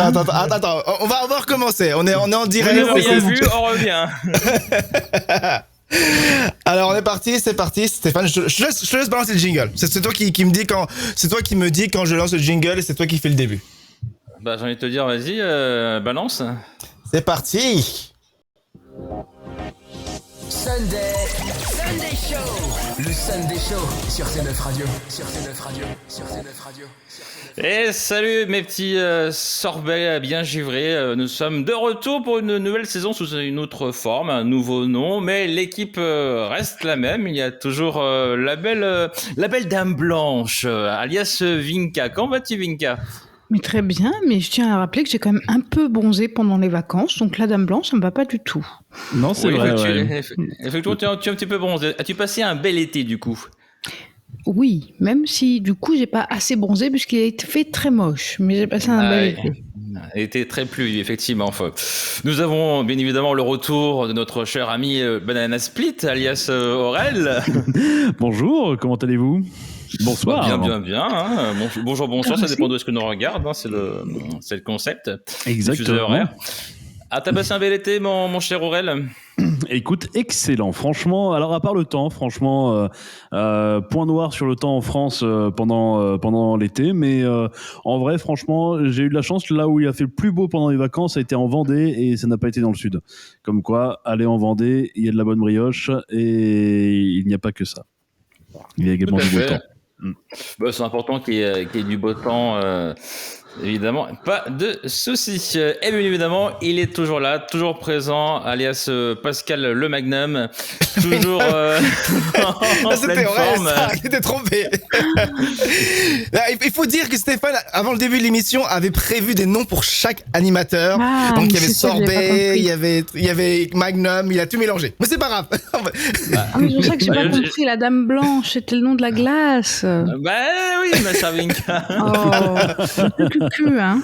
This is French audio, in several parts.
Attends, on va recommencer. On est en direct. On rien vu, on revient. Alors on est parti, c'est parti. Stéphane, je te laisse balancer le jingle. C'est toi qui me dis quand, c'est toi qui me dis quand je lance le jingle et c'est toi qui fais le début. Bah j'ai envie de te dire, vas-y, balance. C'est parti. Sunday Show. Le Sunday Show sur C9 Radio. Et salut mes petits sorbets bien givrés, nous sommes de retour pour une nouvelle saison sous une autre forme, un nouveau nom, mais l'équipe reste la même. Il y a toujours la belle dame blanche, alias Vinka. Comment vas-tu, Vinka ? Mais très bien, mais je tiens à rappeler que j'ai quand même un peu bronzé pendant les vacances, donc la dame blanche, ça me va pas du tout. Non, c'est vrai. Effectivement, tu es un petit peu bronzé. As-tu passé un bel été du coup ? Oui, même si du coup j'ai pas assez bronzé puisqu'il a été fait très moche, mais j'ai passé un bel été. Il était très pluie, effectivement. Enfin, nous avons bien évidemment le retour de notre cher ami Banana Split, alias Aurel. Bonjour, comment allez-vous ? Bonsoir. Bien. Hein. Bonjour, ça dépend de ce que nous regarde. Hein. C'est le concept. Exactement. Ah, t'as passé un bel été, mon cher Aurel ? Écoute, excellent. Franchement, alors à part le temps, franchement, point noir sur le temps en France pendant l'été. Mais en vrai, franchement, j'ai eu de la chance. Là où il a fait le plus beau pendant les vacances, ça a été en Vendée et ça n'a pas été dans le sud. Comme quoi, aller en Vendée, il y a de la bonne brioche et il n'y a pas que ça. Il y a également du beau temps. Bah, c'est important qu'il y ait du beau temps, évidemment, pas de soucis. Et bien évidemment, il est toujours là, toujours présent, alias Pascal Le Magnum, toujours en pleine forme. Il était trompé. Il faut dire que Stéphane, avant le début de l'émission, avait prévu des noms pour chaque animateur. Donc il y avait Sorbet, il y avait Magnum, il a tout mélangé. Mais c'est pas grave. Mais c'est pour ça que j'ai pas compris. La dame blanche, c'était le nom de la glace. Bah oui, ma chère Vinka. Hein.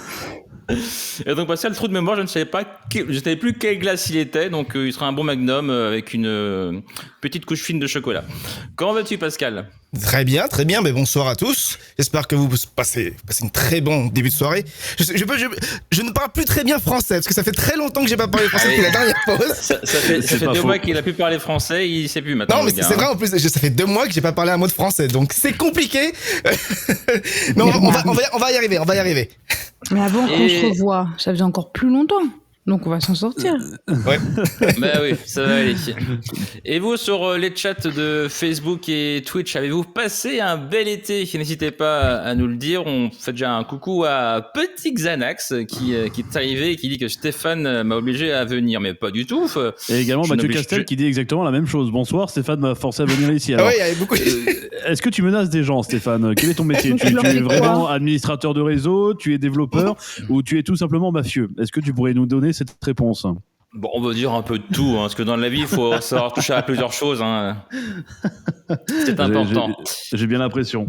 Et donc Pascal, trou de mémoire, je ne savais plus quelle glace il était, donc il sera un bon Magnum avec une petite couche fine de chocolat. Comment vas-tu, Pascal ? Très bien, mais bonsoir à tous. J'espère que vous passez une très bonne début de soirée. Je ne parle plus très bien français, parce que ça fait très longtemps que j'ai pas parlé français depuis la dernière pause. Ça fait 2 mois qu'il a pu parler français, il sait plus maintenant. Non, mais c'est vrai, en plus, ça fait 2 mois que j'ai pas parlé un mot de français, donc c'est compliqué. Non, on va y arriver. Mais avant qu'on se revoie, ça faisait encore plus longtemps. Donc on va s'en sortir. Ouais. Bah oui, ça va aller. Et vous, sur les chats de Facebook et Twitch, avez-vous passé un bel été ? N'hésitez pas à nous le dire. On fait déjà un coucou à Petit Xanax qui est arrivé et qui dit que Stéphane m'a obligé à venir, mais pas du tout. Et également Mathieu Castel qui dit exactement la même chose. Bonsoir, Stéphane m'a forcé à venir ici. Alors, ouais, il y avait beaucoup. Est-ce que tu menaces des gens, Stéphane ? Quel est ton métier ? Tu es vraiment administrateur de réseau, tu es développeur ou tu es tout simplement mafieux ? Est-ce que tu pourrais nous donner cette réponse ? Bon, on va dire un peu de tout, hein, parce que dans la vie, il faut savoir toucher à plusieurs choses. Hein. C'est important. J'ai bien l'impression.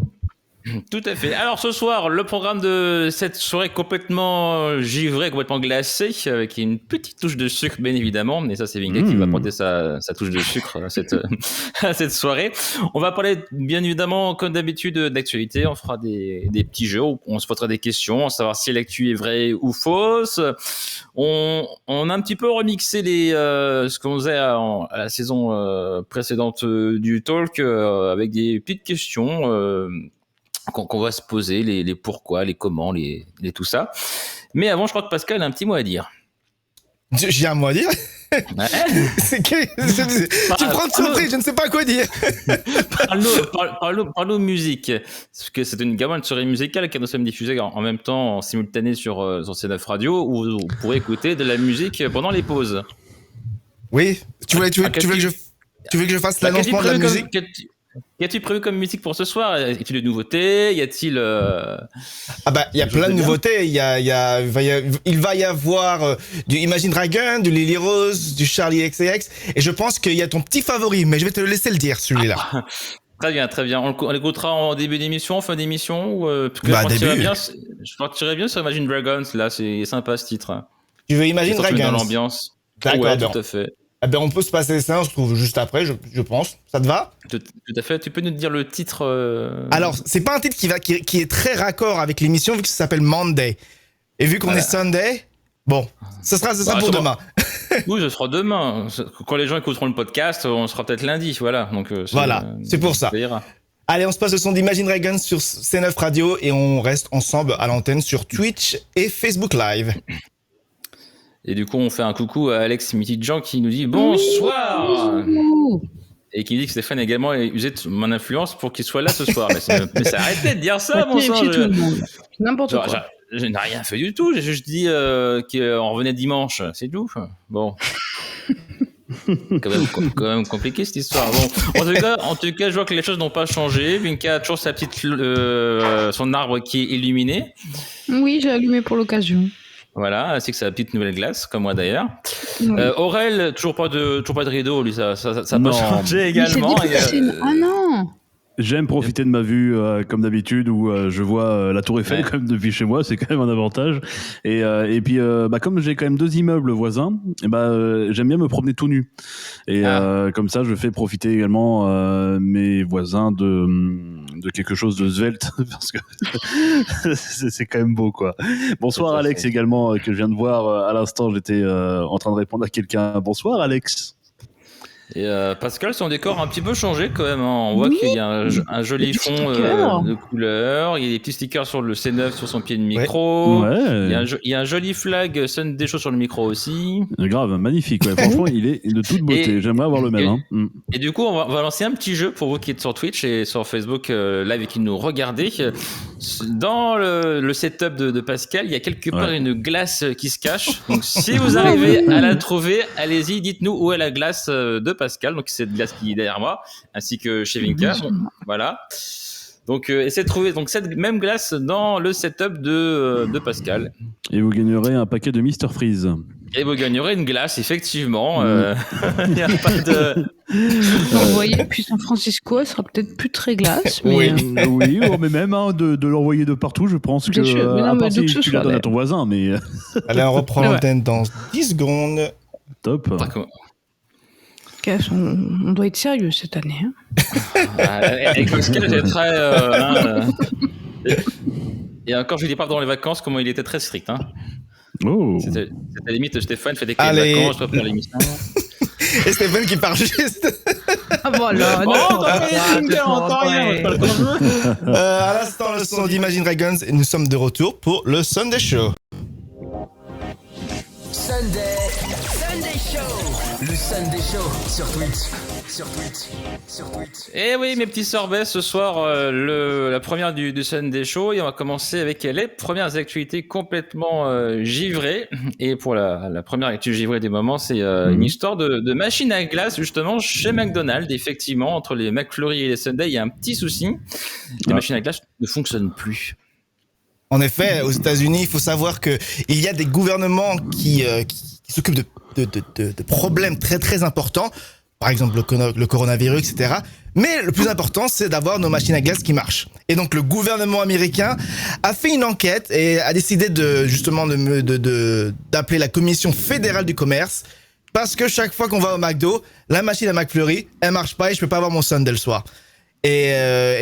Tout à fait. Alors ce soir, le programme de cette soirée complètement givrée, complètement glacée, avec une petite touche de sucre, bien évidemment. Mais ça, c'est Vinka qui va apporter sa touche de sucre à cette soirée. On va parler, bien évidemment, comme d'habitude, d'actualité. On fera des petits jeux où on se posera des questions, savoir si l'actu est vraie ou fausse. On a un petit peu remixé ce qu'on faisait à la saison précédente du talk, avec des petites questions qu'on va se poser, les pourquoi, les comment, les tout ça. Mais avant, je crois que Pascal a un petit mot à dire. J'ai un mot à dire ? Ouais. Tu prends de surprise, je ne sais pas quoi dire. Parle-nous musique. Parce que c'est une gamme de soirée musicale qui nous sommes diffusée en même temps, en simultané sur C9 Radio, où vous pourrez écouter de la musique pendant les pauses. Oui, tu veux que je fasse l'annoncement de la musique ? Qu'as-tu prévu comme musique pour ce soir ? Y a-t-il de nouveautés ? Y a-t-il Ah bah il y a plein de nouveautés. Il va y avoir du Imagine Dragon, du Lily Rose, du Charlie XCX, et je pense qu'il y a ton petit favori, mais je vais te laisser le dire celui-là. Très bien. On l'écoutera en début d'émission, en fin d'émission ou début. Je partirais bien sur Imagine Dragons. Là, c'est sympa ce titre. Tu veux Imagine Dragons ? Dans l'ambiance. D'accord. Ouais, tout à fait. Eh ben, on peut se passer ça, on se trouve juste après, je pense. Ça te va ? Tout à fait. Tu peux nous dire le titre Alors, c'est pas un titre qui est très raccord avec l'émission, vu que ça s'appelle Monday. Et vu qu'on est Sunday, bon, ce sera pour demain. Oui, ce sera demain. Quand les gens écouteront le podcast, on sera peut-être lundi, voilà. Donc, c'est pour ça. Allez, on se passe le son d'Imagine Dragons sur C9 Radio et on reste ensemble à l'antenne sur Twitch et Facebook Live. Et du coup, on fait un coucou à Alex Mitidjan qui nous dit bonsoir et qui nous dit que Stéphane a également usé de mon influence pour qu'il soit là ce soir. Mais ça arrêtez de dire ça, bon sang. N'importe quoi. Je n'ai rien fait du tout. J'ai juste dit qu'on revenait dimanche. C'est tout. Bon. quand même compliqué cette histoire. Bon, en tout cas, je vois que les choses n'ont pas changé. Vinka a toujours sa petite son arbre qui est illuminé. Oui, j'ai allumé pour l'occasion. Voilà, ainsi que sa petite nouvelle glace, comme moi d'ailleurs. Oui. Aurel, toujours pas de rideau, lui, ça peut changer également. Ah non. J'aime profiter de ma vue comme d'habitude où je vois la Tour Eiffel comme depuis chez moi, c'est quand même un avantage. Et puis comme j'ai quand même 2 immeubles voisins, j'aime bien me promener tout nu. Et comme ça, je fais profiter également mes voisins de quelque chose de svelte parce que c'est quand même beau quoi. Bonsoir Alex également que je viens de voir à l'instant, j'étais en train de répondre à quelqu'un. Bonsoir Alex. Et Pascal, son décor a un petit peu changé quand même. On voit qu'il y a un joli fond de couleur. Il y a des petits stickers sur le C9 sur son pied de micro. Ouais. Il y a un joli flag Sunday Show sur le micro aussi. Grave, magnifique. Ouais. Franchement, il est de toute beauté. J'aimerais avoir le même. Et du coup, on va lancer un petit jeu pour vous qui êtes sur Twitch et sur Facebook Live et qui nous regardez. Dans le setup de Pascal, il y a quelque part une glace qui se cache. Donc, si vous arrivez à la trouver, allez-y, dites-nous où est la glace de Pascal. Donc, c'est cette glace qui est derrière moi, ainsi que chez Vinka. Voilà. Donc, essayez de trouver cette même glace dans le setup de Pascal. Et vous gagnerez un paquet de Mr Freeze. Et vous gagnerez une glace, effectivement. Il n'y a pas de... L'envoyer depuis San Francisco, elle sera peut-être plus très glace. Mais oui, mais même de l'envoyer de partout, je pense que... à part si tu la donnes à ton voisin, mais... Allez, on reprend l'antenne dans 10 secondes. Top. On doit être sérieux cette année. Avec Pascal, il était très... Et encore, je lui dis pas dans les vacances comment il était très strict. Oh. C'était limite Stéphane fait des vacances, toi pour l'émission. Et Stéphane qui part juste. Ah voilà. À l'instant, le son d'Imagine Dragons et nous sommes de retour pour le Sunday Show. Sunday Show. Le Sunday Show sur Twitch. Et oui, mes petits sorbets, ce soir, la première du Sunday Show, et on va commencer avec les premières actualités complètement givrées. Et pour la première actu givrée du moment, c'est une histoire de machine à glace, justement, chez McDonald's. Effectivement, entre les McFlurry et les Sundays, il y a un petit souci. Les machines à glace ne fonctionnent plus. En effet, aux États-Unis, il faut savoir que il y a des gouvernements qui s'occupent de problèmes très très importants. Par exemple, le coronavirus, etc. Mais le plus important, c'est d'avoir nos machines à glace qui marchent. Et donc, le gouvernement américain a fait une enquête et a décidé d'appeler la Commission fédérale du commerce parce que chaque fois qu'on va au McDo, la machine à McFlurry, elle marche pas et je peux pas avoir mon Sunday le soir. Et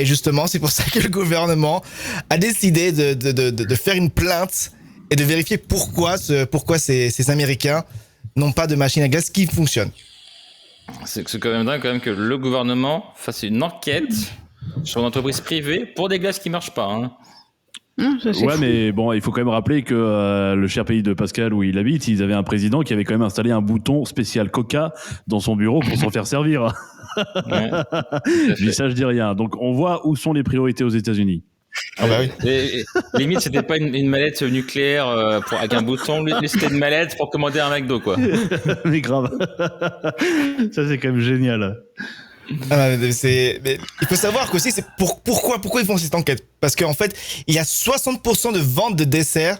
justement, c'est pour ça que le gouvernement a décidé de faire une plainte et de vérifier pourquoi ces Américains n'ont pas de machine à glace qui fonctionne. C'est quand même dingue que le gouvernement fasse une enquête sur une entreprise privée pour des glaces qui marchent pas. Mais bon, il faut quand même rappeler que le cher pays de Pascal où il habite, ils avaient un président qui avait quand même installé un bouton spécial Coca dans son bureau pour s'en faire servir. Je dis ça, je dis rien. Donc on voit où sont les priorités aux États-Unis. Ah bah oui. Et limite, c'était pas une mallette nucléaire avec un bouton, c'était une mallette pour commander un McDo, quoi. Mais grave. Ça, c'est quand même génial. Mais il faut savoir qu'aussi, c'est pourquoi ils font cette enquête. Parce qu'en fait, il y a 60% de ventes de desserts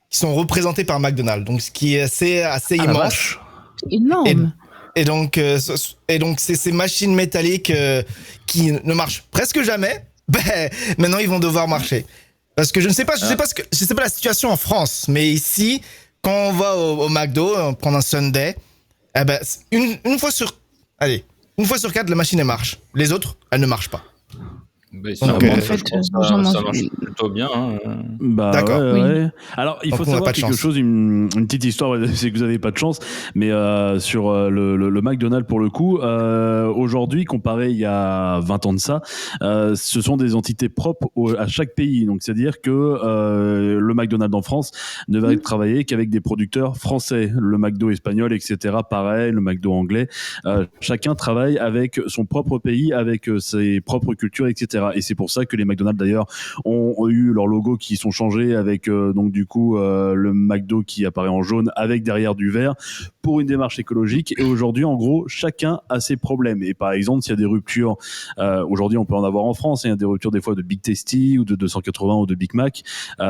qui sont représentées par McDonald's. Donc, ce qui est assez immense. Énorme. Et donc, c'est ces machines métalliques qui ne marchent presque jamais. Maintenant ils vont devoir marcher parce que je sais pas la situation en France, mais ici quand on va au McDo prendre un Sunday, une fois sur 4 la machine elle marche, les autres elles ne marchent pas. Mais Donc, sûrement, en ça, fait, je pense les gens ça mangent- marche plutôt bien. Bah D'accord. ouais, Oui. ouais. Alors il Donc, faut on n'a savoir pas de quelque chance. chose, une petite histoire, ouais, c'est que vous n'avez pas de chance, mais sur le McDonald's pour le coup, aujourd'hui comparé il y a 20 ans de ça, ce sont des entités propres à chaque pays. Donc c'est-à-dire que le McDonald's en France ne va être travaillé qu'avec des producteurs français. Le McDo espagnol, etc. Pareil, le McDo anglais. Chacun travaille avec son propre pays, avec ses propres cultures, etc. Et c'est pour ça que les McDonald's d'ailleurs ont eu leurs logos qui sont changés avec donc du coup le McDo qui apparaît en jaune avec derrière du vert pour une démarche écologique. Et aujourd'hui, en gros, chacun a ses problèmes. Et par exemple, s'il y a des ruptures, aujourd'hui on peut en avoir en France, il y a des ruptures des fois de Big Tasty ou de 280 ou de Big Mac,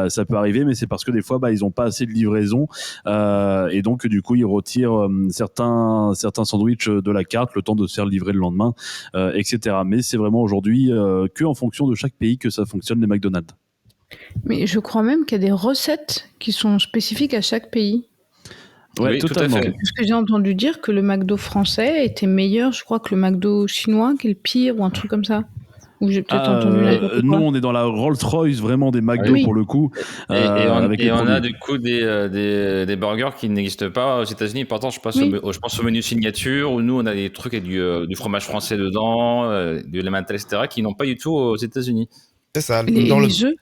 ça peut arriver, mais c'est parce que des fois ils ont pas assez de livraison et donc du coup ils retirent certains sandwichs de la carte le temps de se faire livrer le lendemain, etc. Mais c'est vraiment aujourd'hui que en fonction de chaque pays que ça fonctionne les McDonald's. Mais je crois même qu'il y a des recettes qui sont spécifiques à chaque pays. Ouais, Oui, tout à totalement. fait. Parce que j'ai entendu dire que le McDo français était meilleur, je crois, que le McDo chinois, qui est le pire, ou un truc comme ça. Ou j'ai peut-être entendu n'importe Nous, quoi. on est dans la Rolls-Royce vraiment des McDo Oui. pour le coup. Avec les On a produits. du coup des burgers qui n'existent pas aux États-Unis. Pourtant, je pense, Oui. je pense au menu signature où nous, on a des trucs avec du fromage français dedans, du Emmental, etc., qui n'ont pas du tout aux États-Unis. C'est ça. Les, Dans le... les œufs.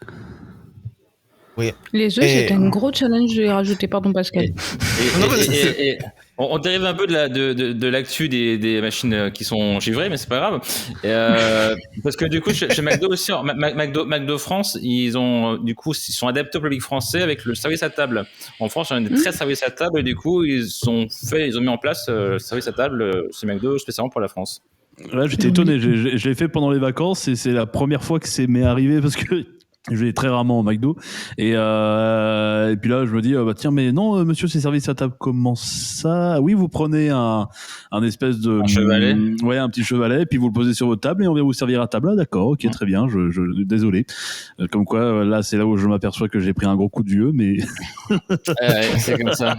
Oui. Les œufs, Et- c'était un gros challenge de les rajouter. Pardon, Pascal. Non, mais Et on dérive un peu de l'actu des machines qui sont givrées, mais c'est pas grave. Parce que du coup, chez McDo aussi, McDo France, ils ont du coup, ils sont adaptés au public français avec le service à table. En France, on a des très services à table et du coup, ils ont mis en place le service à table chez McDo spécialement pour la France. Ouais, j'étais étonné. Je l'ai fait pendant les vacances et c'est la première fois que c'est m'est arrivé parce que je vais très rarement au McDo et puis là je me dis tiens mais non monsieur c'est service à table comment ça, oui vous prenez un espèce de Un chevalet. Ouais un petit chevalet puis vous le posez sur votre table et on vient vous servir à table. Ah, d'accord, ok, très bien, je désolé. Comme quoi là c'est là où je m'aperçois que j'ai pris un gros coup de vieux, mais C'est comme ça.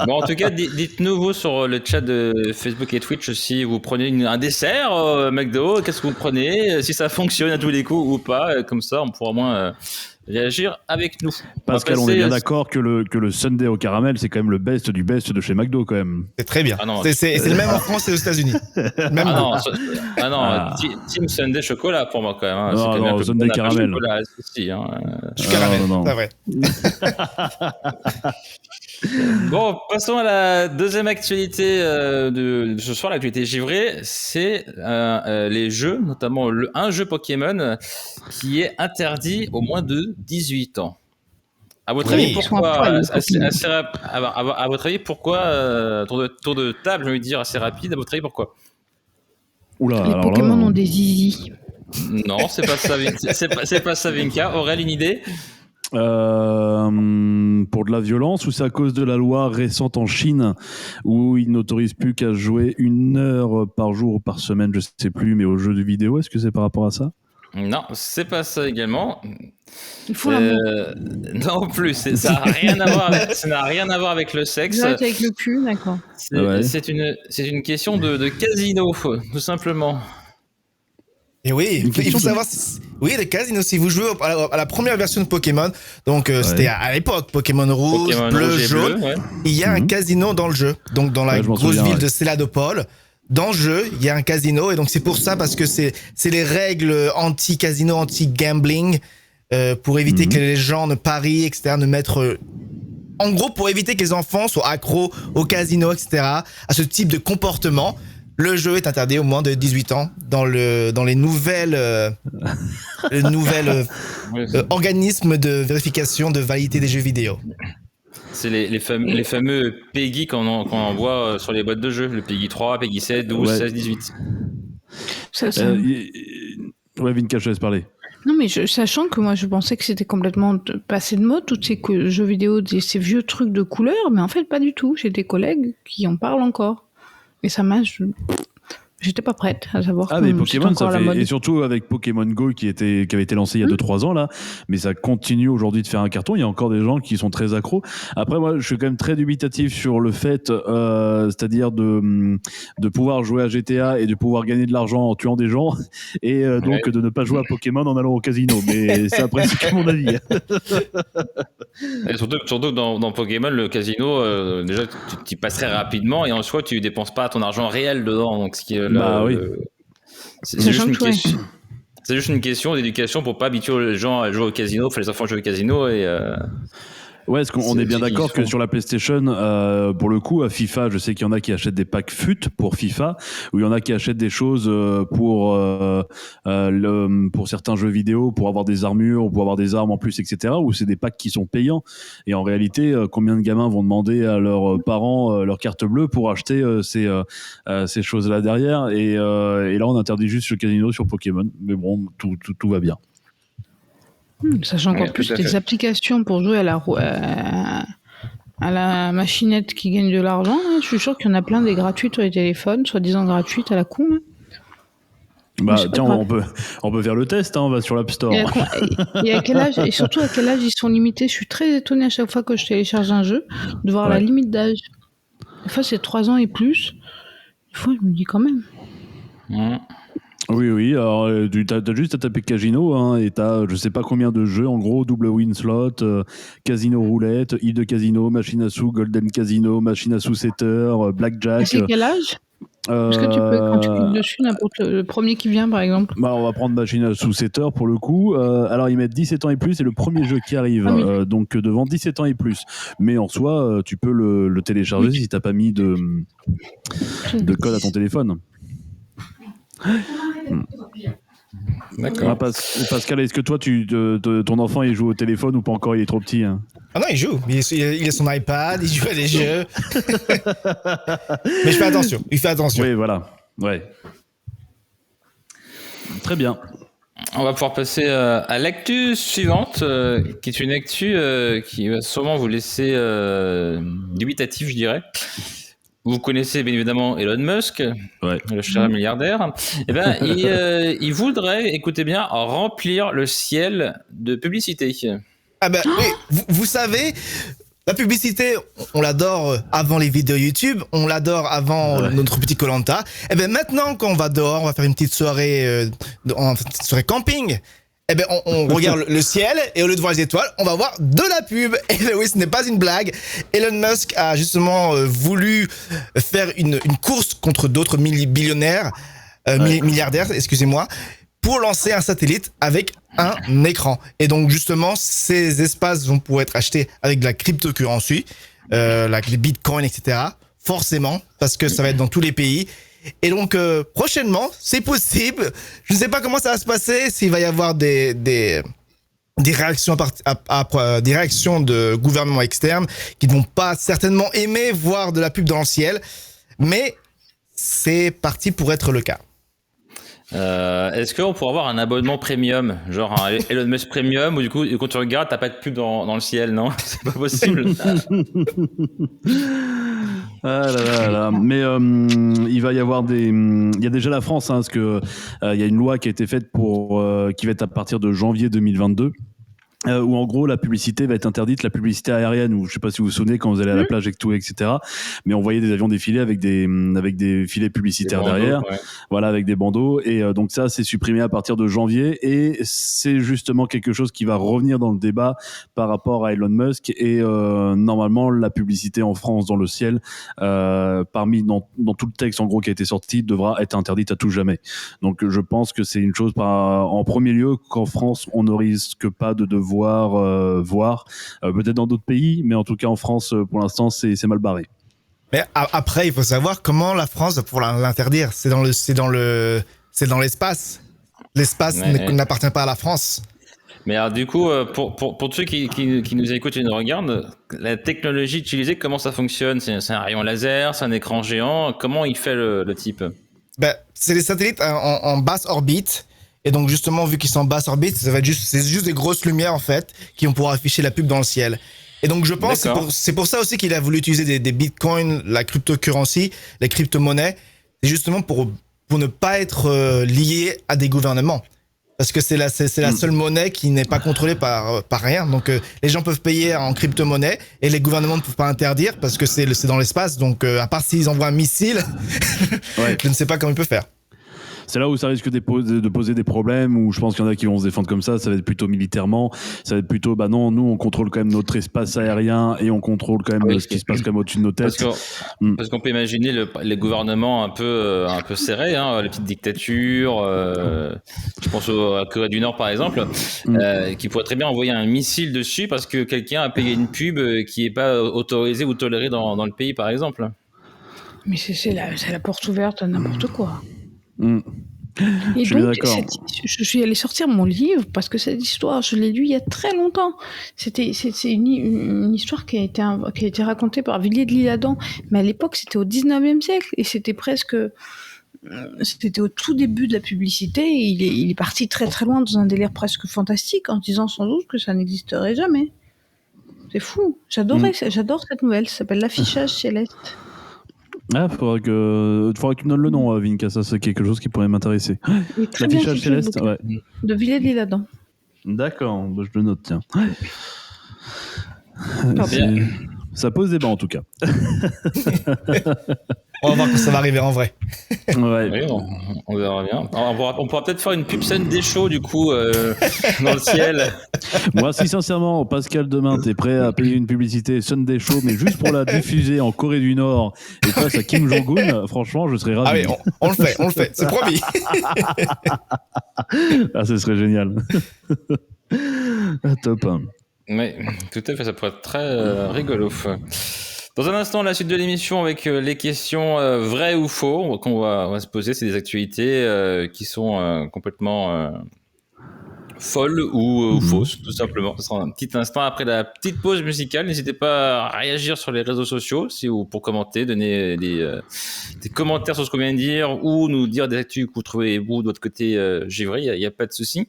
Bon, en tout cas, dites-nous vous sur le chat de Facebook et Twitch si vous prenez un dessert McDo, qu'est-ce que vous prenez, si ça fonctionne à tous les coups ou pas, comme ça on pourra moins réagir avec nous. Pascal, on est bien d'accord que le sundae au caramel c'est quand même le best du best de chez McDo quand même. C'est très bien. Ah non. C'est le même en France et aux États-Unis. Même Team Sundae chocolat pour moi quand même. Hein. Non, C'est quand même non, un peu Sundae bon caramel. chocolat, si, hein. du caramel. non. C'est vrai. Bon, passons à la deuxième actualité de ce soir, l'actualité givrée, c'est les jeux, notamment un jeu Pokémon qui est interdit aux moins de 18 ans. À votre avis, pourquoi à votre avis, pourquoi tour de table, j'ai envie de dire assez rapide, à votre avis, pourquoi? Oula, Les alors Pokémon là, ont des zizi. Non, c'est pas ça, c'est pas ça, Vinka. Aurèle, une idée? pour de la violence ou c'est à cause de la loi récente en Chine où ils n'autorisent plus qu'à jouer 1 heure par jour ou par semaine, je sais plus, mais aux jeux de vidéo, est-ce que c'est par rapport à ça? Non, c'est pas ça également. Ils font l'amour. Non plus, ça n'a rien à voir avec, ça n'a rien à voir avec le sexe. Direct avec le cul, d'accord. C'est une question de casino, tout simplement. Et oui, il faut savoir. Oui, les casinos. Si vous jouez à la première version de Pokémon, donc c'était à l'époque Pokémon rouge, bleu, jaune. Ouais. Il y a un casino dans le jeu, donc dans la grosse ville de Céladopole. Dans le jeu, il y a un casino et donc c'est pour ça parce que c'est les règles anti-casino, anti-gambling pour éviter que les gens ne parient, etc. Ne mettre en gros pour éviter que les enfants soient accros au casino, etc. À ce type de comportement. Le jeu est interdit aux moins de 18 ans dans les nouvelles organismes de vérification de validité des jeux vidéo. C'est les fameux PEGI qu'on voit sur les boîtes de jeux, le PEGI 3, PEGI 7, 12, 16, 18. Ouais, Vinka, je te laisse parler. Non, mais sachant que moi je pensais que c'était complètement passé de mode, tous ces jeux vidéo, ces vieux trucs de couleurs, mais en fait pas du tout. J'ai des collègues qui en parlent encore. Et ça m'a... J'étais pas prête à savoir. Ah, mais que c'était Pokémon, encore ça la mode. fait. Et surtout avec Pokémon Go qui avait été lancé il y a 2-3 ans, là. Mais ça continue aujourd'hui de faire un carton. Il y a encore des gens qui sont très accros. Après, moi, je suis quand même très dubitatif sur le fait, c'est-à-dire de pouvoir jouer à GTA et de pouvoir gagner de l'argent en tuant des gens. Et donc de ne pas jouer à Pokémon en allant au casino. Mais c'est après, c'est que mon avis. Et surtout que dans Pokémon, le casino, déjà, tu y passes très rapidement et en soi, tu dépenses pas ton argent réel dedans. Donc, ce qui est Oui. c'est juste une question. C'est juste une question d'éducation pour pas habituer les gens à jouer au casino, enfin les enfants à jouer au casino et. Ouais, est-ce qu'on est bien d'accord que sur la PlayStation, pour le coup, à FIFA, je sais qu'il y en a qui achètent des packs FUT pour FIFA, ou il y en a qui achètent des choses pour certains jeux vidéo, pour avoir des armures, pour avoir des armes en plus, etc. Ou c'est des packs qui sont payants. Et en réalité, combien de gamins vont demander à leurs parents leur carte bleue pour acheter ces choses-là derrière et là, on interdit juste le casino sur Pokémon. Mais bon, tout va bien. Sachant qu'en plus, des applications pour jouer à la machinette qui gagne de l'argent, hein, je suis sûr qu'il y en a plein des gratuites sur les téléphones, soi-disant gratuites à la con. Bah, tiens, on peut faire le test, hein, on va sur l'App Store. Et à quel âge, et surtout à quel âge ils sont limités. Je suis très étonnée à chaque fois que je télécharge un jeu de voir la limite d'âge. Des fois, c'est 3 ans et plus. Des fois, je me dis quand même. Oui, alors t'as juste à taper Casino, hein, et t'as je sais pas combien de jeux, en gros, double win slot, casino roulette, île de casino, machine à sous, golden casino, machine à sous setter, blackjack. C'est quel âge ? Est-ce que tu peux, quand tu cliques dessus, n'importe le premier qui vient, par exemple ? Bah, on va prendre machine à sous setter pour le coup. Alors, ils mettent 17 ans et plus, c'est le premier jeu qui arrive, donc devant 17 ans et plus. Mais en soi, tu peux le télécharger si t'as pas mis de code à ton téléphone. D'accord. Pascal, est-ce que toi, ton enfant, il joue au téléphone ou pas encore, il est trop petit, hein? Ah non, il joue. Il a son iPad, il joue à des jeux. Mais je fais attention. Il fait attention. Oui, voilà. Ouais. Très bien. On va pouvoir passer à l'actu suivante, qui est une actu qui va sûrement vous laisser dubitatif, je dirais. Vous connaissez bien évidemment Elon Musk, le cher milliardaire. Eh ben, il voudrait, écoutez bien, remplir le ciel de publicité. Ah ben oui, vous savez, la publicité, on l'adore avant les vidéos YouTube, on l'adore avant notre petit Koh-Lanta. Et ben maintenant, quand on va dehors, on va faire une petite soirée, camping. Eh ben on regarde le ciel et au lieu de voir les étoiles, on va voir de la pub. Et ben oui, ce n'est pas une blague. Elon Musk a justement voulu faire une course contre d'autres milliardaires, excusez-moi, pour lancer un satellite avec un écran. Et donc justement, ces espaces vont pouvoir être achetés avec de la cryptocurrency, les bitcoins, etc. Forcément, parce que ça va être dans tous les pays. Et donc prochainement, c'est possible. Je ne sais pas comment ça va se passer, s'il va y avoir des réactions des réactions de gouvernements externes qui ne vont pas certainement aimer voir de la pub dans le ciel, mais c'est parti pour être le cas. Est-ce qu'on pourrait avoir un abonnement premium, genre un Elon Musk premium, où du coup quand tu regardes, t'as pas de pub dans le ciel, non? C'est pas possible. Ah là. Mais il va y avoir il y a déjà la France, hein, parce que il y a une loi qui a été faite qui va être à partir de janvier 2022. Où en gros la publicité va être interdite, la publicité aérienne, où je sais pas si vous vous souvenez quand vous allez à la plage et tout, etc. Mais on voyait des avions défiler avec des filets publicitaires derrière, voilà, avec des bandeaux. Et donc ça, c'est supprimé à partir de janvier, et c'est justement quelque chose qui va revenir dans le débat par rapport à Elon Musk. Et normalement, la publicité en France dans le ciel, dans tout le texte en gros qui a été sorti, devra être interdite à tout jamais. Donc je pense que c'est une chose en premier lieu qu'en France on ne risque pas de devoir voir, peut-être dans d'autres pays, mais en tout cas en France, pour l'instant, c'est mal barré. Mais après, il faut savoir comment la France va pouvoir l'interdire. C'est dans l'espace. L'espace n'appartient pas à la France. Mais alors du coup, pour ceux qui nous écoutent et nous regardent, la technologie utilisée, comment ça fonctionne? C'est un rayon laser, c'est un écran géant. Comment il fait le type? C'est des satellites en basse orbite. Et donc justement, vu qu'ils sont en basse orbite, c'est juste des grosses lumières en fait qui vont pouvoir afficher la pub dans le ciel. Et donc je pense que c'est pour ça aussi qu'il a voulu utiliser des bitcoins, la cryptocurrency, les crypto-monnaies, c'est justement pour pour ne pas être lié à des gouvernements. Parce que c'est la seule monnaie qui n'est pas contrôlée par rien. Donc les gens peuvent payer en crypto-monnaie et les gouvernements ne peuvent pas interdire parce que c'est dans l'espace. Donc à part s'ils envoient un missile, je ne sais pas comment ils peuvent faire. C'est là où ça risque de poser des problèmes, où je pense qu'il y en a qui vont se défendre comme ça va être plutôt militairement, ça va être plutôt, non, nous on contrôle quand même notre espace aérien et on contrôle quand même ce qui se passe quand même au-dessus de nos têtes. Parce qu'on peut imaginer les gouvernements un peu serrés, les petites dictatures, je pense à la Corée du Nord par exemple, qui pourrait très bien envoyer un missile dessus parce que quelqu'un a payé une pub qui n'est pas autorisée ou tolérée dans le pays par exemple. Mais c'est la porte ouverte à n'importe quoi. Et je donc, suis d'accord. Je suis allée sortir mon livre parce que cette histoire, je l'ai lue il y a très longtemps. C'est une histoire qui a été racontée par Villiers de l'Isle-Adam, mais à l'époque c'était au 19e siècle et c'était au tout début de la publicité. Et il est parti très très loin dans un délire presque fantastique en disant sans doute que ça n'existerait jamais. C'est fou. J'adore cette nouvelle. Ça s'appelle L'affichage céleste. Ah, faudra que tu me donnes le nom, Vinka, ça c'est quelque chose qui pourrait m'intéresser. L'affichage céleste, ouais. De Villiers de l'Isle-Adam. D'accord, je le note, tiens. Ça pose débat en tout cas. On va voir quand ça va arriver en vrai. Ouais. Oui, on verra bien. On pourra peut-être faire une pub Sunday Show du coup dans le ciel. Moi, si sincèrement, Pascal, demain, t'es prêt à payer une publicité Sunday Show, mais juste pour la diffuser en Corée du Nord et face à Kim Jong-un, franchement, je serais ravi. Ah oui, on le fait, c'est promis. Ah, ce serait génial. Top. Oui, tout à fait, ça pourrait être très rigolo. Dans un instant, la suite de l'émission avec les questions vraies ou faux qu'on va se poser. C'est des actualités qui sont complètement folles ou fausses, tout simplement. Ce sera un petit instant après la petite pause musicale. N'hésitez pas à réagir sur les réseaux sociaux pour commenter, donner des commentaires sur ce qu'on vient de dire ou nous dire des actus que vous trouvez vous de votre côté givré. Il n'y a pas de souci.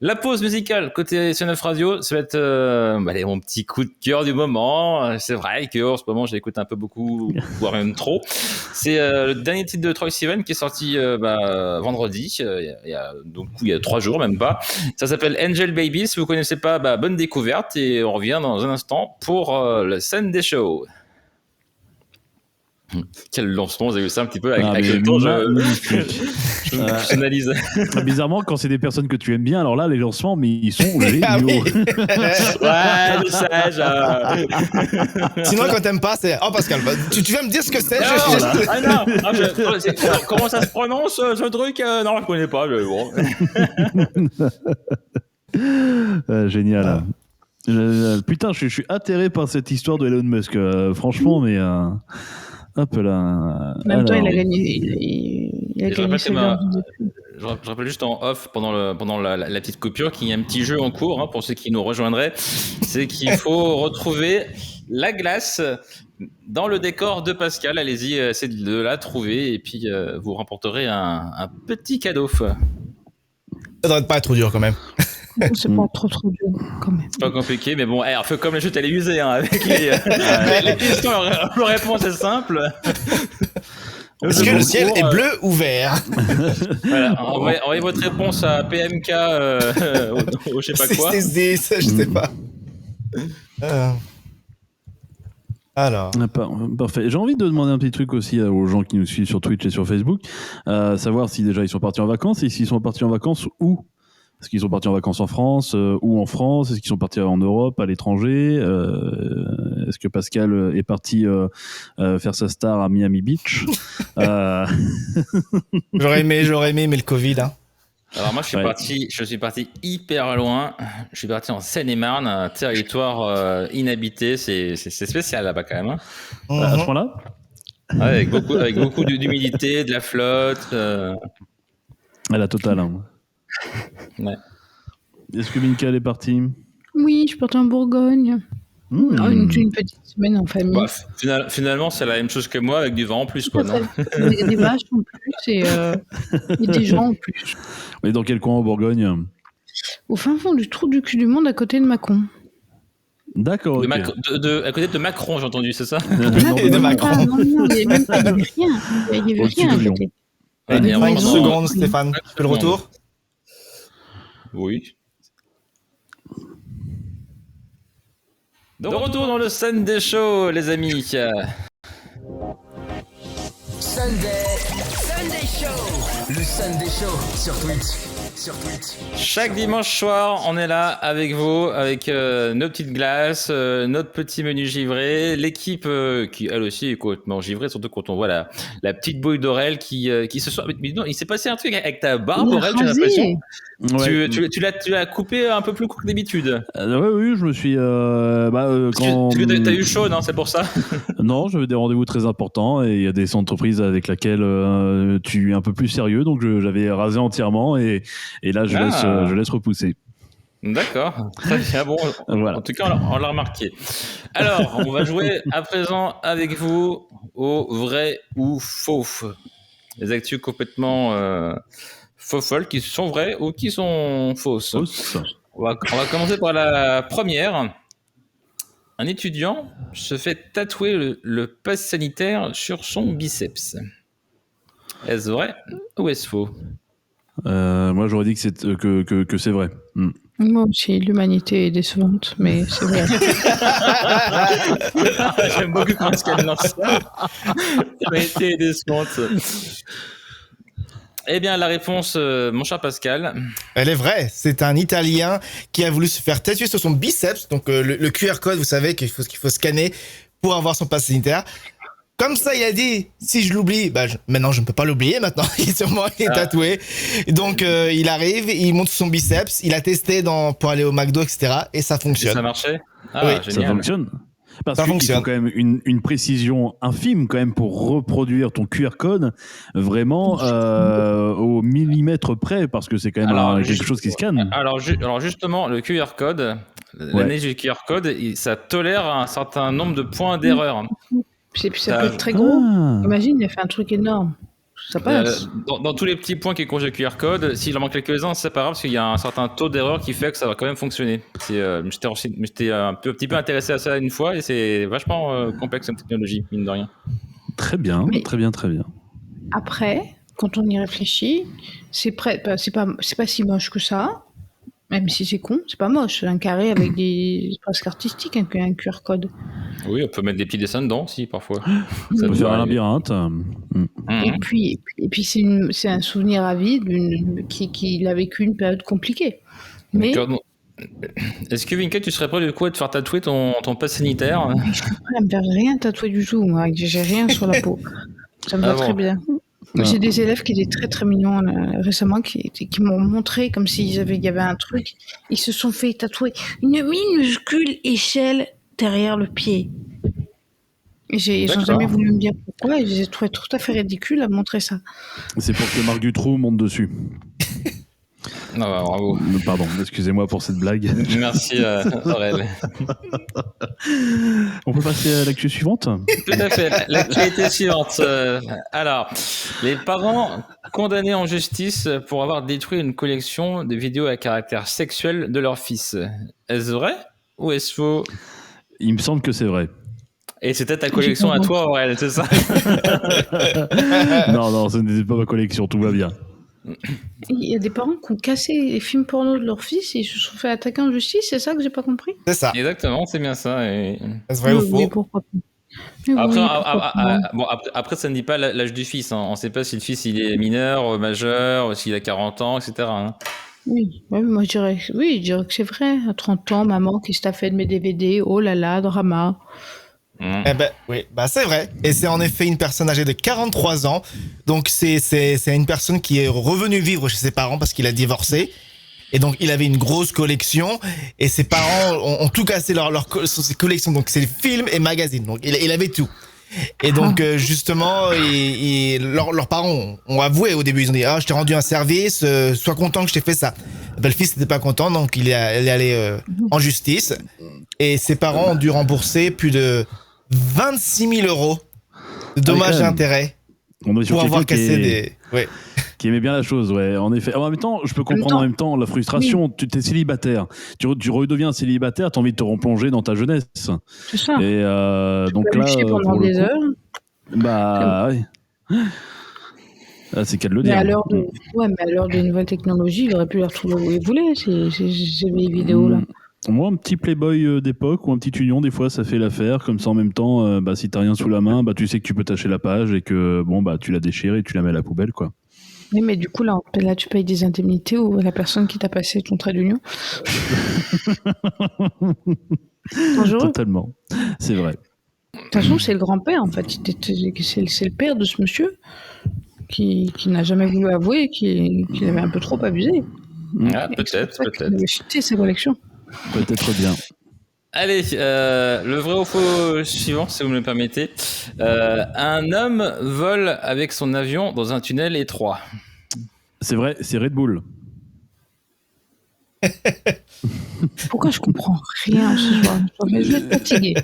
La pause musicale côté C9 Radio, ça va être mon petit coup de cœur du moment. C'est vrai qu'en ce moment, je l'écoute un peu beaucoup, voire même trop. C'est le dernier titre de Troye Sivan qui est sorti vendredi, il y a 3 jours, même pas. Ça s'appelle Angel Baby. Si vous connaissez pas, bonne découverte. Et on revient dans un instant pour le Sunday Show. Quel lancement, vous avez vu ça un petit peu avec le temps, j'analyse. Bizarrement, quand c'est des personnes que tu aimes bien, alors là, les lancements, mais ils sont géniaux. Ah oui. Ouais, je sais. Sinon, quand t'aimes pas, c'est Pascal, tu vas me dire ce que c'est. Comment ça se prononce ce truc? Non, je connais pas. Bon. Génial. Putain, je suis atterré par cette histoire de Elon Musk. Franchement, mais. Hop là. En même temps, il a gagné. Je rappelle juste en off pendant la petite coupure qu'il y a un petit jeu en cours pour ceux qui nous rejoindraient. C'est qu'il faut retrouver la glace dans le décor de Pascal. Allez-y, essayez de la trouver et puis vous remporterez un petit cadeau. Ça devrait pas être trop dur quand même. C'est pas trop dur quand même. C'est pas compliqué, mais bon, un peu comme le jeu t'allais user avec les questions, la réponse est simple. Est-ce que le ciel est bleu ou vert? Voilà, envoyez votre réponse à PMK ou je sais pas quoi. C'est ça, je sais pas. Alors. Parfait. J'ai envie de demander un petit truc aussi aux gens qui nous suivent sur Twitch et sur Facebook, savoir si déjà ils sont partis en vacances et s'ils sont partis en vacances où. Est-ce qu'ils sont partis en vacances en France ou en France? Est-ce qu'ils sont partis en Europe, à l'étranger? Est-ce que Pascal est parti faire sa star à Miami Beach? J'aurais aimé, mais le Covid. Hein. Alors moi, je suis parti hyper loin. Je suis parti en Seine-et-Marne, un territoire inhabité. C'est spécial là-bas quand même. Hein. À ce point-là? Ouais, avec beaucoup d'humidité, de la flotte. À la totale. Hein. Ouais. Est-ce que Michael est parti? Oui, je suis parti en Bourgogne. Une petite semaine en famille. Finalement, c'est la même chose que moi avec du vent en plus. Quoi, non il y a des vaches en plus et des gens en plus. Et dans quel coin en Bourgogne? Au fin fond du trou du cul du monde à côté de Mâcon. D'accord. Okay. À côté de Macron, j'ai entendu, c'est ça? Et de Macron. Non, il n'y avait rien. Il n'y avait rien à côté. Allez, 30 ils ont- secondes, Stéphane. Tu fais le retour? Oui. De retour dans le Sunday Show, les amis. Sunday Show. Le Sunday Show sur Twitch. Chaque dimanche soir, on est là avec vous, avec nos petites glaces, notre petit menu givré, l'équipe qui elle aussi est complètement givrée, surtout quand on voit la petite bouille d'Aurel qui se soit. Mais non, il s'est passé un truc avec ta barbe, Aurel, j'ai l'impression. Ouais. Tu l'as coupé un peu plus court que d'habitude. Oui, je me suis. Parce que t'as eu chaud, non? C'est pour ça. Non, j'avais des rendez-vous très importants et il y a des entreprises avec lesquelles tu es un peu plus sérieux, donc j'avais rasé entièrement et là je laisse repousser. D'accord, très bien. Bon, Voilà. en tout cas, on l'a remarqué. Alors, on va jouer à présent avec vous au vrai ou faux. Les actus complètement faux folles qui sont vraies ou qui sont fausses. On va commencer par la première. Un étudiant se fait tatouer le pass sanitaire sur son biceps. Est-ce vrai ou est-ce faux? Moi, j'aurais dit que c'est vrai. Moi aussi, l'humanité est décevante, mais c'est vrai. J'aime beaucoup quand elle lance ça. L'humanité est décevante. Eh bien, la réponse, mon cher Pascal. Elle est vraie. C'est un Italien qui a voulu se faire tatouer sur son biceps. Donc, le QR code, vous savez qu'il faut scanner pour avoir son pass sanitaire. Comme ça, il a dit, si je l'oublie, maintenant, je ne peux pas l'oublier. Maintenant, il est tatoué. Donc, il arrive, il monte son biceps. Il a testé pour aller au McDo, etc. Et ça fonctionne. Et ça marchait? Oui, génial. Ça fonctionne. Parce qu'il faut quand même une précision infime quand même pour reproduire ton QR code vraiment au millimètre près, parce que c'est quand même quelque chose qui scanne. Alors justement, le QR code, l'analyse du QR code, ça tolère un certain nombre de points d'erreur. Ça peut être très gros. Imagine, il a fait un truc énorme. Ça passe. Dans tous les petits points qui congèlent le QR code, s'il en manque quelques-uns, c'est pas grave parce qu'il y a un certain taux d'erreur qui fait que ça va quand même fonctionner. J'étais un petit peu intéressé à ça une fois et c'est vachement complexe comme technologie, mine de rien. Très bien, très bien. Après, quand on y réfléchit, c'est pas si moche que ça. Même si c'est con, c'est pas moche. Un carré avec des presque artistiques, un QR code. Oui, on peut mettre des petits dessins dedans aussi parfois. Ça peut faire un labyrinthe. Et puis c'est un souvenir à vie qu'il a vécu une période compliquée. Mais est-ce que Vinka, tu serais prêt du coup à te faire tatouer ton pass sanitaire? Je suis prêt à me faire rien tatouer du tout, moi. J'ai rien sur la peau. Ça me va très bien. J'ai des élèves qui étaient très très mignons récemment qui m'ont montré comme s'il y avait un truc. Ils se sont fait tatouer une minuscule échelle derrière le pied. Ils n'ont jamais voulu me dire pourquoi et je les ai trouvés tout à fait ridicules à montrer ça. C'est pour que Marc Dutroux monte dessus. Non, bravo. Pardon, excusez-moi pour cette blague. Merci Aurel. On peut passer à l'actu suivante? Tout à fait. L'actualité suivante. Alors, les parents condamnés en justice pour avoir détruit une collection de vidéos à caractère sexuel de leur fils. Est-ce vrai ou est-ce faux? Il me semble que c'est vrai. Et c'était ta collection à toi, Aurel, c'est ça? Non, ce n'était pas ma collection, tout va bien. Il y a des parents qui ont cassé les films porno de leur fils et ils se sont fait attaquer en justice, c'est ça que j'ai pas compris? C'est ça. Exactement, c'est bien ça. Est-ce vrai ou faux? Oui, pourquoi pas. Après, ça ne dit pas l'âge du fils. Hein. On ne sait pas si le fils il est mineur, majeur, s'il a 40 ans, etc. Hein. Oui, moi je dirais que c'est vrai. À 30 ans, maman, qu'est-ce que t'as fait de mes DVD? Oh là là, drama. Eh ben, oui, c'est vrai. Et c'est en effet une personne âgée de 43 ans. Donc, c'est une personne qui est revenue vivre chez ses parents parce qu'il a divorcé. Et donc, il avait une grosse collection. Et ses parents ont tout cassé ses collections. Donc, c'est films et magazines. Donc, il avait tout. Et donc, justement, leurs parents ont avoué au début. Ils ont dit, je t'ai rendu un service, sois content que je t'ai fait ça. Le fils n'était pas content, donc il est allé en justice. Et ses parents ont dû rembourser plus de 26 000 € de dommages et intérêts pour avoir cassé qui aimait bien la chose, ouais. En effet. En même temps, je peux comprendre en même temps la frustration. Oui. Tu es célibataire. Tu redeviens célibataire, tu as envie de te replonger dans ta jeunesse. C'est ça. Et donc là, pendant des heures. Bah, ouais. Ah, c'est qu'à de le Mais dire. à l'heure mais à l'heure des nouvelles technologies, il aurait pu les retrouver où il voulait, ces vieilles vidéos-là. Moi, un petit Playboy d'époque ou un petit Union, des fois, ça fait l'affaire. Comme ça, en même temps, si t'as rien sous la main, tu sais que tu peux tâcher la page et que tu la déchires et tu la mets à la poubelle, quoi. Oui, mais du coup, là, tu payes des indemnités à la personne qui t'a passé ton trait d'union. Dangereux. Totalement, c'est vrai. De toute façon, c'est le grand-père, en fait. C'est le père de ce monsieur qui n'a jamais voulu avouer qu'il avait un peu trop abusé. Ah, peut-être. Il avait chuté sa collection. Peut-être bien. Allez, le vrai ou faux suivant, si vous me le permettez. Un homme vole avec son avion dans un tunnel étroit. C'est vrai, c'est Red Bull. Pourquoi je comprends rien ce soir? Je vais être fatigué.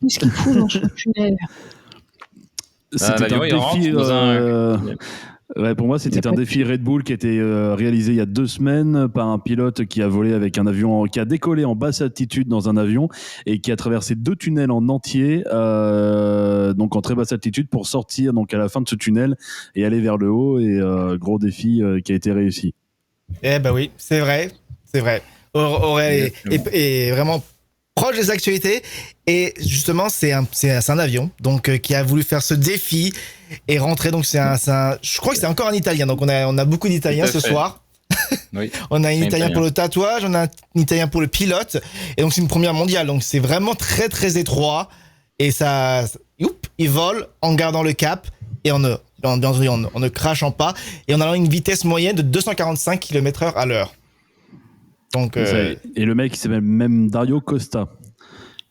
Qu'est-ce qu'il fout dans ce tunnel? C'était un défi. Ouais, pour moi, c'était un défi Red Bull qui a été réalisé il y a 2 semaines par un pilote qui a volé avec un avion, qui a décollé en basse altitude dans un avion et qui a traversé 2 tunnels en entier, donc en très basse altitude, pour sortir donc à la fin de ce tunnel et aller vers le haut. Et gros défi qui a été réussi. Eh ben oui, c'est vrai. Aurel est vraiment proche des actualités et justement c'est un avion donc qui a voulu faire ce défi et rentrer, donc je crois que c'est encore un Italien, donc on a beaucoup d'Italiens ce soir. Oui. On a un Italien pour le tatouage, on a un Italien pour le pilote, et donc c'est une première mondiale, donc c'est vraiment très très étroit et il vole en gardant le cap et en ne crachant pas et en allant à une vitesse moyenne de 245 km/h à l'heure. Donc, et le mec, il s'appelle même Dario Costa,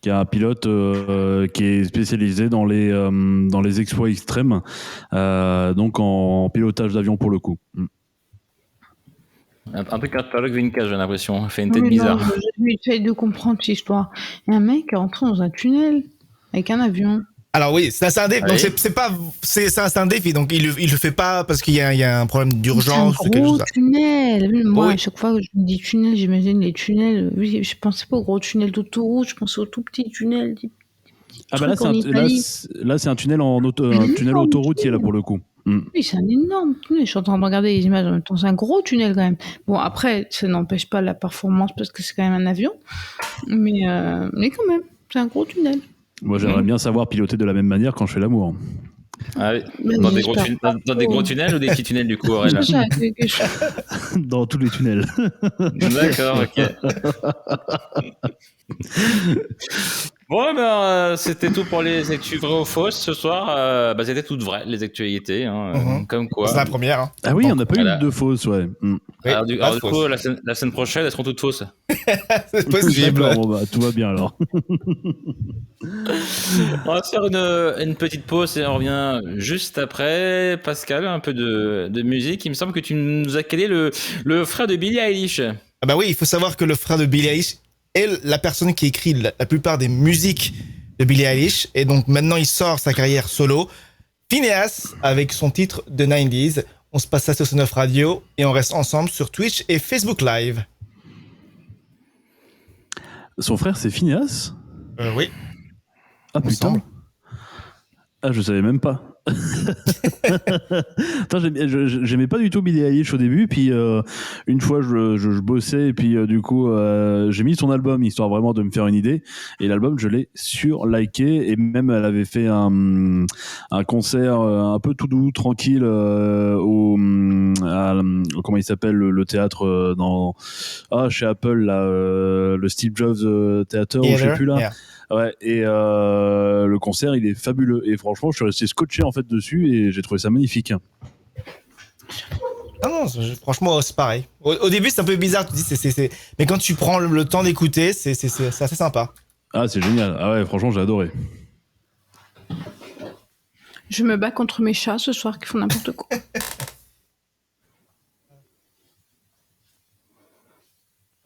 qui est un pilote qui est spécialisé dans les exploits extrêmes, donc en pilotage d'avion pour le coup. Un peu Cartologue Vinca, j'ai l'impression. Il fait une tête bizarre. J'essaie de comprendre cette histoire. Il y a un mec qui est rentré dans un tunnel avec un avion. Alors oui, c'est un défi. Donc c'est un défi. Donc il le fait pas parce qu'il y a un problème d'urgence. C'est un gros tunnel. Moi, à chaque fois que je me dis tunnel, j'imagine les tunnels. Oui, je pensais pas aux gros tunnels d'autoroute. Je pensais aux tout petits tunnels. Là, c'est un tunnel un tunnel autoroutier là pour le coup. Oui, c'est un énorme tunnel. Je suis en train de regarder les images en même temps. C'est un gros tunnel quand même. Bon, après, ça n'empêche pas la performance parce que c'est quand même un avion. Mais quand même, c'est un gros tunnel. Moi, j'aimerais bien savoir piloter de la même manière quand je fais l'amour. Ah oui. Dans des gros tunnels ou des petits tunnels, du coup, Aurel? Dans tous les tunnels. D'accord, ok. Bon, c'était tout pour les actus vraies ou fausses ce soir. C'était toutes vraies, les actualités. Comme quoi. C'est la première. Hein. Ah oui, on n'a pas eu de fausses, ouais. Oui, alors, du coup, la semaine prochaine, elles seront toutes fausses. C'est possible. Bon, tout va bien alors. On va faire une petite pause et on revient juste après. Pascal, un peu de musique. Il me semble que tu nous as calé le frère de Billie Eilish. Ah bah oui, il faut savoir que le frère de Billie Eilish est la personne qui écrit la plupart des musiques de Billie Eilish. Et donc maintenant, il sort sa carrière solo. Phineas, avec son titre The 90s. On se passe ça sur C9 Radio et on reste ensemble sur Twitch et Facebook Live. Son frère, c'est Phineas ? Oui. Ah putain. Ah, je savais même pas. Attends, j'aimais pas du tout Billie Eilish au début, puis une fois je bossais et puis du coup j'ai mis son album histoire vraiment de me faire une idée, et l'album je l'ai surliké, et même elle avait fait un concert un peu tout doux, tranquille comment il s'appelle le théâtre chez Apple là, le Steve Jobs Theater, ou je sais plus là. Yeah. Ouais, et le concert, il est fabuleux. Et franchement, je suis resté scotché en fait dessus et j'ai trouvé ça magnifique. Non, franchement, c'est pareil. Au début, c'est un peu bizarre. Tu dis, mais quand tu prends le temps d'écouter, c'est assez sympa. Ah, c'est génial. Ah ouais, franchement, j'ai adoré. Je me bats contre mes chats ce soir qui font n'importe quoi.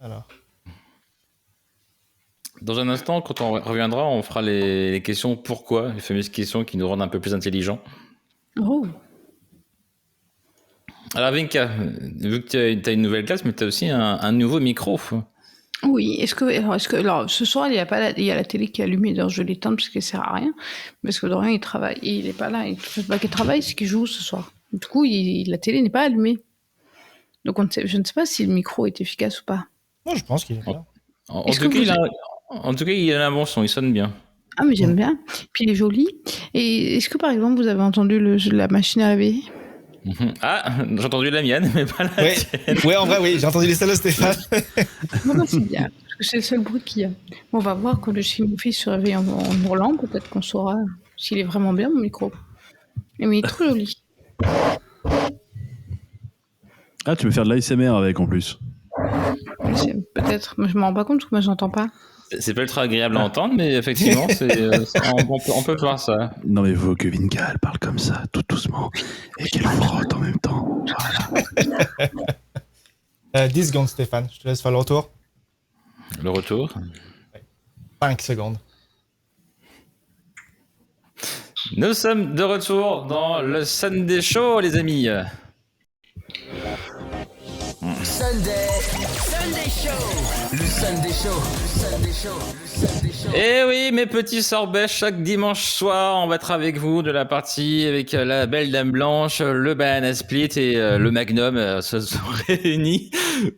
Alors. Dans un instant, quand on reviendra, on fera les questions pourquoi, les fameuses questions qui nous rendent un peu plus intelligents. Oh. Alors Vinca, vu que tu as une nouvelle classe, mais tu as aussi un nouveau micro. Oui, alors, ce soir, il y a la télé qui est allumée, d'ailleurs je l'éteins parce qu'elle sert à rien, parce que Dorian il travaille, il est pas là, il travaille, c'est qu'il joue ce soir. Du coup, la télé n'est pas allumée. Donc je ne sais pas si le micro est efficace ou pas. Moi, je pense qu'il est bien. En tout cas, il a un bon son, il sonne bien. Ah, mais j'aime bien. Puis il est joli. Et est-ce que, par exemple, vous avez entendu la machine à laver? Ah, j'ai entendu la mienne, mais pas la tienne. Ouais, en vrai, oui, j'ai entendu les salles de Stéphane. Non, c'est bien. Parce que c'est le seul bruit qu'il y a. On va voir quand si mon fils se réveille en hurlant, peut-être qu'on saura s'il est vraiment bien, mon micro. Mais il est trop joli. Ah, tu veux faire de l'ASMR avec en plus. Peut-être, mais je m'en rends pas compte parce que moi j'entends pas. C'est pas ultra agréable à entendre, mais effectivement, on peut voir ça. Non, mais il faut que Vinka elle parle comme ça, tout doucement, et qu'elle frotte en même temps. Voilà. 10 secondes, Stéphane, je te laisse faire le retour. Le retour. 5 secondes. Nous sommes de retour dans le Sunday Show, les amis. Sunday Show. Le Sunday Show. Eh oui, mes petits sorbets, chaque dimanche soir, on va être avec vous de la partie avec la belle dame blanche, le banana split et le magnum se sont réunis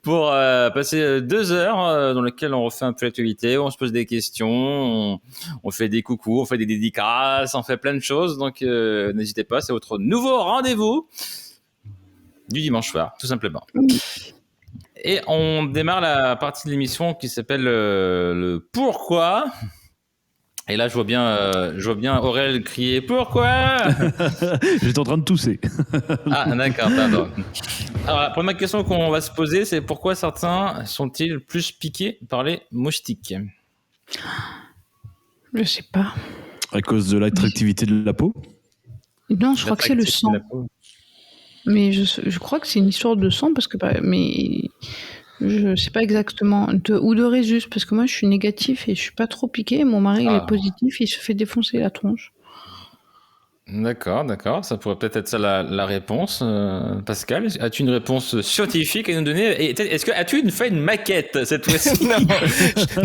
pour passer 2 heures dans lesquelles on refait un peu l'actualité, on se pose des questions, on fait des coucous, on fait des dédicaces, on fait plein de choses. Donc n'hésitez pas, c'est votre nouveau rendez-vous du dimanche soir, tout simplement. Et on démarre la partie de l'émission qui s'appelle le pourquoi. Et là, je vois bien Aurel crier pourquoi. J'étais en train de tousser. Ah, d'accord, pardon. Alors, la première question qu'on va se poser, c'est pourquoi certains sont-ils plus piqués par les moustiques? Je sais pas. À cause de l'attractivité de la peau? Non, je crois que c'est le sang. Mais je crois que c'est une histoire de sang, parce que mais je sais pas exactement, ou de Rhésus, parce que moi je suis négatif et je suis pas trop piqué, mon mari il est positif et il se fait défoncer la tronche. D'accord, ça pourrait peut-être être ça la réponse. Pascal, as-tu une réponse scientifique à nous donner? Et est-ce que as-tu fait une maquette cette fois-ci? Non,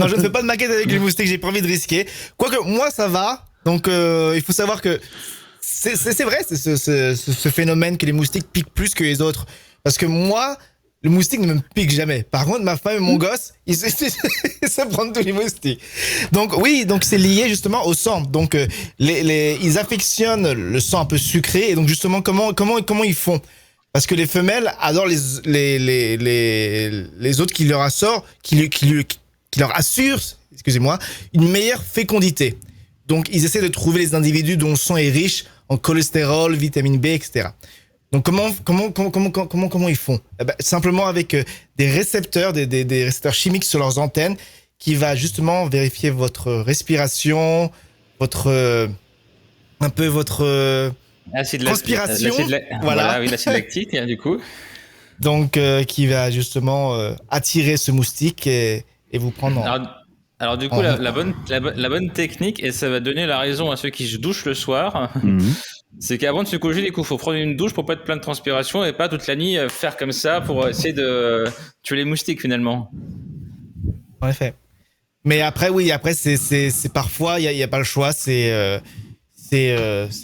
je ne fais pas de maquette avec les moustiques, j'ai pas envie de risquer. Quoique, moi ça va, donc il faut savoir que c'est vrai, c'est ce phénomène que les moustiques piquent plus que les autres. Parce que moi, le moustique ne me pique jamais. Par contre, ma femme et mon gosse, ils se prennent tous les moustiques. Donc oui, donc c'est lié justement au sang. Donc ils affectionnent le sang un peu sucré. Et donc justement, comment ils font? Parce que les femelles adorent les autres qui leur assurent, excusez-moi, une meilleure fécondité. Donc ils essaient de trouver les individus dont le sang est riche en cholestérol, vitamine B, etc. Donc comment ils font? Simplement avec des récepteurs, des récepteurs chimiques sur leurs antennes, qui va justement vérifier votre respiration, votre transpiration, voilà, oui, l'acide lactique, du coup. Donc qui va justement attirer ce moustique et vous prendre Alors du coup, la bonne technique, et ça va donner la raison à ceux qui se douchent le soir, c'est qu'avant de se coucher, il faut prendre une douche pour pas être plein de transpiration et pas toute la nuit faire comme ça pour essayer de tuer les moustiques finalement. En effet. Mais après, oui, c'est parfois, il y a pas le choix, c'est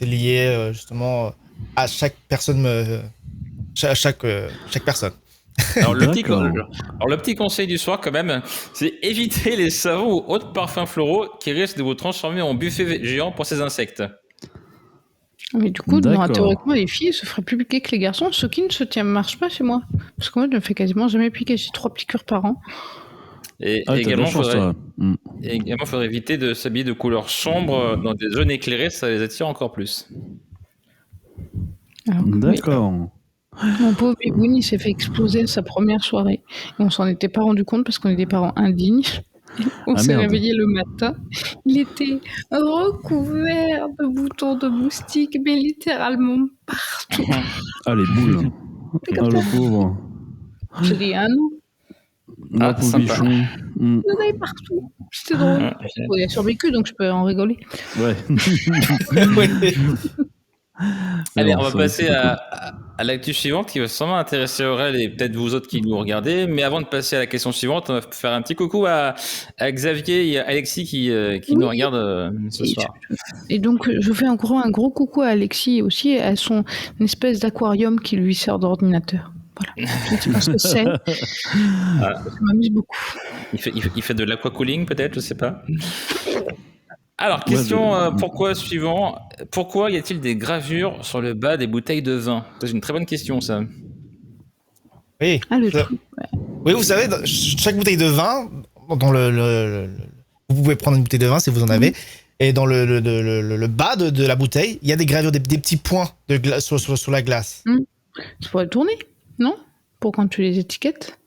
lié justement à chaque personne, chaque personne. Alors le petit conseil du soir quand même, c'est éviter les savons ou autres parfums floraux qui risquent de vous transformer en buffet géant pour ces insectes. Mais du coup, théoriquement, les filles se feraient plus piquer que les garçons, ce qui ne marche pas chez moi. Parce que moi, je me fais quasiment jamais piquer, j'ai 3 piqûres par an. Et également, il faudrait éviter de s'habiller de couleur sombre dans des zones éclairées, ça les attire encore plus. Alors, d'accord. Mon pauvre Bigoun, il s'est fait exploser sa première soirée. Et on s'en était pas rendu compte parce qu'on est des parents indignes. On s'est réveillé le matin. Il était recouvert de boutons de moustiques, mais littéralement partout. Ah, les boules. Le pauvre. J'ai dit un an. Le pauvre bichon. Il y en avait partout. C'était drôle. Il a survécu, donc je peux en rigoler. Ouais. Allez, on va passer à à l'actu suivante qui va sûrement intéresser Aurel et peut-être vous autres qui nous regardez. Mais avant de passer à la question suivante, on va faire un petit coucou à Xavier et à Alexis qui nous regardent ce soir. Et donc, je fais encore un gros coucou à Alexis aussi, à son espèce d'aquarium qui lui sert d'ordinateur. Voilà, je ne sais pas ce que c'est. Ça m'amuse beaucoup. Il fait de l'aquacooling peut-être, je ne sais pas. Alors, question suivant. Pourquoi y a-t-il des gravures sur le bas des bouteilles de vin? C'est une très bonne question, ça. Oui. Oui, vous savez, chaque bouteille de vin, dans vous pouvez prendre une bouteille de vin si vous en avez, et dans le bas de la bouteille, il y a des gravures, des petits points sur la glace. Ça pourrait tourner, non? Pour quand tu les étiquettes?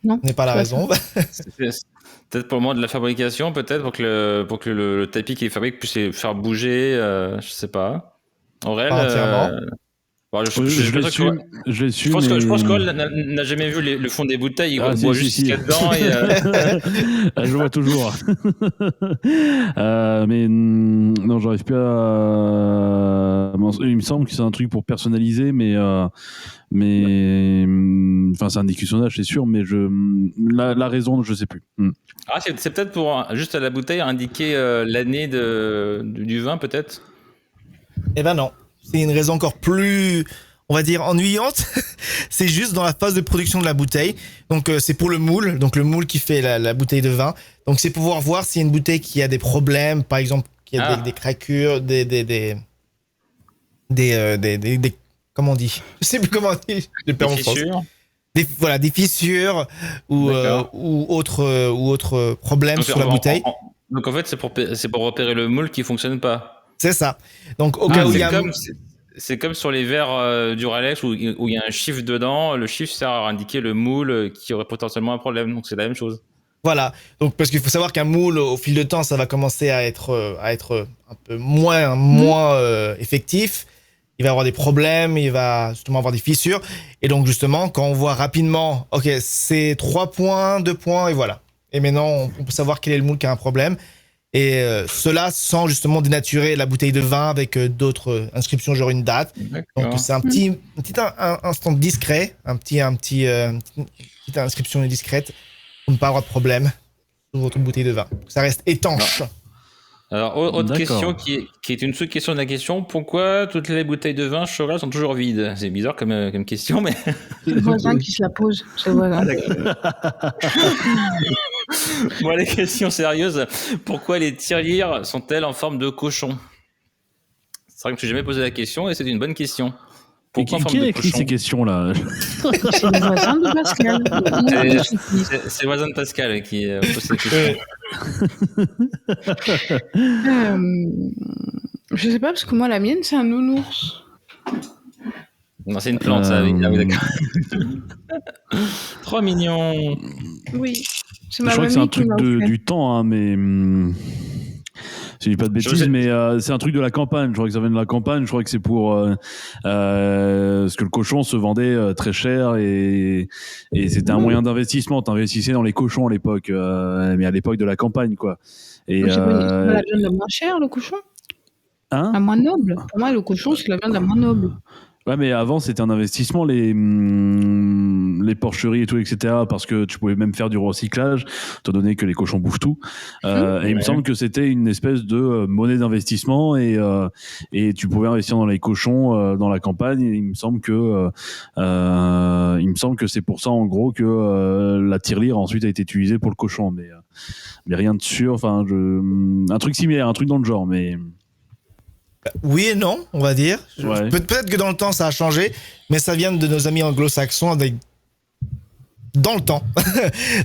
Non. Ce n'est pas la raison. Peut-être pour le moment de la fabrication, peut-être pour que le tapis qui est fabriqué puisse les faire bouger, je sais pas. Aurel, je pense qu'Aurel n'a jamais vu le fond des bouteilles, il voit juste ce qu'il y a dedans. Je vois toujours. Mais non, j'arrive plus à. Il me semble que c'est un truc pour personnaliser, mais enfin, c'est un écussonnage, c'est sûr, mais la raison, je sais plus. C'est peut-être pour juste à la bouteille indiquer l'année du vin, peut-être. Eh ben non. C'est une raison encore plus, on va dire, ennuyante. C'est juste dans la phase de production de la bouteille. Donc, c'est pour le moule. Donc, le moule qui fait la bouteille de vin. Donc, c'est pour pouvoir voir s'il y a une bouteille qui a des problèmes. Par exemple, qui a des craquures, des comment on dit? Je sais plus comment on dit. Des fissures. Des fissures ou autres problèmes sur la bouteille. Donc, en fait, c'est pour repérer le moule qui fonctionne pas. C'est ça. Donc, au cas où il y a... C'est comme sur les verres Duralex où il y a un chiffre dedans. Le chiffre sert à indiquer le moule qui aurait potentiellement un problème. Donc, c'est la même chose. Voilà. Donc, parce qu'il faut savoir qu'un moule, au fil de temps, ça va commencer à être un peu moins effectif. Il va avoir des problèmes, il va justement avoir des fissures. Et donc, justement, quand on voit rapidement, OK, c'est 3 points, 2 points, et voilà. Et maintenant, on peut savoir quel est le moule qui a un problème. Et cela sans justement dénaturer la bouteille de vin avec d'autres inscriptions, genre une date. D'accord. Donc c'est un petit instant discret, une petite inscription discrète pour ne pas avoir de problème sur votre bouteille de vin. Ça reste étanche. Alors, autre question qui est une sous-question de la question, pourquoi toutes les bouteilles de vin Choral sont toujours vides? C'est bizarre comme question, mais... C'est le voisin qui se la pose, c'est le voisin. Bon, les questions sérieuses. Pourquoi les tirelires sont-elles en forme de cochon? C'est vrai que je n'ai jamais posé la question et c'est une bonne question. Pourquoi qui a écrit ces questions-là? C'est le voisin de Pascal. C'est le voisin de Pascal qui pose ces questions. Je sais pas, parce que moi, la mienne, c'est un nounours. Non, c'est une plante, ça. Oui, d'accord. Trop mignon. Oui. Je crois que c'est un truc du temps, hein, mais si je dis pas de bêtises, mais c'est un truc de la campagne. Je crois que ça vient de la campagne. Je crois que c'est pour parce que le cochon se vendait très cher et c'était un moyen d'investissement. T'investissais dans les cochons à l'époque, mais à l'époque de la campagne, quoi. Et c'est la viande la moins chère, le cochon. Hein? La moins noble. Pour moi, le cochon, c'est la viande la moins noble. Ouais, mais avant, c'était un investissement, les porcheries et tout, etc., parce que tu pouvais même faire du recyclage, étant donné que les cochons bouffent tout. Et il me semble que c'était une espèce de monnaie d'investissement et tu pouvais investir dans les cochons dans la campagne. Et il me semble que c'est pour ça, en gros, que la tirelire ensuite a été utilisée pour le cochon. Mais rien de sûr. Enfin, un truc similaire, un truc dans le genre, mais... Oui et non, on va dire. Ouais. Peut-être que dans le temps, ça a changé, mais ça vient de nos amis anglo-saxons dans le temps.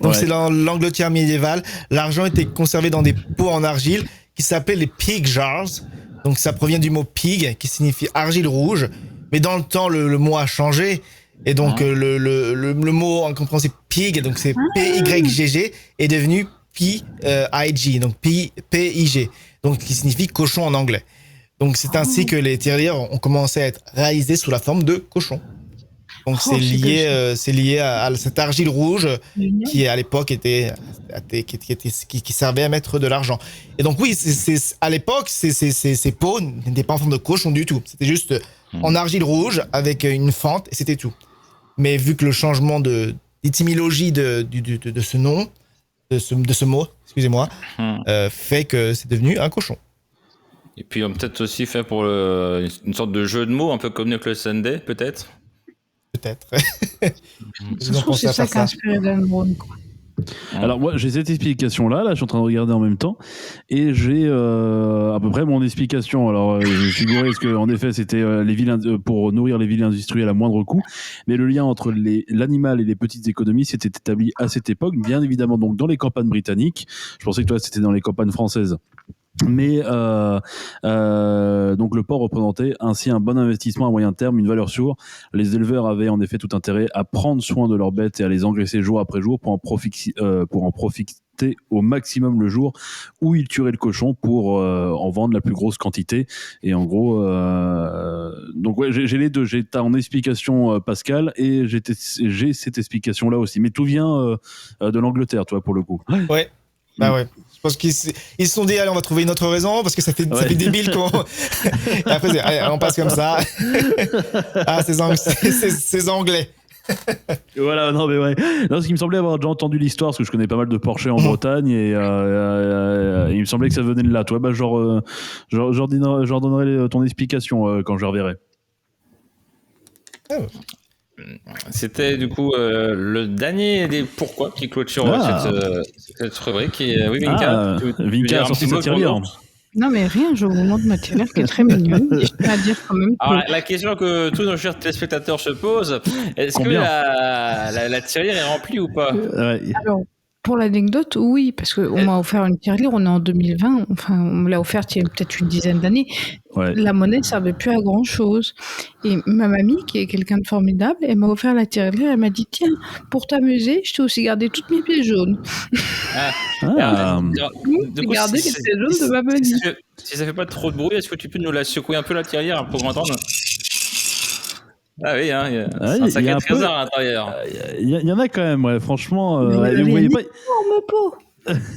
Donc c'est dans l'Angleterre médiévale. L'argent était conservé dans des pots en argile qui s'appelaient les pig jars. Donc ça provient du mot pig, qui signifie argile rouge. Mais dans le temps, le mot a changé. Et donc le mot en compréhension pig, donc c'est P-Y-G-G, est devenu P-I-G, donc P-I-G, donc qui signifie cochon en anglais. Donc c'est ainsi que les tirelires ont commencé à être réalisés sous la forme de cochons. Donc c'est lié à cette argile rouge qui à l'époque qui servait à mettre de l'argent. Et donc oui, à l'époque ces pots n'étaient pas en forme de cochon du tout. C'était juste en argile rouge avec une fente et c'était tout. Mais vu que le changement d'étymologie de ce nom, de ce mot, excusez-moi, fait que c'est devenu un cochon. Et puis on peut-être aussi fait pour une sorte de jeu de mots, un peu comme avec le Sunday, peut-être. Peut-être. Je trouve que c'est ça qui a inspiré Dan Brown, quoi. Alors moi j'ai cette explication là, je suis en train de regarder en même temps et j'ai à peu près mon explication. Alors je figurais parce que en effet c'était les villes pour nourrir les villes industrielles à moindre coût, mais le lien entre l'animal et les petites économies s'était établi à cette époque, bien évidemment donc dans les campagnes britanniques. Je pensais que toi c'était dans les campagnes françaises. Mais donc le porc représentait ainsi un bon investissement à moyen terme, une valeur sûre. Les éleveurs avaient en effet tout intérêt à prendre soin de leurs bêtes et à les engraisser jour après jour pour en profiter au maximum le jour où ils tueraient le cochon pour en vendre la plus grosse quantité. Et en gros, donc ouais, j'ai les deux. J'ai ton explication Pascal et j'ai cette explication là aussi. Mais tout vient de l'Angleterre, toi pour le coup. Ouais. Bah ouais. Je pense qu'ils se sont dit allez on va trouver une autre raison parce que ça fait débile qu'on et après allez, on passe comme ça. Ah ces Anglais. Voilà, non mais ouais. Non, parce qu'il me semblait avoir déjà entendu l'histoire parce que je connais pas mal de porchers en Bretagne et il me semblait que ça venait de là. Toi, bah genre donnerai ton explication quand je reverrai. C'était du coup le dernier des pourquoi qui clôture cette rubrique. Et, oui, Vinka, Vinka a sorti sa tirelire. Non, mais rien, je vous montre ma tirelire qui est très mignonne. Je tiens à dire quand même. Alors, la question que tous nos chers téléspectateurs se posent, est-ce que la tirelire est remplie ou pas? Alors, pour l'anecdote, oui, parce qu'on m'a offert une tirelire, on est en 2020, enfin, on me l'a offerte il y a peut-être une dizaine d'années. Ouais. La monnaie ne servait plus à grand-chose. Et ma mamie, qui est quelqu'un de formidable, elle m'a offert la tirelire, elle m'a dit, tiens, pour t'amuser, je t'ai aussi gardé toutes mes pieds jaunes. J'ai gardé les pieds jaunes de ma mamie. Si ça fait pas trop de bruit, est-ce que tu peux nous la secouer un peu la tirelire pour m'entendre? Ah oui, hein, c'est un sacré trésor à l'intérieur. Il y en a quand même, ouais, franchement. Vous voyez pas.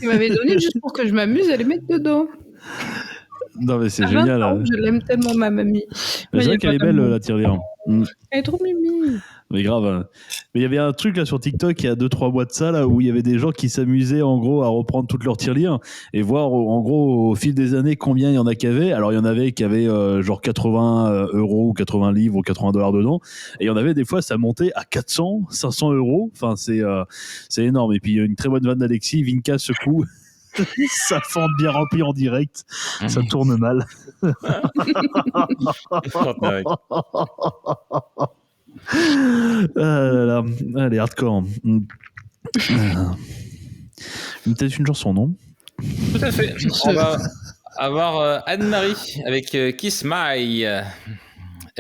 Il m'avait donné juste pour que je m'amuse à les mettre dedans. Non, mais c'est génial. Je l'aime tellement, ma mamie. C'est vrai qu'elle est belle, la tirelire. Elle est trop mimi. Mais grave. Mais il y avait un truc là sur TikTok il y a 2-3 mois de ça là où il y avait des gens qui s'amusaient en gros à reprendre toutes leurs tirelires et voir en gros au fil des années combien il y en a qui avaient. Alors il y en avait qui avaient genre 80 euros ou 80 livres ou 80 $ dedans et il y en avait des fois ça montait à 400, 500 euros. Enfin c'est énorme. Et puis une très bonne vanne d'Alexis, Vinka secoue. Ça fente bien rempli en direct, ça tourne mal. Allez, hardcore. Peut-être une chanson, non? Tout à fait. On va avoir Anne-Marie avec Kiss My. Et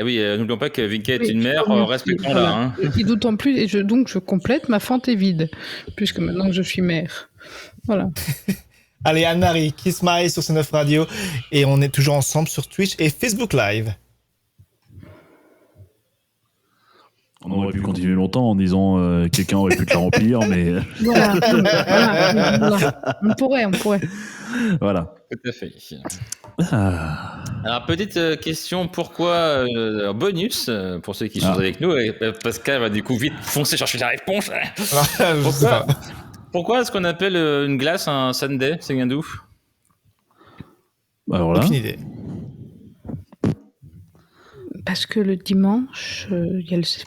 oui, n'oublions pas que Vinka est une mère, respectons-la. Hein. Et d'autant plus, donc je complète, ma fente est vide, puisque maintenant que je suis mère. Voilà. Allez, Anne-Marie, Kiss My sur C9 Radio. Et on est toujours ensemble sur Twitch et Facebook Live. On aurait pu continuer longtemps en disant quelqu'un aurait pu te la remplir, mais... Voilà. On pourrait. Voilà. Tout à fait. Alors, petite question, pourquoi bonus, pour ceux qui sont avec nous, et Pascal va du coup vite foncer chercher la réponse. Pourquoi est-ce qu'on appelle une glace un sundae? C'est bien d'où? Alors là. Aucune idée. Parce que le dimanche,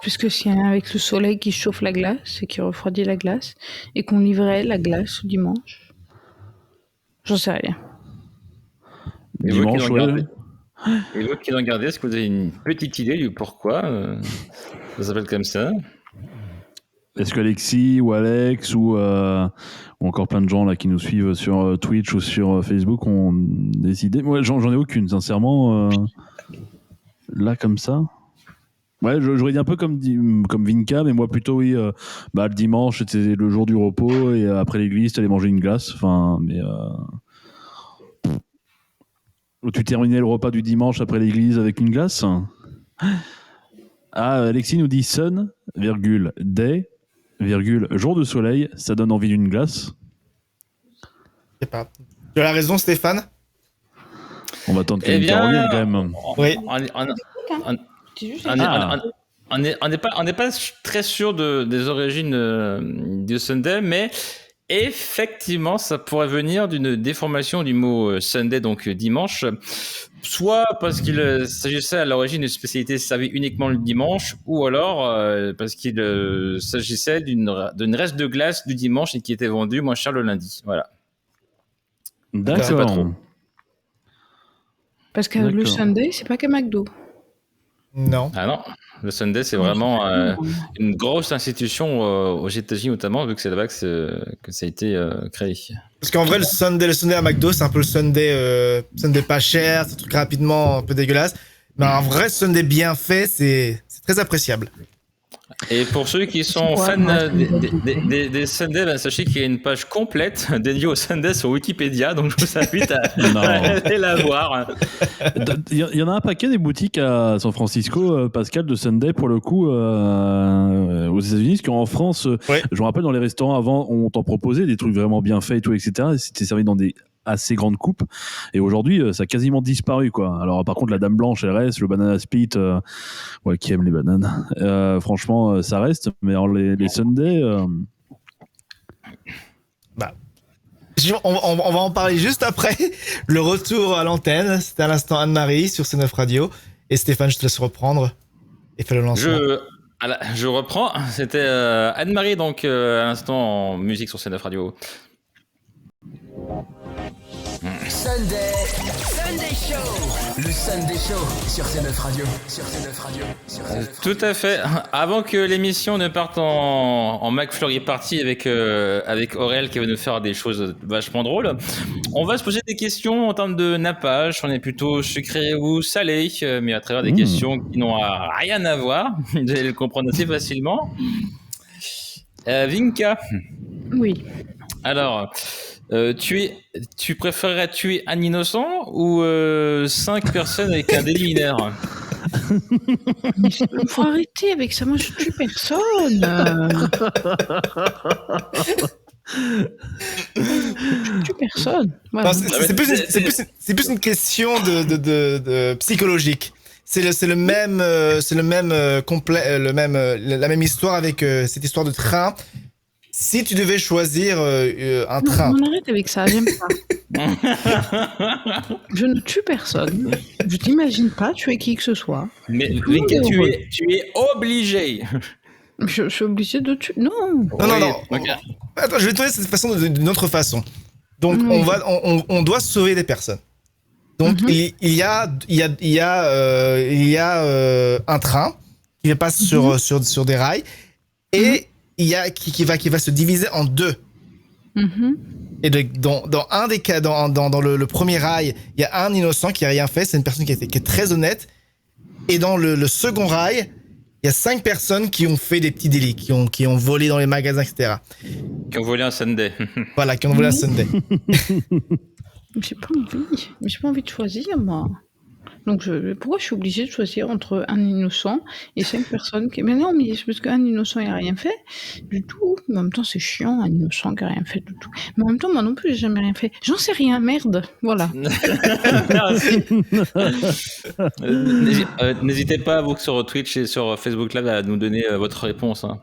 puisque c'est avec le soleil qui chauffe la glace et qui refroidit la glace, et qu'on livrait la glace le dimanche. J'en sais rien. Et dimanche, et vous qui regardez, est-ce que vous avez une petite idée du pourquoi ça s'appelle comme ça? Est-ce qu'Alexis ou Alex ou encore plein de gens là qui nous suivent sur Twitch ou sur Facebook ont des idées? Moi, j'en ai aucune, sincèrement. Là, comme ça. Ouais, j'aurais dit un peu comme Vinka, mais moi plutôt, oui. Le dimanche, c'était le jour du repos et après l'église, t'allais manger une glace. Enfin, mais. Où tu terminais le repas du dimanche après l'église avec une glace? Ah, Alexis nous dit sun, virgule, day, virgule, jour de soleil, ça donne envie d'une glace. Je sais pas. Tu as la raison, Stéphane. On va attendre qu'elle intervienne quand même. Oui. On n'est pas très sûr des origines du Sunday, mais effectivement, ça pourrait venir d'une déformation du mot Sunday, donc dimanche, soit parce qu'il s'agissait à l'origine d'une spécialité servie uniquement le dimanche, ou alors parce qu'il s'agissait d'une reste de glace du dimanche et qui était vendue moins cher le lundi. Voilà. D'accord. Parce que le Sunday, c'est pas qu'à McDo. Non. Ah non, le Sunday, c'est vraiment une grosse institution aux États-Unis, notamment, vu que c'est là-bas que ça a été créé. Parce qu'en vrai, le Sunday à McDo, c'est un peu le Sunday pas cher, c'est un truc rapidement un peu dégueulasse. Mais un vrai Sunday bien fait, c'est très appréciable. Et pour ceux qui sont fans des Sundays, ben, sachez qu'il y a une page complète dédiée aux Sundays sur Wikipédia, donc je vous invite à aller la voir. Il y en a un paquet des boutiques à San Francisco, Pascal, de Sunday pour le coup, aux États-Unis, parce qu'en France, je me rappelle dans les restaurants avant, on t'en proposait des trucs vraiment bien faits et tout, etc. Et c'était servi dans des assez grande coupe, et aujourd'hui ça a quasiment disparu quoi. Alors par contre la dame blanche elle reste, le banana split qui aime les bananes, franchement ça reste, mais alors les Sundays on va en parler juste après le retour à l'antenne. C'était à l'instant Anne-Marie sur C9 Radio, et Stéphane, je te laisse reprendre et fais le lancement. Je reprends, c'était Anne-Marie donc à l'instant en musique sur C9 Radio. Sunday Show, le Sunday Show sur C9 Radio, Tout à fait. Avant que l'émission ne parte en McFlurry Party avec Aurel qui va nous faire des choses vachement drôles, on va se poser des questions en termes de nappage. On est plutôt sucré ou salé, mais à travers des questions qui n'ont rien à voir. Vous allez le comprendre assez facilement. Vinka. Oui. Alors, tu préférerais tuer un innocent ou 5 personnes avec un délit mineur? Il faut arrêter avec ça, moi je tue personne. Je tue personne. Voilà. C'est plus une question de psychologique. C'est la même histoire avec cette histoire de train. Si tu devais choisir un train... On arrête avec ça, j'aime pas. Je ne tue personne. Je t'imagine pas tuer qui que ce soit. Mais Vinka, tu es obligé. Je suis obligé de tuer... Non. Non. Okay. Attends, je vais te donner cette façon d'une autre façon. Donc, on doit sauver des personnes. Donc, il y a un train qui passe sur des rails, et il y a qui va se diviser en deux. Et dans un des cas, dans le premier rail, il y a un innocent qui a rien fait, c'est une personne qui est très honnête. Et dans le second rail, il y a 5 personnes qui ont fait des petits délits, qui ont volé dans les magasins, etc. Qui ont volé un Sunday. Voilà, qui ont volé un Sunday. J'ai pas envie de choisir, moi. Donc, pourquoi je suis obligée de choisir entre un innocent et 5 personnes qui... Mais non, mais c'est parce qu'un innocent, il n'a rien fait du tout. Mais en même temps, c'est chiant, un innocent qui n'a rien fait du tout. Mais en même temps, moi non plus, j'ai jamais rien fait. J'en sais rien, merde. Voilà. N'hésitez pas, vous, sur Twitch et sur Facebook Live, à nous donner votre réponse, hein,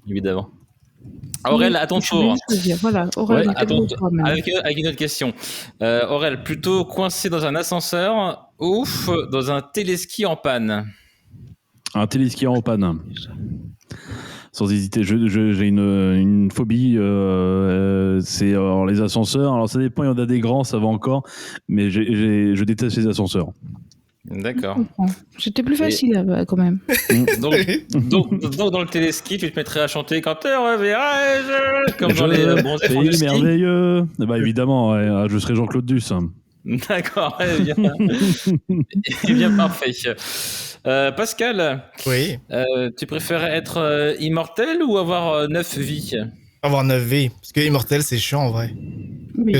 évidemment. Aurel, à ton tour. Voilà, Aurel, avec une autre question. Aurel, plutôt coincé dans un ascenseur ou dans un téléski en panne? Un téléski en panne. Sans hésiter, j'ai une phobie, c'est les ascenseurs. Alors ça dépend, il y en a des grands, ça va encore, mais je déteste les ascenseurs. D'accord. C'était plus facile quand même. Donc, dans le téléski, tu te mettrais à chanter quand te reverrai-je, comme dans les bons enfants du ski. Merveilleux. Bah évidemment, je serai Jean-Claude Duss. D'accord, bien parfait. Pascal, oui. Tu préférais être immortel ou avoir 9 vies? Avoir 9 vies, parce que immortel c'est chiant en vrai. Oui.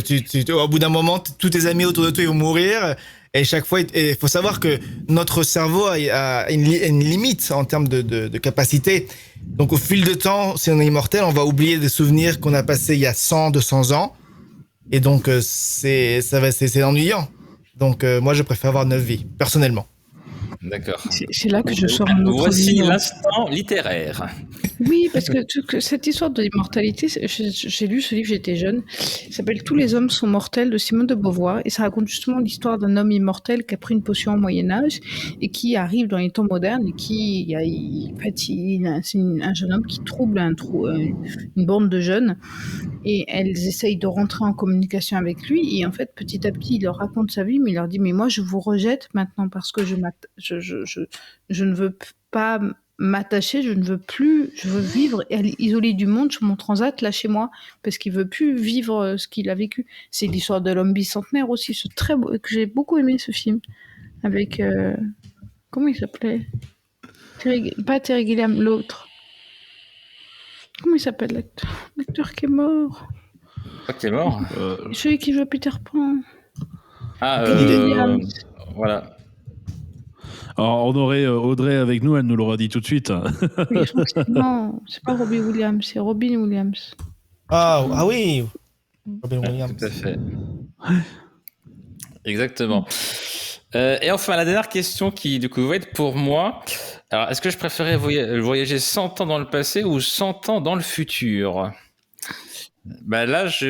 Au bout d'un moment, tous tes amis autour de toi ils vont mourir, Et chaque fois, il faut savoir que notre cerveau a une limite en termes de capacité. Donc, au fil de temps, si on est immortel, on va oublier des souvenirs qu'on a passés il y a 100, 200 ans. Et donc, c'est ennuyant. Donc, moi, je préfère avoir 9 vies, personnellement. D'accord. C'est là que je sors un autre Voici livre. l'instant littéraire. Oui, parce que cette histoire de l'immortalité, j'ai lu ce livre, j'étais jeune. Il s'appelle Tous les hommes sont mortels de Simone de Beauvoir. Et ça raconte justement l'histoire d'un homme immortel qui a pris une potion au Moyen-Âge et qui arrive dans les temps modernes et c'est un jeune homme qui trouble une bande de jeunes. Et elles essayent de rentrer en communication avec lui. Et en fait, petit à petit, il leur raconte sa vie, mais il leur dit, mais moi, je vous rejette maintenant parce que je ne veux pas m'attacher, je ne veux plus, je veux vivre isolé du monde sur mon transat, lâchez-moi, parce qu'il veut plus vivre ce qu'il a vécu. C'est l'histoire de l'homme bicentenaire aussi, que j'ai beaucoup aimé ce film, avec, comment il s'appelait? Pas Terry Gilliam, l'autre. Comment il s'appelle l'acteur qui est mort? Pas qui est mort. Celui qui joue Peter Pan. Ah, voilà. Alors, on aurait Audrey avec nous, elle nous l'aura dit tout de suite. Oui, je crois que non, c'est pas Robbie Williams, c'est Robin Williams. Ah oui, Robin Williams. Tout à fait. Exactement. Et enfin, la dernière question qui, du coup, va être pour moi. Alors, est-ce que je préférais voyager 100 ans dans le passé ou 100 ans dans le futur? Bah là, j'ai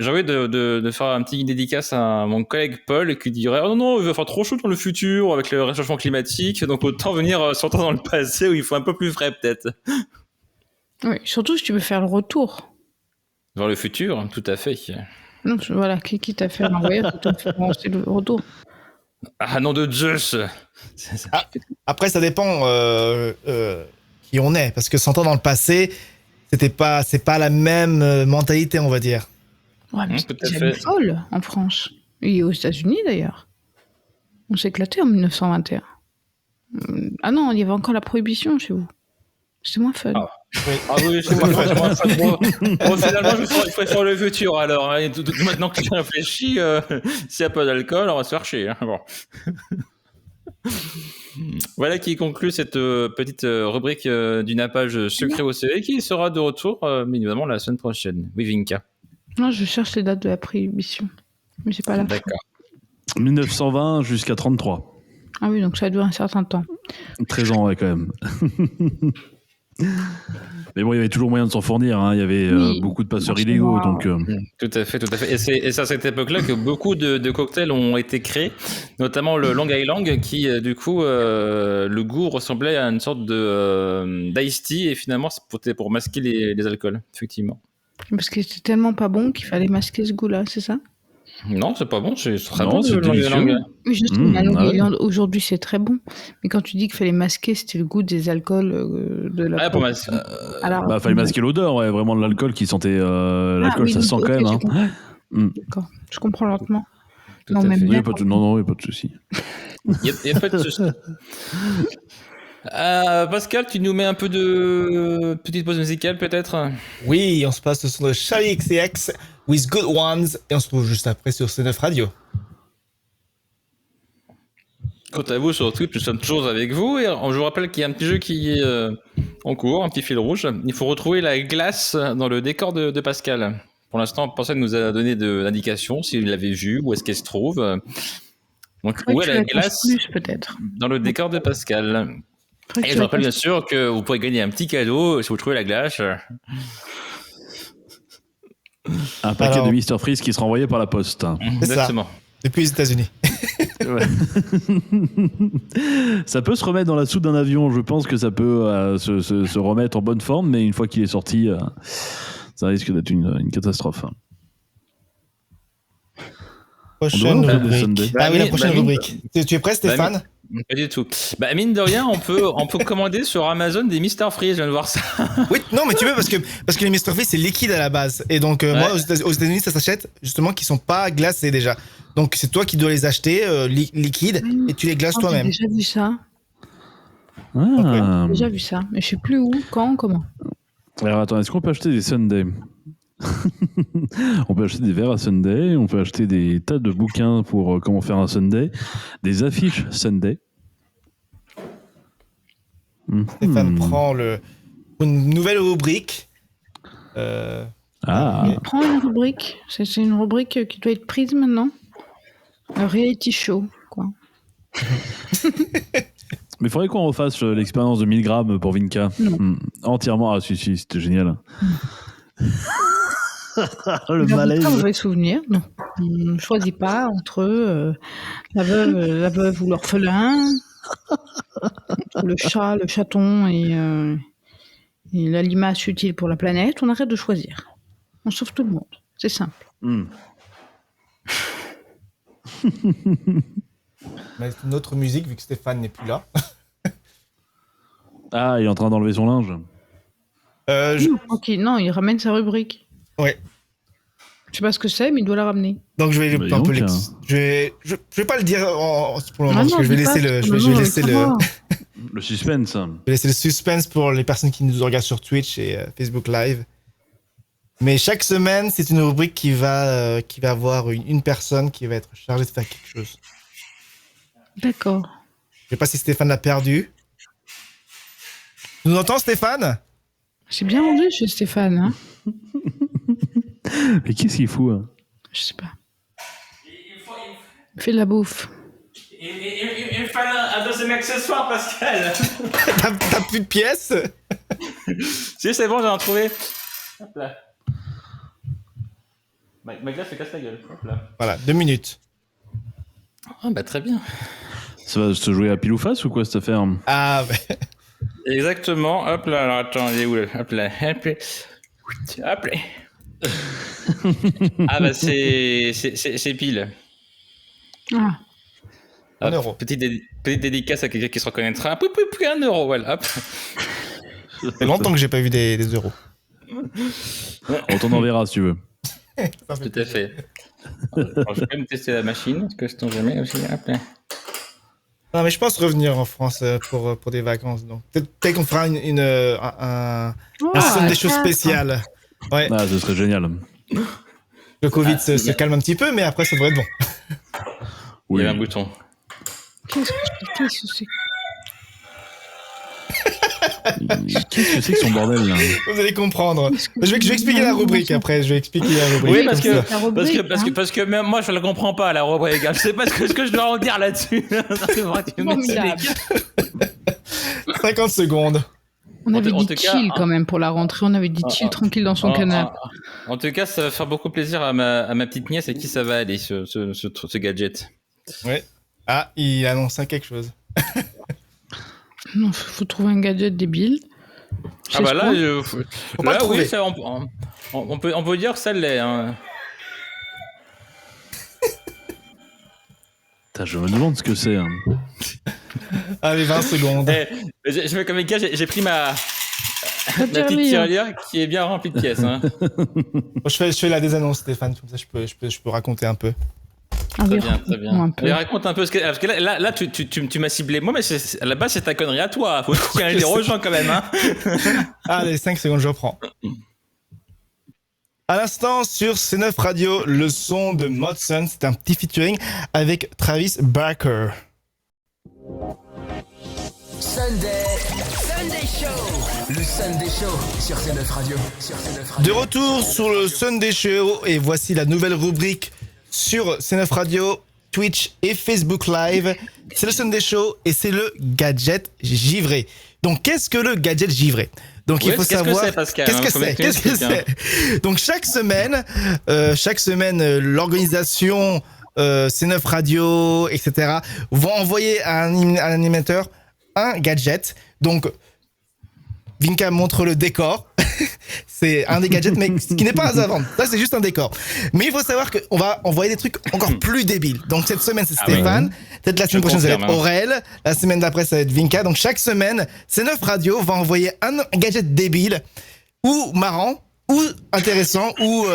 envie de faire un petit dédicace à mon collègue Paul qui dirait « Oh non, il va faire trop chaud dans le futur avec le réchauffement climatique, donc autant venir 100 ans dans le passé où il faut un peu plus frais peut-être. » Oui, surtout si tu veux faire le retour. Vers le futur, tout à fait. Non, voilà, qui t'a fait un voyage, c'est le retour. Ah, nom de Zeus. Après, ça dépend qui on est, parce que 100 ans dans le passé, c'est pas la même mentalité, on va dire. Ouais, mais c'est déjà folle en France. Et aux États-Unis d'ailleurs. On s'est éclaté en 1921. Ah non, il y avait encore la prohibition chez vous. C'était moins fun. Ah oui, c'est moins fun. Bon, finalement, il faut sur le futur alors. Hein. Maintenant que tu réfléchis, s'il n'y a pas d'alcool, on va se faire chier. Hein. Bon. Voilà qui conclut cette petite rubrique du nappage secret au CV qui sera de retour, mais évidemment, la semaine prochaine. Oui, Vinka. Non, je cherche les dates de la prohibition. Mais j'ai pas la fin. D'accord. 1920 jusqu'à 33. Ah oui, donc ça a duré un certain temps. 13 ans, ouais, quand même. Mais bon, il y avait toujours moyen de s'en fournir. Hein. Il y avait beaucoup de passeurs illégaux. Donc, Tout à fait. Et c'est à cette époque-là que beaucoup de cocktails ont été créés, notamment le Long Island, qui, du coup, le goût ressemblait à une sorte d'iced tea, et finalement, c'était pour masquer les alcools, effectivement. Parce que c'était tellement pas bon qu'il fallait masquer ce goût-là, c'est ça? Non, c'est pas bon, c'est très bon. C'est délicieux. Oui, je sais, la Long Island, aujourd'hui, c'est très bon. Mais quand tu dis qu'il fallait masquer, c'était le goût des alcools de la pour masquer. Alors, fallait masquer l'odeur, ouais, vraiment de l'alcool qui sentait. L'alcool, ça sent quand même. Hein. D'accord, je comprends lentement. Non, même bien. Non, il n'y a pas de souci. Il n'y a pas de souci. Pascal, tu nous mets un peu de petite pause musicale peut-être? Oui, on se passe sur le Charlie XCX with Good Ones et on se retrouve juste après sur C9 Radio. Quant à vous sur Twitch, nous sommes toujours avec vous et je vous rappelle qu'il y a un petit jeu qui est en cours, un petit fil rouge. Il faut retrouver la glace dans le décor de Pascal. Pour l'instant, personne ne nous a donné d'indication s'il l'avait vue, où est-ce qu'elle se trouve. Donc, où est la glace peut-être dans le décor de Pascal. Et je rappelle bien sûr que vous pourrez gagner un petit cadeau si vous trouvez la glace. Un paquet de Mr Freeze qui sera envoyé par la poste. Exactement. Depuis les États-Unis. Ouais. Ça peut se remettre dans la soute d'un avion. Je pense que ça peut se remettre en bonne forme, mais une fois qu'il est sorti, ça risque d'être une catastrophe. Prochaine rubrique. Ah oui, la prochaine rubrique. Tu es prêt, Stéphane? Pas du tout. Mine de rien, on peut commander sur Amazon des Mr Freeze, je viens de voir ça. Oui, non, mais tu veux parce que les Mr Freeze c'est liquide à la base et donc moi aux États-Unis ça s'achète justement qui sont pas glacés déjà. Donc c'est toi qui dois les acheter liquides et tu les glaces toi-même. J'ai déjà vu ça. Ah. J'ai déjà vu ça, mais je sais plus où, quand, comment. Alors attends, est-ce qu'on peut acheter des Sundays? On peut acheter des verres à Sunday, on peut acheter des tas de bouquins pour comment faire un Sunday, des affiches Sunday. Stéphane prend une nouvelle rubrique. Prends une rubrique. C'est une rubrique qui doit être prise maintenant. Un reality show, quoi. Mais il faudrait qu'on refasse l'expérience de 1000 grammes pour Vinka. Entièrement. Ah si, c'était génial. Le malaise. Un mauvais souvenir. Non. On ne choisit pas entre la veuve ou l'orphelin, entre le chat, le chaton et la limace utile pour la planète. On arrête de choisir. On sauve tout le monde. C'est simple. Mettre une autre musique vu que Stéphane n'est plus là. Ah, il est en train d'enlever son linge. Non, il ramène sa rubrique. Ouais. Je sais pas ce que c'est, mais il doit la ramener. Donc je vais je vais pas le dire pour le moment parce que je vais laisser le suspense. Je vais laisser le suspense pour les personnes qui nous regardent sur Twitch et Facebook Live. Mais chaque semaine, c'est une rubrique qui va avoir une personne qui va être chargée de faire quelque chose. D'accord. Je sais pas si Stéphane l'a perdu. Tu nous entends, Stéphane? C'est bien rendu chez Stéphane, hein. Mais qu'est-ce qu'il fout, hein? Je sais pas. Il fait de la bouffe. Il fallait un deuxième accessoire, Pascal. T'as plus de pièces? Si, c'est bon, j'en ai trouvé. Hop là. Ma glace se casse la gueule. Hop là. Voilà, 2 minutes. Ah bah très bien. Ça va se jouer à pile ou face ou quoi cette affaire? Ah ouais. Exactement. Hop là, alors attends, il est où là? Hop là. Hop là. Hop là. Ah bah c'est pile. Ah. Un euro. Petite dédicace à quelqu'un qui se reconnaîtra. Puis 1 euro, voilà. Hop. Ça fait longtemps que j'ai pas vu des euros. On t'en enverra si tu veux. Tout à fait. Alors, je vais quand même tester la machine, parce que je t'en jamais aussi. Hop là. Non mais je pense revenir en France pour des vacances. Donc peut-être qu'on fera un somme des choses spéciales. Ouais. Ah, ce serait génial. Le Covid se calme un petit peu, mais après ça devrait être bon. Il y a un bouton. Qu'est-ce que c'est? Qu'est-ce que c'est que son bordel là? Vous allez comprendre. Je vais expliquer la rubrique après. Je vais expliquer la rubrique. Oui, parce que même moi je la comprends pas la rubrique. Je sais pas ce que je dois en dire là-dessus. 50 secondes. On avait dit chill quand même pour la rentrée. On avait dit chill tranquille dans son canapé. En tout cas, ça va faire beaucoup plaisir à ma petite nièce à qui ça va aller ce gadget. Ouais. Ah, il annonce quelque chose. Non, faut trouver un gadget débile. Ah bah là, Faut pas le trouver. Oui, ça, on peut dire que ça l'est. Hein. Je me demande ce que c'est. Hein. Allez, 20 secondes. Je fais comme Mika, j'ai pris ma petite tirelire qui est bien remplie de pièces. Hein. Je fais la désannonce, Stéphane, comme ça je peux raconter un peu. Très bien. Mais raconte un peu, parce que là tu m'as ciblé moi, mais à la base c'est ta connerie à toi. Faut qu'on aille les rejoindre quand même. Hein. Allez, 5 secondes, je reprends. À l'instant, sur C9 Radio, le son de Modson, c'est un petit featuring avec Travis Barker. Sunday Show. Le Sunday Show sur C9 Radio. De retour sur le Sunday Show, et voici la nouvelle rubrique sur C9 Radio, Twitch et Facebook Live. C'est le Sunday Show et c'est le gadget givré. Donc qu'est-ce que le gadget givré? Donc il faut savoir qu'est-ce que c'est. Donc chaque semaine l'organisation C9 Radio, etc. vont envoyer à un animateur un gadget. Donc Vinka montre le décor. C'est un des gadgets, mais qui n'est pas à vendre. Ça, c'est juste un décor. Mais il faut savoir qu'on va envoyer des trucs encore plus débiles. Donc, cette semaine, c'est Stéphane. Peut-être la semaine prochaine, ça va être Aurel. La semaine d'après, ça va être Vinka. Donc, chaque semaine, C9 Radio va envoyer un gadget débile ou marrant ou intéressant ou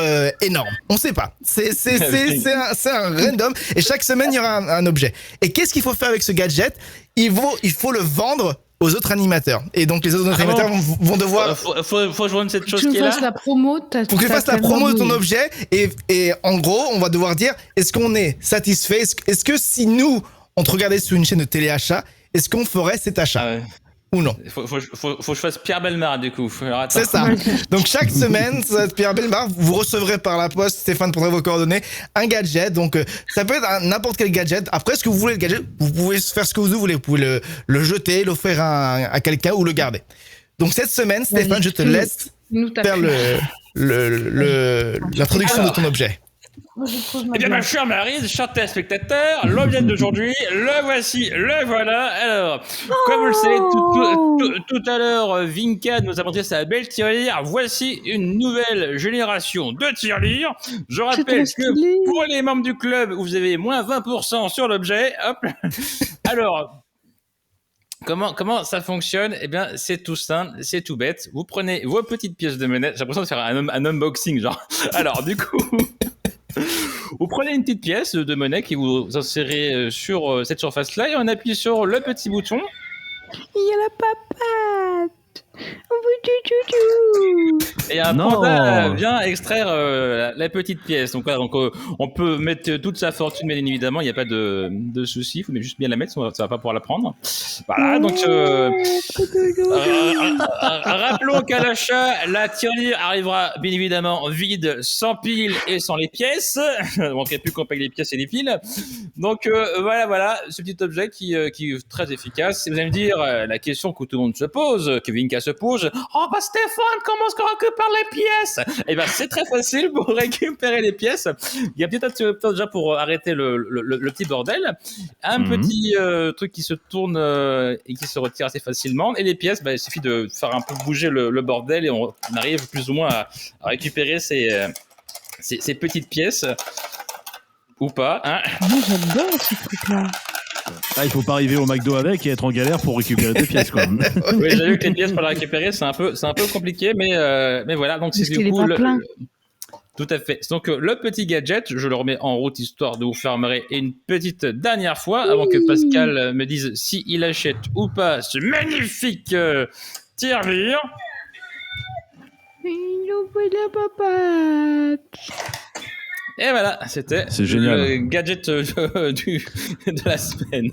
énorme. On sait pas. C'est un random. Et chaque semaine, il y aura un objet. Et qu'est-ce qu'il faut faire avec ce gadget? Il faut le vendre aux autres animateurs. Et donc les autres animateurs vont devoir... Faut joindre cette chose qui est là. La promo, pour que tu fasses la promo de ton objet. Et en gros, on va devoir dire, est-ce qu'on est satisfait? Est-ce que si nous, on te regardait sur une chaîne de téléachat, est-ce qu'on ferait cet achat ou non? Faut que je fasse Pierre Bellemare du coup. C'est ça. Donc chaque semaine, ça va être Pierre Bellemare. Vous recevrez par la poste, Stéphane prendra vos coordonnées, un gadget. Donc ça peut être n'importe quel gadget. Après, ce que vous voulez le gadget, vous pouvez faire ce que vous voulez. Vous pouvez le jeter, l'offrir à quelqu'un ou le garder. Donc cette semaine, Stéphane, je te laisse faire l'introduction de ton objet. Eh bien, ma chère Maryse, chers téléspectateurs, l'objet d'aujourd'hui, le voici, le voilà. Alors, comme vous le savez, tout à l'heure, Vinka nous a montré sa belle tirelire. Voici une nouvelle génération de tirelire. Je rappelle que pour les membres du club, vous avez moins 20% sur l'objet. Hop. Alors, comment ça fonctionne? Eh bien, c'est tout simple, c'est tout bête. Vous prenez vos petites pièces de monnaie. J'ai l'impression de faire un unboxing, genre. Alors, du coup... Vous prenez une petite pièce de monnaie qui vous insérez sur cette surface-là et on appuie sur le petit bouton. Il y a la papate. Et un panda vient extraire la petite pièce. Donc voilà, on peut mettre toute sa fortune, bien évidemment, il n'y a pas de souci. Il faut juste bien la mettre, sinon ça va pas pouvoir la prendre. Voilà, donc rappelons qu'à l'achat, la tirelire arrivera bien évidemment vide, sans pile et sans les pièces. Donc il n'y a plus qu'on paye les pièces et les piles. Donc voilà, ce petit objet qui est très efficace. Et vous allez me dire, la question que tout le monde se pose, que Vinka se pose, oh bah Stéphane, comment est-ce qu'on récupère les pièces? Eh ben c'est très facile pour récupérer les pièces. Il y a peut-être déjà pour arrêter le petit bordel, un petit truc qui se tourne et qui se retire assez facilement. Et les pièces, il suffit de faire un peu bouger le bordel et on arrive plus ou moins à récupérer ces petites pièces ou pas. Hein. Moi j'adore ce truc-là. Ah, il faut pas arriver au McDo avec et être en galère pour récupérer tes pièces, quoi. Oui, j'ai vu que les pièces pour les récupérer, c'est un peu compliqué, mais voilà. Donc c'est du coup tout à fait. Donc le petit gadget, je le remets en route histoire de vous fermer une petite dernière fois avant que Pascal me dise s'il achète ou pas ce magnifique tirelire. Il ouvre la papate. Et voilà, c'était le gadget de la semaine.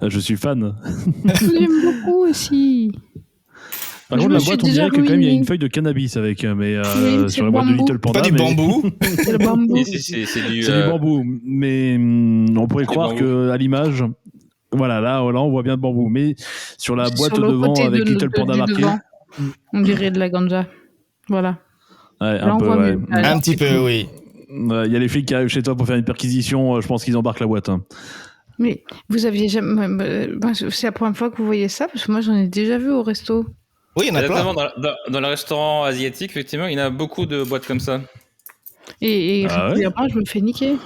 Je suis fan. J'aime beaucoup aussi. Par contre, la boîte, on dirait que quand même il y a une feuille de cannabis avec, mais sur la boîte de Little Panda. Pas du bambou. C'est le bambou. C'est du bambou, mais on pourrait croire que à l'image, voilà, là, on voit bien le bambou, mais sur la boîte devant avec Little Panda marqué, on dirait de la ganja. Voilà. Ouais, là, un petit peu, oui. Il y a les flics qui arrivent chez toi pour faire une perquisition, je pense qu'ils embarquent la boîte. Hein. Mais vous aviez jamais... c'est la première fois que vous voyez ça, parce que moi j'en ai déjà vu au resto. Oui, il y en a plein. Dans le restaurant asiatique, effectivement, il y en a beaucoup de boîtes comme ça. Et régulièrement, je me fais niquer.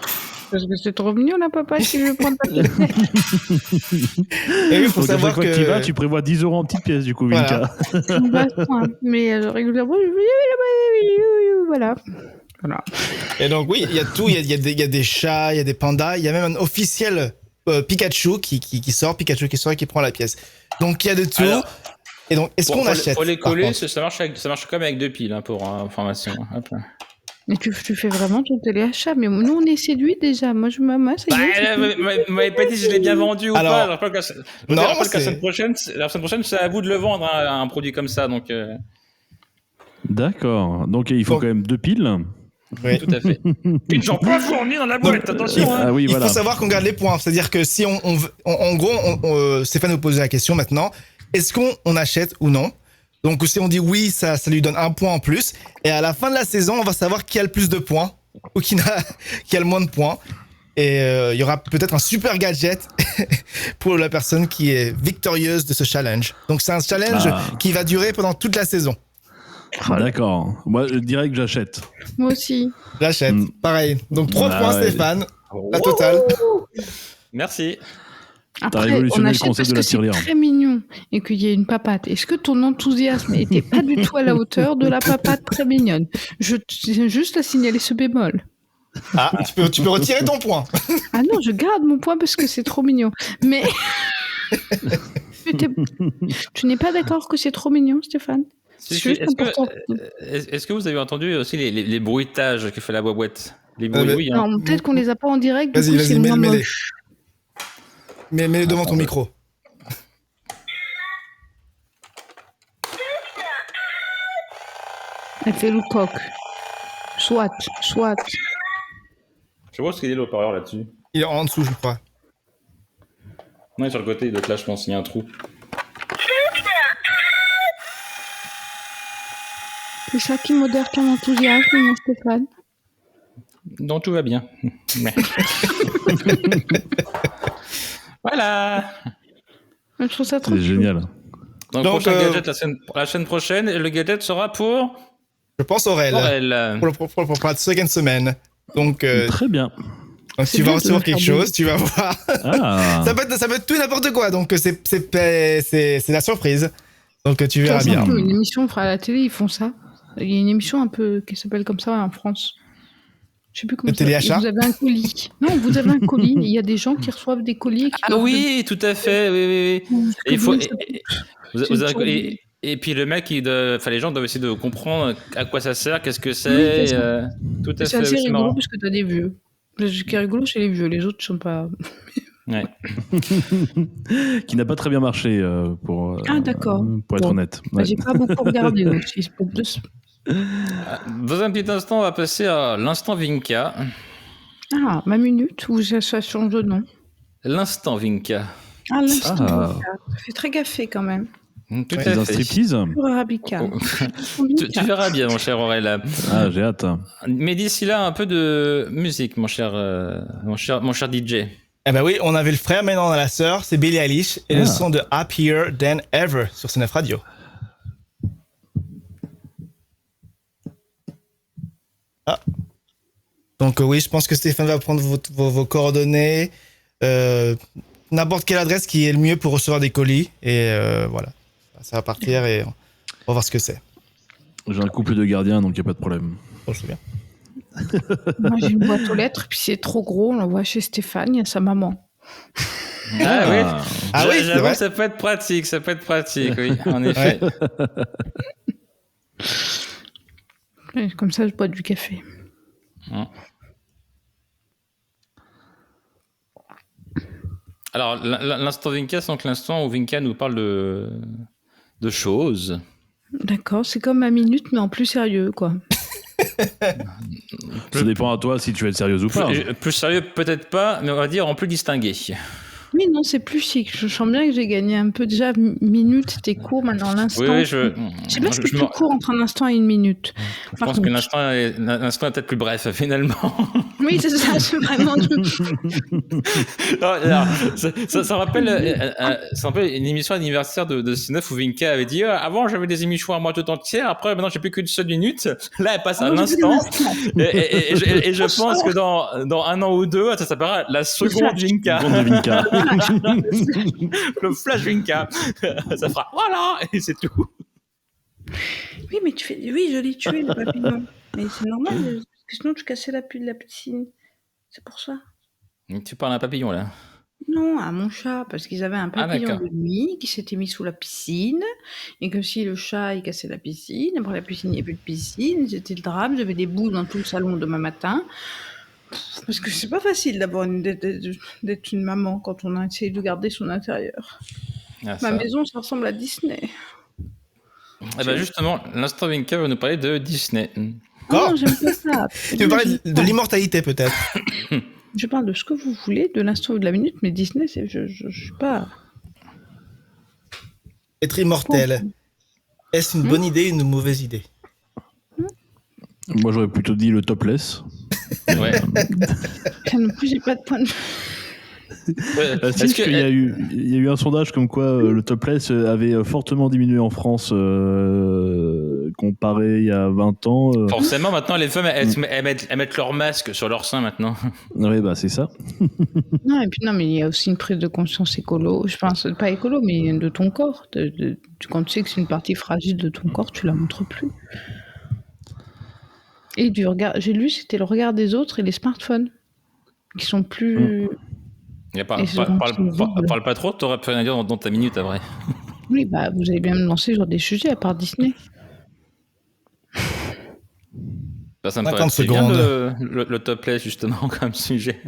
Parce que c'est trop mignon, la papa, si je veux prendre ta pièce. Et oui, faut savoir que tu vas, tu prévois 10 € en petites pièces, du coup, Vinka. Voilà. Mais régulièrement, je me dis, voilà. Et donc oui, il y a tout, il y a des chats, il y a des pandas, il y a même un officiel Pikachu qui sort et qui prend la pièce. Donc il y a de tout. Alors, et donc est-ce qu'on achète? Pour les coller, ça marche comme avec 2 piles, hein, pour information. Hop. Mais tu fais vraiment ton téléachat, mais nous on est séduits déjà. Moi ça y est. Vous m'avez pas dit si je l'ai bien vendu ou pas. Alors, la semaine prochaine, c'est à vous de le vendre, un produit comme ça. Donc. D'accord. Donc il faut quand même 2 piles. Oui. Tout à fait. Ils ne sont pas fournis dans la boîte, attention. Il faut savoir qu'on garde les points. C'est-à-dire que si en gros, Stéphane nous pose la question maintenant, est-ce qu'on achète ou non? Donc si on dit oui, ça lui donne 1 point en plus. Et à la fin de la saison, on va savoir qui a le plus de points ou qui a le moins de points. Et il y aura peut-être un super gadget pour la personne qui est victorieuse de ce challenge. Donc c'est un challenge qui va durer pendant toute la saison. D'accord. Moi, je dirais que j'achète. Moi aussi. J'achète. Pareil. Donc 3 points, Stéphane. La totale. Merci. Après, on achète parce que c'est très mignon et qu'il y a une papate. Est-ce que ton enthousiasme n'était pas du tout à la hauteur de la papate très mignonne? Je tiens juste à signaler ce bémol. Ah, tu peux retirer ton point. Ah non, je garde mon point parce que c'est trop mignon. Mais Tu n'es pas d'accord que c'est trop mignon, Stéphane? Est-ce que vous avez entendu aussi les bruitages que fait la boîte? Les bruits, hein. Non, peut-être qu'on les a pas en direct. Vas-y, mets-les. Mets-les devant ton micro. Elle fait le coq. Soit. Je vois ce qu'il est le haut-parleur là-dessus. Il est en dessous, je crois. Non, sur le côté, il doit être là, je pense, il y a un trou. C'est ça qui modère ton enthousiasme, mon Stéphane? Non, tout va bien. Voilà. Je trouve ça trop C'est génial. Donc prochain gadget la semaine prochaine, et le gadget sera pour... Je pense Aurel. Pour la seconde semaine. Donc, très bien. Donc tu vas recevoir quelque chose, tu vas voir. Ah. ça peut être tout n'importe quoi, donc c'est la surprise. Donc tu verras bien. Une émission à la télé, ils font ça. Il y a une émission un peu qui s'appelle comme ça en France. Je sais plus comment ça s'appelle. Vous avez un colis. Non, vous avez un colis. Il y a des gens qui reçoivent des colis. Oui, tout à fait. Oui. Et il faut. Et puis le mec, les gens doivent essayer de comprendre à quoi ça sert, qu'est-ce que c'est. Tout à fait. C'est assez rigolo parce que t'as des vieux. Ce qui est rigolo, c'est les vieux. Les autres ne sont pas. Ouais. Qui n'a pas très bien marché pour être honnête. Ouais. J'ai pas beaucoup regardé aussi. Dans un petit instant, on va passer à l'instant Vinka. Ah, ma minute ou ça change de nom? L'instant Vinka. Ah, l'instant Vinka. Ça fait très gaffé quand même. Tout à fait. Un striptease. Tu verras bien, mon cher Aurel. Ah, j'ai hâte. Mais d'ici là, un peu de musique, mon cher DJ. Eh ben oui, on avait le frère, maintenant on a la sœur, c'est Billie Eilish, et le son de Happier Than Ever sur C9 Radio. Ah. Donc oui, je pense que Stéphane va prendre vos coordonnées, n'importe quelle adresse qui est le mieux pour recevoir des colis, et voilà, ça va partir et on va voir ce que c'est. J'ai un couple de gardiens, donc il n'y a pas de problème. Oh, je sais bien. Moi, j'ai une boîte aux lettres, puis c'est trop gros, on l'envoie chez Stéphane, il y a sa maman. Oui, j'avoue, ça peut être pratique, oui, en effet. Comme ça, je bois du café. Alors, l'instant Vinka, c'est donc l'instant où Vinka nous parle de choses. D'accord, c'est comme ma minute, mais en plus sérieux, quoi. Ça dépend à toi si tu veux être sérieuse ou pas. Plus sérieux, peut-être pas, mais on va dire en plus distingué. Oui, non, c'est plus chic. Je sens bien que j'ai gagné un peu déjà. Minute, c'était court. Maintenant, l'instant. Oui, je sais pas ce que c'est plus court entre un instant et une minute. Je pense que l'instant est peut-être plus bref, finalement. Oui, c'est ça, c'est vraiment. Ça rappelle une émission anniversaire de C9 où Vinka avait dit avant, j'avais des émissions à moi tout entière. Après, maintenant, j'ai plus qu'une seule minute. Là, elle passe à l'instant. Et je pense que dans un an ou deux, ça s'appellera la seconde Vinka. Le flash Vinka. Ça fera voilà, et c'est tout. Oui, mais je l'ai tué, le papillon. Mais c'est normal, parce que sinon tu cassais la pluie de la piscine. C'est pour ça. Tu parles à un papillon, là? Non, à mon chat, parce qu'ils avaient un papillon de nuit qui s'était mis sous la piscine, et que si le chat il cassait la piscine, après la piscine il n'y avait plus de piscine, c'était le drame, j'avais des boules dans tout le salon demain matin. Parce que c'est pas facile d'être une maman quand on a essayé de garder son intérieur. Ma maison, ça ressemble à Disney. Eh ben justement, l'instant Vinka va nous parler de Disney. Non, j'aime pas ça. Tu veux parler de l'immortalité, peut-être? Je parle de ce que vous voulez, de l'instant ou de la minute, mais Disney, je sais pas... Être immortel, est-ce une bonne idée ou une mauvaise idée? Moi, j'aurais plutôt dit le topless. Ouais. Non plus, j'ai pas de point de vue. Parce qu'il y a eu un sondage comme quoi le topless avait fortement diminué en France comparé il y a 20 ans. Forcément, maintenant, les femmes, elles mettent leur masque sur leur sein maintenant. Oui, bah c'est ça. Non, mais il y a aussi une prise de conscience écolo. Je pense, pas écolo, mais de ton corps. Quand tu sais que c'est une partie fragile de ton corps, tu la montres plus. Et du regard, j'ai lu, c'était le regard des autres et les smartphones qui sont plus... Parle pas trop, t'aurais pu rien dire dans ta minute après. Oui, bah vous avez bien me lancer sur des sujets à part Disney. Ça me paraît très bien le topless justement comme sujet.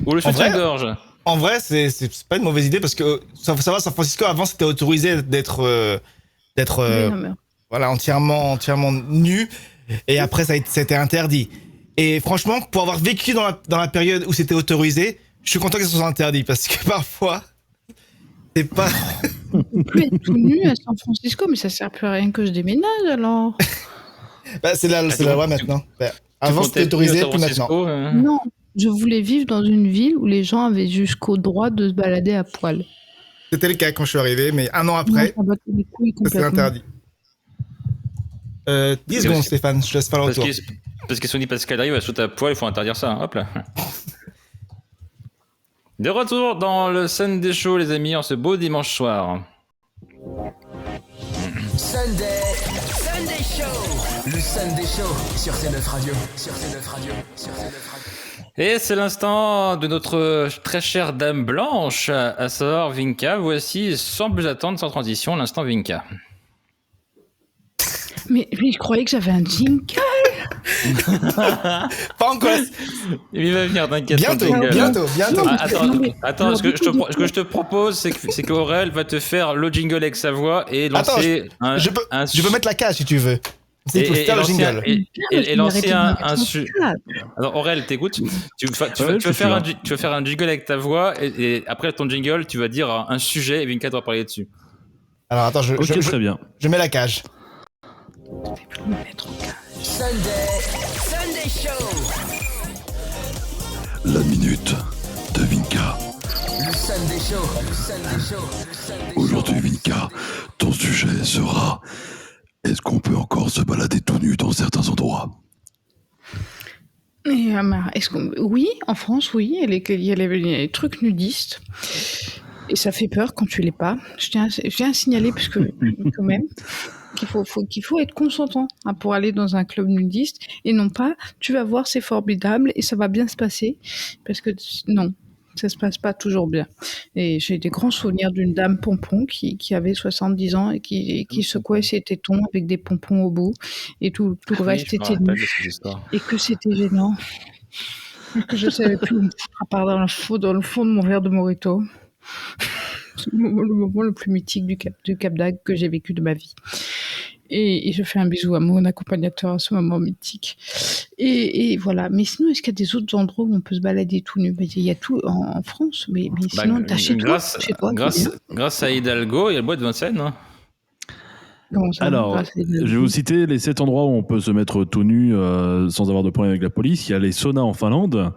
Ou le soutien-gorge. En vrai, c'est pas une mauvaise idée parce que ça va, San Francisco avant c'était autorisé d'être voilà entièrement nu et après ça a été interdit. Et franchement, pour avoir vécu dans la période où c'était autorisé, je suis content que ça soit interdit parce que parfois c'est pas. On peut être tout nu à San Francisco, mais ça sert plus à rien que je déménage alors. Bah, c'est la loi maintenant. Bah, avant c'était autorisé, plus maintenant. Non, je voulais vivre dans une ville où les gens avaient jusqu'au droit de se balader à poil. C'était le cas quand je suis arrivé, mais un an après, c'est interdit. 10 secondes, Stéphane, je te laisse faire le retour. Parce que Sony Pascal arrive à sauter à poil, il faut interdire ça. Hop là. De retour dans le Sunday Show, les amis, en ce beau dimanche soir. Sunday Show. Le Sunday Show sur C9 Radio. Et c'est l'instant de notre très chère Dame Blanche, à savoir Vinka. Voici, sans plus attendre, sans transition, l'instant Vinka. Mais je croyais que j'avais un jingle. Pas encore. Il va venir, t'inquiète. Bientôt. Attends, ce que je te propose, c'est qu'Aurel va te faire le jingle avec sa voix et lancer je peux mettre la cage si tu veux. Il faut faire le jingle. Et lancer un sujet. Alors Aurel, t'écoutes. Tu vas faire un jingle avec ta voix et après ton jingle, tu vas dire un sujet et Vinka doit parler dessus. Alors attends, très bien. Je mets la cage. Sunday Show. La minute de Vinka. Le Sunday Show. Aujourd'hui, Vinka, ton sujet sera: est-ce qu'on peut encore se balader tout nu dans certains endroits? Oui, en France, oui. Il y a les trucs nudistes. Et ça fait peur quand tu l'es pas. Je tiens à signaler, parce que quand même, qu'il faut être consentant pour aller dans un club nudiste, et non pas tu vas voir, c'est formidable et ça va bien se passer, parce que non, ça se passe pas toujours bien. Et j'ai des grands souvenirs d'une dame pompon qui avait 70 ans et qui secouait ses tétons avec des pompons au bout, et tout le reste était nu, et que c'était gênant, et que je savais plus où me foutre, à part dans le fond de mon verre de Morito. C'est le moment le plus mythique du Cap d'Agde que j'ai vécu de ma vie. Et je fais un bisou à mon accompagnateur à ce moment mythique. Et voilà. Mais sinon, est-ce qu'il y a des autres endroits où on peut se balader tout nu? Il y a tout en France, mais sinon, t'as chez toi. Grâce à Hidalgo, il y a le bois de Vincennes. Hein. Alors, je vais vous citer les 7 endroits où on peut se mettre tout nu sans avoir de problème avec la police. Il y a les saunas en Finlande.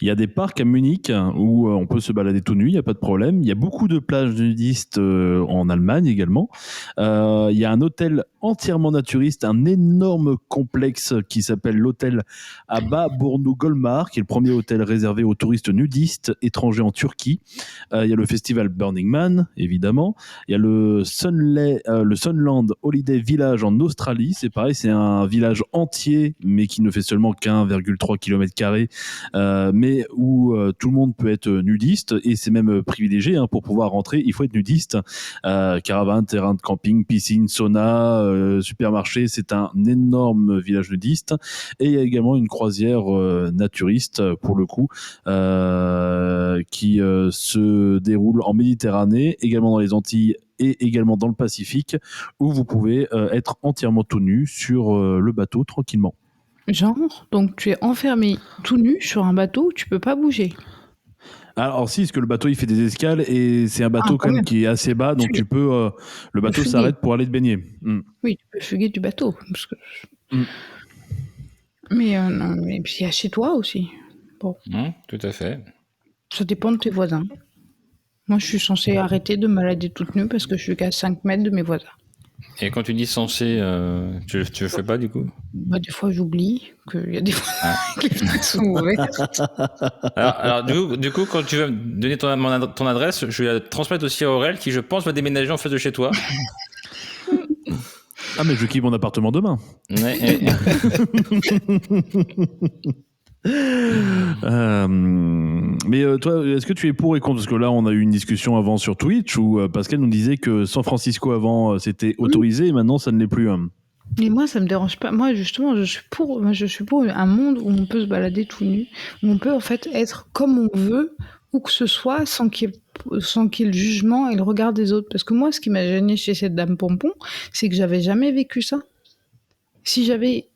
Il y a des parcs à Munich où on peut se balader tout nu, il n'y a pas de problème. Il y a beaucoup de plages nudistes en Allemagne également. Il y a un hôtel entièrement naturiste, un énorme complexe qui s'appelle l'hôtel Aba Burnu Golmar, qui est le premier hôtel réservé aux touristes nudistes étrangers en Turquie. Il y a le festival Burning Man, évidemment. Il y a le Sunland Holiday Village en Australie. C'est pareil, c'est un village entier, mais qui ne fait seulement qu'1,3 km², mais où tout le monde peut être nudiste, et c'est même privilégié, hein, pour pouvoir rentrer, il faut être nudiste. Caravane, terrain de camping, piscine, sauna, supermarché, c'est un énorme village nudiste. Et il y a également une croisière naturiste, pour le coup, qui se déroule en Méditerranée, également dans les Antilles et également dans le Pacifique, où vous pouvez être entièrement tout nu sur le bateau tranquillement. Genre, donc tu es enfermé tout nu sur un bateau où tu peux pas bouger. Alors si, parce que le bateau il fait des escales et c'est un bateau quand même qui est assez bas, donc tu peux le bateau s'arrête pour aller te baigner. Oui, tu peux fuguer du bateau. Parce que... Mais puis il y a chez toi aussi. Bon. Tout à fait. Ça dépend de tes voisins. Moi, je suis censée arrêter de me balader toute nue parce que je suis qu'à 5 mètres de mes voisins. Et quand tu dis censé, tu le fais pas du coup? Des fois, j'oublie qu'il y a des fois que les fenêtres sont ouvertes. Alors du coup, quand tu veux me donner ton adresse, je vais la transmettre aussi à Aurel, qui je pense va déménager en face de chez toi. Ah, mais je quitte mon appartement demain. Mais toi, est-ce que tu es pour et contre? Parce que là, on a eu une discussion avant sur Twitch où Pascal nous disait que San Francisco avant c'était autorisé et maintenant ça ne l'est plus. Et moi, ça me dérange pas. Moi, justement, je suis pour un monde où on peut se balader tout nu, où on peut en fait être comme on veut, où que ce soit, sans qu'il y ait le jugement et le regard des autres. Parce que moi, ce qui m'a gêné chez cette dame pompon, c'est que j'avais jamais vécu ça. Si j'avais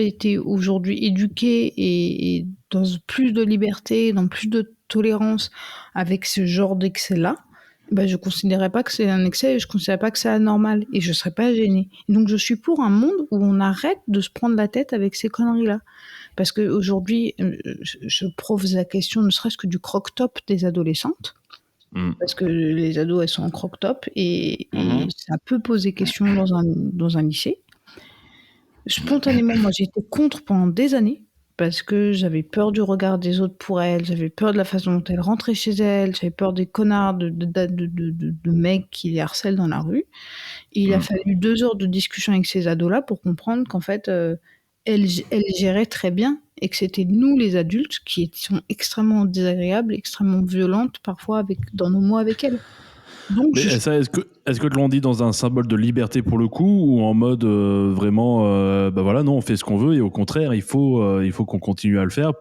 été aujourd'hui éduquée et dans plus de liberté, dans plus de tolérance avec ce genre d'excès-là, ben je considérais pas que c'est un excès et je considérais pas que c'est anormal et je serais pas gênée. Donc je suis pour un monde où on arrête de se prendre la tête avec ces conneries-là. Parce qu'aujourd'hui, je pose la question ne serait-ce que du croc-top des adolescentes. Parce que les ados, elles sont en croc-top et ça peut poser question dans un lycée. Spontanément, moi, j'ai été contre pendant des années parce que j'avais peur du regard des autres pour elles, j'avais peur de la façon dont elles rentraient chez elles, j'avais peur des connards de mecs qui les harcèlent dans la rue. Et il a fallu 2 heures de discussion avec ces ados-là pour comprendre qu'en fait, elles géraient très bien et que c'était nous, les adultes, qui étions extrêmement désagréables, extrêmement violentes parfois dans nos mots avec elles. Donc, ça, est-ce que l'on dit dans un symbole de liberté pour le coup ou en mode vraiment voilà, non, on fait ce qu'on veut et au contraire il faut qu'on continue à le faire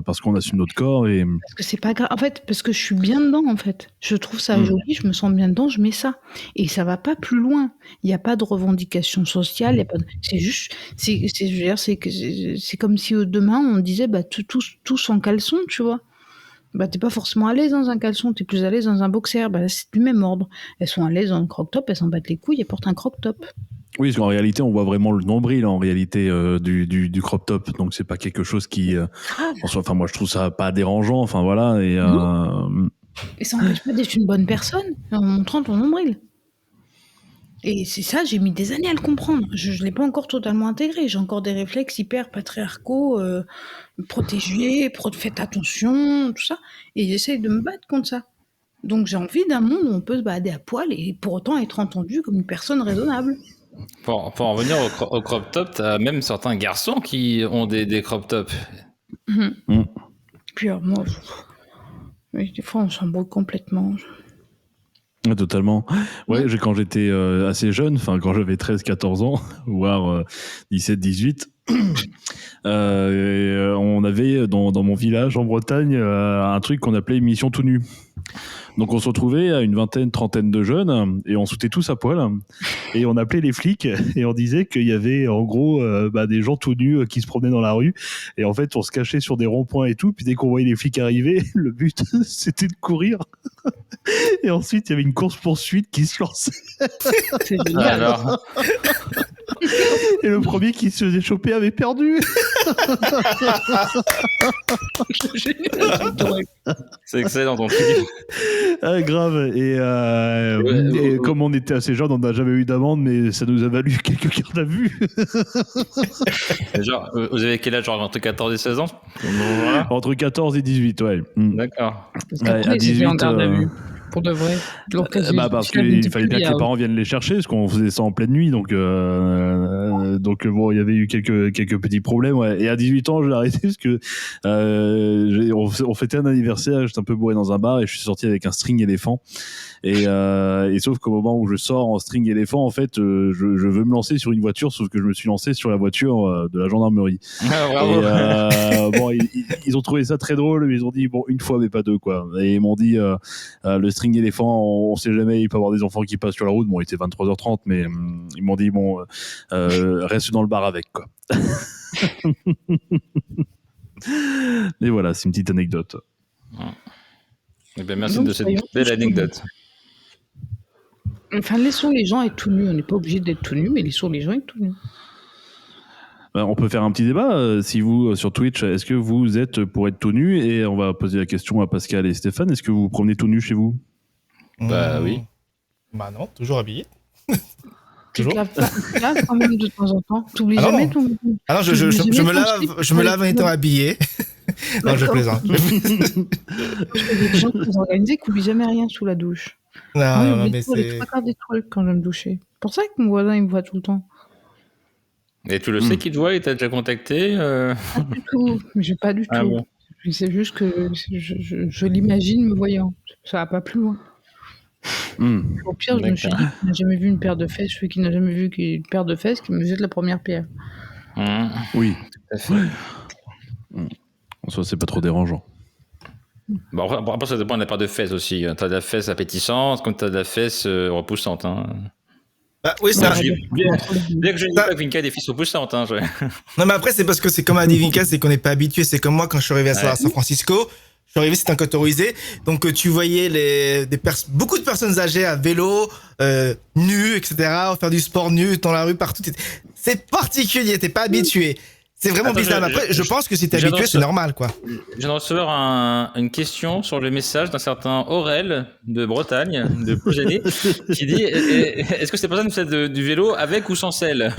parce qu'on assume notre corps et parce que c'est pas grave en fait, parce que je suis bien dedans en fait, je trouve ça joli, je me sens bien dedans, je mets ça et ça va pas plus loin, il y a pas de revendication sociale, il y a pas c'est juste je veux dire c'est comme si demain on disait tous en caleçon, tu vois. T'es pas forcément à l'aise dans un caleçon, t'es plus à l'aise dans un boxer. Là, c'est du même ordre. Elles sont à l'aise dans le croc-top, elles s'en battent les couilles, elles portent un croc-top. Oui, parce qu'en réalité, on voit vraiment le nombril en réalité du crop top, donc c'est pas quelque chose qui, enfin moi je trouve ça pas dérangeant, enfin voilà et ça n'empêche pas d'être une bonne personne en montrant ton nombril. Et c'est ça, j'ai mis des années à le comprendre. Je l'ai pas encore totalement intégré. J'ai encore des réflexes hyper patriarcaux, protégés, faites attention, tout ça. Et j'essaye de me battre contre ça. Donc j'ai envie d'un monde où on peut se balader à poil et pour autant être entendu comme une personne raisonnable. Pour en revenir au crop top, t'as même certains garçons qui ont des crop tops. Puis alors, moi, des fois on s'embrouille complètement. Totalement. Ouais, quand j'étais assez jeune, enfin quand j'avais 13-14 ans, voire 17-18, on avait dans mon village en Bretagne un truc qu'on appelait Mission tout nu. Donc on se retrouvait à une vingtaine, trentaine de jeunes et on sautait tous à poil et on appelait les flics et on disait qu'il y avait en gros des gens tout nus qui se promenaient dans la rue et en fait on se cachait sur des ronds-points et tout, puis dès qu'on voyait les flics arriver, le but c'était de courir et ensuite il y avait une course-poursuite qui se lançait. C'est génial. Alors, et le premier qui se faisait choper avait perdu. c'est excellent ton film. Ah, grave. Et comme on était assez jeunes, on n'a jamais eu d'amende, mais ça nous a valu quelques gardes à vue. Genre, vous avez quel âge, genre entre 14 et 16 ans? Voilà. Entre 14 et 18, ouais. D'accord. Parce qu'après, à 18, en garde à vue. Pour de vrai. Parce qu'il fallait bien que les parents viennent les chercher, parce qu'on faisait ça en pleine nuit, donc bon, il y avait eu quelques petits problèmes, ouais. Et à 18 ans, je l'ai arrêté parce que on fêtait un anniversaire, j'étais un peu bourré dans un bar et je suis sorti avec un string éléphant. Et sauf qu'au moment où je sors en string éléphant, en fait, je veux me lancer sur une voiture, sauf que je me suis lancé sur la voiture de la gendarmerie. Ah, et bon, ils ont trouvé ça très drôle, mais ils ont dit bon, une fois mais pas deux, quoi. Et ils m'ont dit le string éléphant, on sait jamais, il peut y avoir des enfants qui passent sur la route. Bon, il était 23h30, mais ils m'ont dit bon, reste dans le bar avec, quoi. Et voilà, c'est une petite anecdote. Eh bien, merci de cette belle anecdote. Enfin, laissons les gens être tout nus. On n'est pas obligé d'être tout nus, mais laissons les gens être tout nus. On peut faire un petit débat. Si vous, sur Twitch, est-ce que vous êtes pour être tout nu? Et on va poser la question à Pascal et Stéphane. Est-ce que vous vous promenez tout nu chez vous? Bah oui. Bah non, toujours habillé. Tu te laves quand même de temps en temps. T'oublies jamais ton... Ah non, je me lave en étant habillé. Non, je plaisante. Il y a des gens qui sont organisés qui n'oublient jamais rien sous la douche. Non, mais c'est... Je regarde des trucs quand je vais me doucher. C'est pour ça que mon voisin, il me voit tout le temps. Et tu le sais qu'il te voit, il t'a déjà contacté Pas du tout, mais pas du Ah tout. bon. C'est juste que je l'imagine me voyant. Ça va pas plus loin. Au pire, je me suis dit D'accord. qu'il n'a jamais vu une paire de fesses, celui qui n'a jamais vu une paire de fesses, qui me jette la première pierre. Oui. Tout à fait. En soi, c'est pas trop dérangeant. Bon, après, ça dépend de la part de fesses aussi. T'as de la fesse appétissante, comme t'as de la fesse repoussante. Hein. Oui, ça. Bien que je ne dis pas que Vinka a des fesses repoussantes. Hein, Non, mais après, c'est parce que c'est comme à Divinka, c'est qu'on n'est pas habitué. C'est comme moi quand je suis arrivé à San Francisco. Je suis arrivé, c'était un cotorisé. Donc, tu voyais beaucoup de personnes âgées à vélo, nues, etc., faire du sport nu dans la rue, partout. C'est particulier, t'es pas habitué. C'est vraiment bizarre. Mais après, je pense que si t'es habitué, c'est normal, quoi. Je viens de recevoir une question sur le message d'un certain Aurel de Bretagne, de Ploujané, qui dit est-ce que ces personnes font du vélo avec ou sans selle?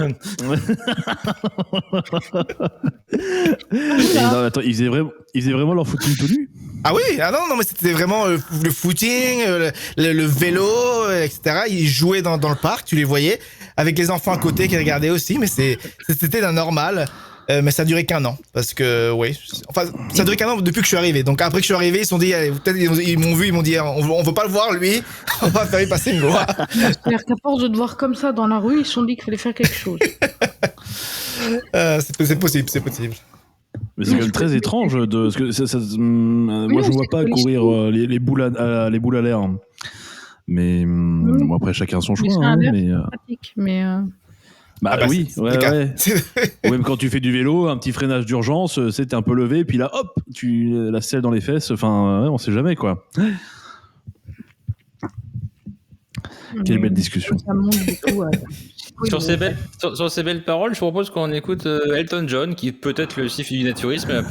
Non, attends, ils faisaient vraiment leur footing tout nu? Ah oui, non, mais c'était vraiment le footing, le vélo, etc. Ils jouaient dans le parc, tu les voyais, avec les enfants à côté qui regardaient aussi, mais c'était d'un normal. Mais ça a duré qu'1 an, parce que, oui. Enfin, ça a duré qu'1 an depuis que je suis arrivé. Donc après que je suis arrivé, ils se sont dit, allez, peut-être ils m'ont vu, ils m'ont dit, on veut pas le voir, lui, on va faire y passer une loi. C'est-à-dire qu'à force de te voir comme ça dans la rue, ils se sont dit qu'il fallait faire quelque chose. C'est possible, c'est possible. Mais c'est quand même très étrange, parce que moi je vois pas courir les boules à l'air. Mais bon, après chacun son choix. Hein, mais pratique, mais oui, ouais. Ou même quand tu fais du vélo, un petit freinage d'urgence, t'es un peu levé, puis là, hop, la selle dans les fesses. Enfin, on sait jamais quoi. Quelle belle discussion. Ça monte du coup, Sur ces belles paroles, je propose qu'on écoute Elton John, qui est peut-être le siffle du naturisme,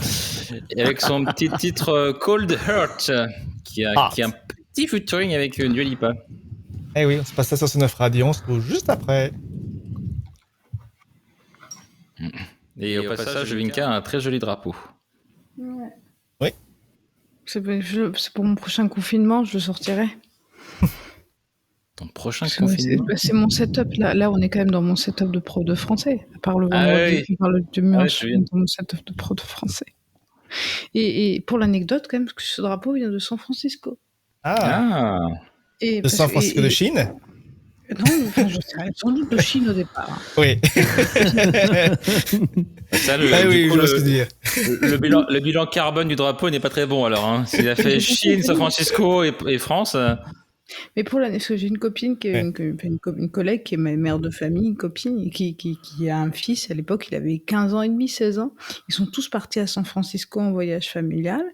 avec son petit titre Cold Heart, qui a un petit featuring avec Dua Lipa. Eh oui, on se passe ça sur C9 Radio, on se retrouve juste après. Et au passage, Vinka a un très joli drapeau. Ouais. Oui. C'est pour mon prochain confinement, je le sortirai. Ton prochain confinement. C'est mon setup. Là, on est quand même dans mon setup de prof de français. À part le vendredi, on parle du mur, je suis dans mon setup de prof de français. Et pour l'anecdote, quand même, parce que ce drapeau vient de San Francisco. De San Francisco de Chine? Non, enfin, je sais rien. Sans doute de Chine au départ. Oui. Ça, oui, je vois ce que tu veux dire. Le bilan carbone du drapeau n'est pas très bon alors. Hein. S'il a fait Chine, San Francisco et France. Mais parce que j'ai une copine, une collègue qui est ma mère de famille, une copine qui a un fils. À l'époque, il avait 15 ans et demi, 16 ans. Ils sont tous partis à San Francisco en voyage familial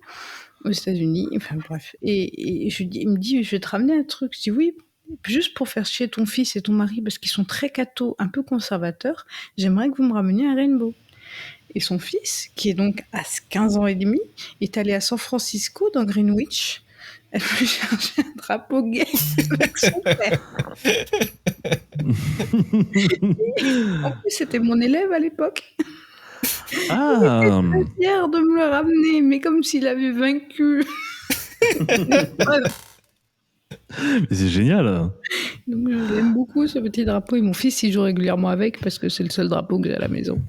aux États-Unis. Enfin bref. Et il me dit, je vais te ramener un truc. Je dis oui. Juste pour faire chier ton fils et ton mari, parce qu'ils sont très cathos, un peu conservateurs, j'aimerais que vous me rameniez un rainbow. Et son fils, qui est donc à 15 ans et demi, est allé à San Francisco, dans Greenwich. Elle peut chercher un drapeau gay avec son père. En plus, c'était mon élève à l'époque. Il était très fier de me le ramener, mais comme s'il avait vaincu. Voilà. Mais c'est génial. Donc je l'aime beaucoup ce petit drapeau, et mon fils il joue régulièrement avec parce que c'est le seul drapeau que j'ai à la maison.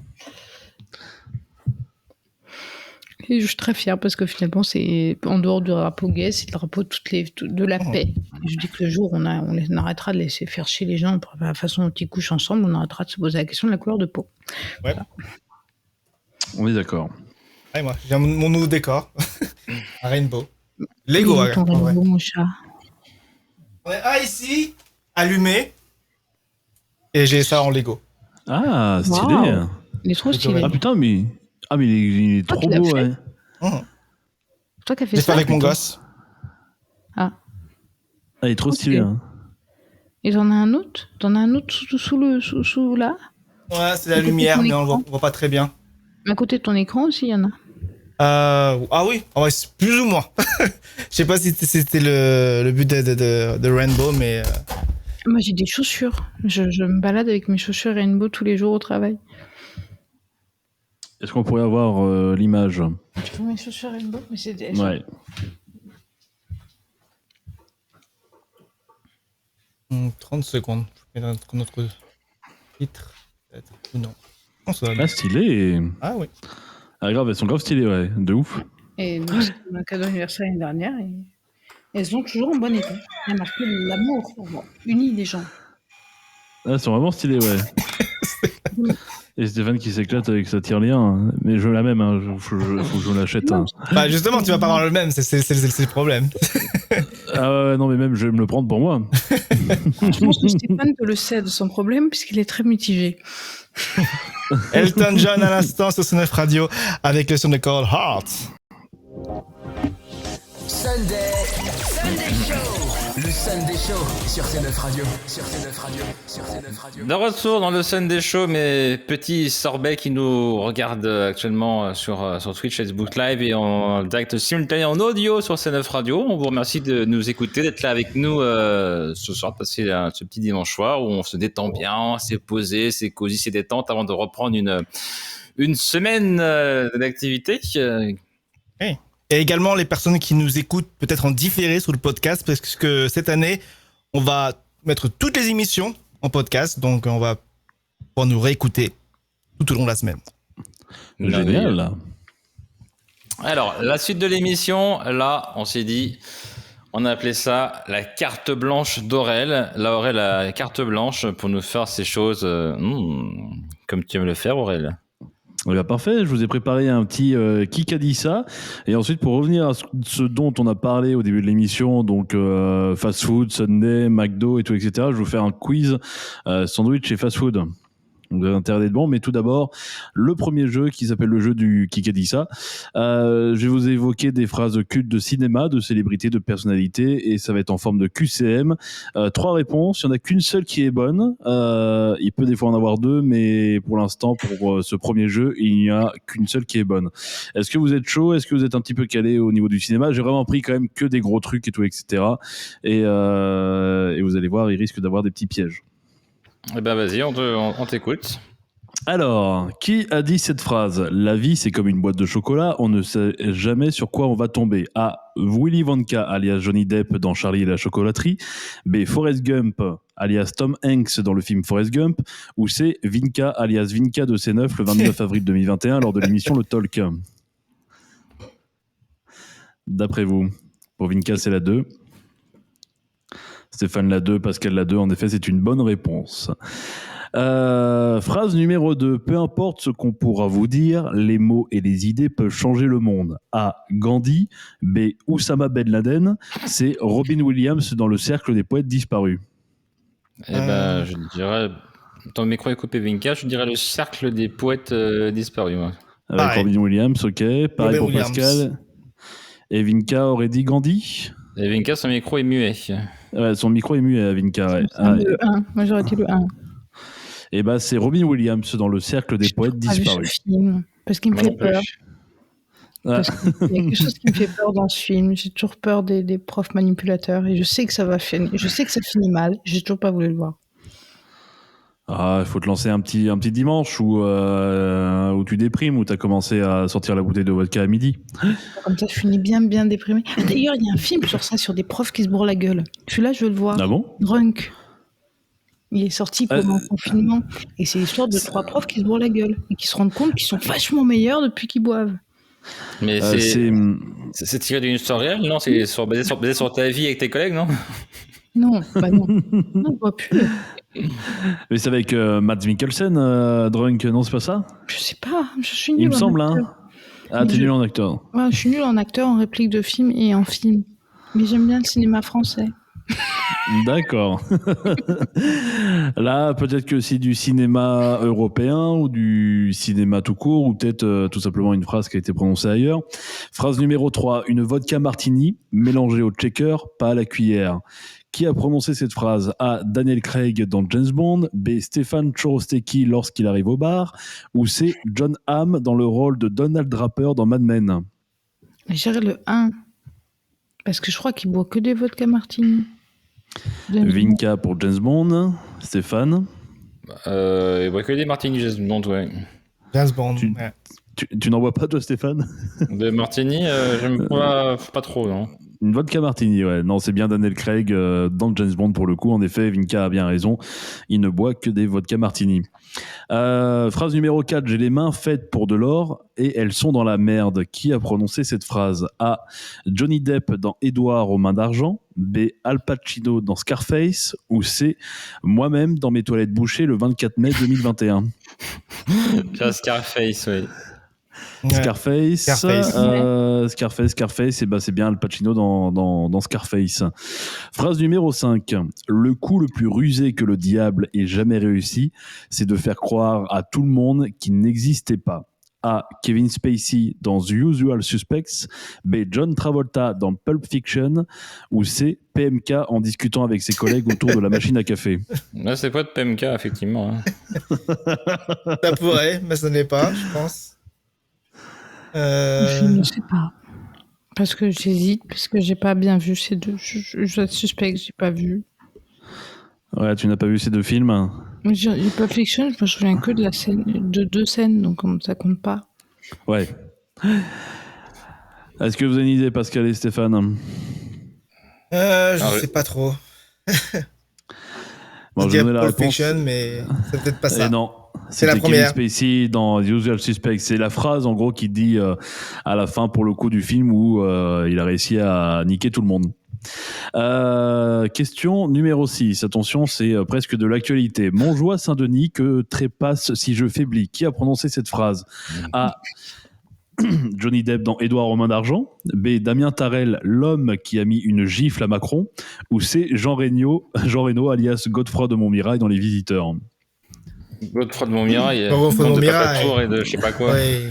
Et je suis très fière parce que finalement c'est en dehors du drapeau gay, c'est le drapeau de la paix. Et je dis que le jour où on arrêtera de laisser faire chier les gens de la façon dont ils couchent ensemble, on arrêtera de se poser la question de la couleur de peau. Ouais. Voilà. On est d'accord. Et moi, j'ai mon nouveau décor. Un rainbow. Lego, oui, ton rainbow, mon chat. On est ici, allumé, et j'ai ça en Lego. Ah, stylé. Wow. Il est trop stylé. Ah putain, mais il est trop beau, ouais. Toi qui as fait ça. J'ai ça fait avec mon gosse. Ah, il est trop stylé. Hein. Et t'en as un autre? T'en as un autre sous là? Ouais, c'est la lumière, mais on voit pas très bien. À côté de ton écran aussi, il y en a. Ah oui, plus ou moins. Je sais pas si c'était le but de Rainbow, mais... Moi, j'ai des chaussures. Je me balade avec mes chaussures Rainbow tous les jours au travail. Est-ce qu'on pourrait avoir l'image? Tu veux mes chaussures Rainbow? Mais c'est des... Ouais. 30 secondes. Je vais mettre notre titre, peut-être, ou non. Ah, stylé. Ah oui. Ah, grave, elles sont grave stylées, ouais. De ouf. Et nous, c'était un cadeau d'anniversaire l'année dernière. Et elles sont toujours en bon état. Il y a marqué l'amour unit des gens. Ah, elles sont vraiment stylées, ouais. Et Stéphane qui s'éclate avec sa tirelire. Mais je veux la même, hein. Faut que je l'achète. Hein. Bah justement, tu vas pas avoir le même, c'est le problème. Ah ouais, non, mais même, je vais me le prendre pour moi. Je pense que Stéphane te le cède sans problème, puisqu'il est très mitigé. Elton John à l'instant sur C9 Radio avec le son de Cold Heart. Sunday Show. Le Sunday Show sur C9 Radio. De retour dans le Sunday Show, mes petits sorbets qui nous regardent actuellement sur Twitch, Facebook Live et en direct simultané en audio sur C9 Radio. On vous remercie de nous écouter, d'être là avec nous ce soir, passer ce petit dimanche soir où on se détend bien, c'est posé, c'est cosy, c'est détente avant de reprendre une semaine d'activité. Hey. Et également les personnes qui nous écoutent peut-être en différé sur le podcast, parce que cette année, on va mettre toutes les émissions en podcast, donc on va pouvoir nous réécouter tout au long de la semaine. Génial. Alors, la suite de l'émission, là, on s'est dit, on a appelé ça la carte blanche d'Aurel. Là, Aurel a la carte blanche pour nous faire ces choses comme tu aimes le faire, Aurel. Eh bien, parfait, je vous ai préparé un petit qui a dit ça. Et ensuite, pour revenir à ce dont on a parlé au début de l'émission, donc fast food, Sunday, McDo et tout, etc., je vais vous faire un quiz sandwich et fast food. Vous avez intérêt d'être bon, mais tout d'abord, le premier jeu qui s'appelle le jeu du qui a dit ça. Je vais vous évoquer des phrases cultes de cinéma, de célébrités, de personnalités, et ça va être en forme de QCM. 3 réponses, il n'y en a qu'une seule qui est bonne. Il peut des fois en avoir 2, mais pour l'instant, pour ce premier jeu, il n'y a qu'une seule qui est bonne. Est-ce que vous êtes chaud? Est-ce que vous êtes un petit peu calé au niveau du cinéma? J'ai vraiment pris quand même que des gros trucs et tout, etc. Et vous allez voir, il risque d'avoir des petits pièges. Eh ben vas-y, on t'écoute. Alors, qui a dit cette phrase? La vie, c'est comme une boîte de chocolat, on ne sait jamais sur quoi on va tomber. A. Willy Wonka, alias Johnny Depp dans Charlie et la chocolaterie. B. Forrest Gump, alias Tom Hanks dans le film Forrest Gump. Ou C. Vinka, alias Vinka de C9 le 29 avril 2021 lors de l'émission Le Talk. D'après vous, pour Vinka, c'est la 2. Stéphane la 2, Pascal la 2, en effet, c'est une bonne réponse. Phrase numéro 2. Peu importe ce qu'on pourra vous dire, les mots et les idées peuvent changer le monde. A. Gandhi. B. Oussama Ben Laden. C. Robin Williams dans le cercle des poètes disparus. Eh ben, je dirais... Ton micro est coupé, Vinka. Je dirais le cercle des poètes disparus, moi. Avec Robin Williams, ok. Pareil pour Williams. Pascal. Et Vinka aurait dit Gandhi. Et Vinka, son micro est muet. Ouais, son micro est muet à Vinka. Ouais. Le 1. Moi, j'aurais dit le 1. Et bah, c'est Robin Williams dans le cercle des poètes disparus. Ce film, parce qu'il me fait peur. Parce qu'il y a quelque chose qui me fait peur dans ce film. J'ai toujours peur des profs manipulateurs et je sais que ça va finir. Je sais que ça finit mal. J'ai toujours pas voulu le voir. Ah, il faut te lancer un petit dimanche où tu déprimes, où tu as commencé à sortir la bouteille de vodka à midi. Comme ça, je finis bien déprimé. D'ailleurs, il y a un film sur ça, sur des profs qui se bourrent la gueule. Celui-là, je veux le voir. Ah bon? Drunk. Il est sorti pendant le confinement. Et c'est l'histoire de 3 profs qui se bourrent la gueule et qui se rendent compte qu'ils sont vachement meilleurs depuis qu'ils boivent. Mais c'est tiré d'une histoire réelle, non? C'est basé sur ta vie avec tes collègues, non? Non, bah non. Non, je vois plus. Mais c'est avec Mads Mikkelsen, Drunk, non, c'est pas ça? Je sais pas, je suis nulle. Il me semble, hein. Ah, t'es nul en acteur. Ouais, je suis nulle en acteur, en réplique de film et en film. Mais j'aime bien le cinéma français. D'accord. Là, peut-être que c'est du cinéma européen ou du cinéma tout court, ou peut-être tout simplement une phrase qui a été prononcée ailleurs. Phrase numéro 3. Une vodka martini mélangée au shaker, pas à la cuillère. Qui a prononcé cette phrase? A. Daniel Craig dans James Bond. B. Stéphane Chorostecki lorsqu'il arrive au bar. Ou C. John Hamm dans le rôle de Donald Draper dans Mad Men. Je dirais le 1. Parce que je crois qu'il boit que des vodka martini. Vinka pour James Bond. Stéphane. Il boit que des martini, James Bond, ouais. James Bond. Tu n'en bois pas, toi, Stéphane? De martini, j'aime pas trop, non. Une vodka martini, ouais. Non, c'est bien Daniel Craig dans James Bond pour le coup. En effet, Vinka a bien raison. Il ne boit que des vodka martini. Phrase numéro 4. J'ai les mains faites pour de l'or et elles sont dans la merde. Qui a prononcé cette phrase? A. Johnny Depp dans Édouard aux mains d'argent. B. Al Pacino dans Scarface. Ou C. Moi-même dans Mes toilettes bouchées le 24 mai 2021. Scarface, oui. Scarface, et ben c'est bien Al Pacino dans Scarface. Phrase numéro 5. Le coup le plus rusé que le diable ait jamais réussi, c'est de faire croire à tout le monde qu'il n'existait pas. A. Kevin Spacey dans The Usual Suspects. B. John Travolta dans Pulp Fiction. Ou C. PMK en discutant avec ses collègues autour de la machine à café. Là, c'est pas de PMK, effectivement. Ça pourrait, mais ce n'est pas, je pense. Je ne sais pas. Parce que j'hésite, parce que j'ai pas bien vu ces deux. Je suspecte que j'ai pas vu. Ouais, tu n'as pas vu ces deux films? J'ai pas Fiction, je me souviens que de 2 scènes, donc ça compte pas. Ouais. Est-ce que vous avez une idée, Pascal et Stéphane? Je sais pas trop. Bon, je donne la Pulp réponse. Fiction, mais c'est peut-être pas ça. Et non. C'est la Kevin première. Spacey dans The Usual Suspects. C'est la phrase, en gros, qui dit à la fin, pour le coup, du film où il a réussi à niquer tout le monde. Question numéro 6. Attention, c'est presque de l'actualité. Montjoie Saint-Denis, que trépasse si je faiblis. Qui a prononcé cette phrase? A. Johnny Depp dans Édouard aux mains d'argent. B. Damien Tarel, l'homme qui a mis une gifle à Macron. Ou C. Jean Reno alias Godefroy de Montmirail dans Les Visiteurs. Godefroy de Montmirail. Godefroy de Montmirail. Et de je sais pas quoi. Ouais.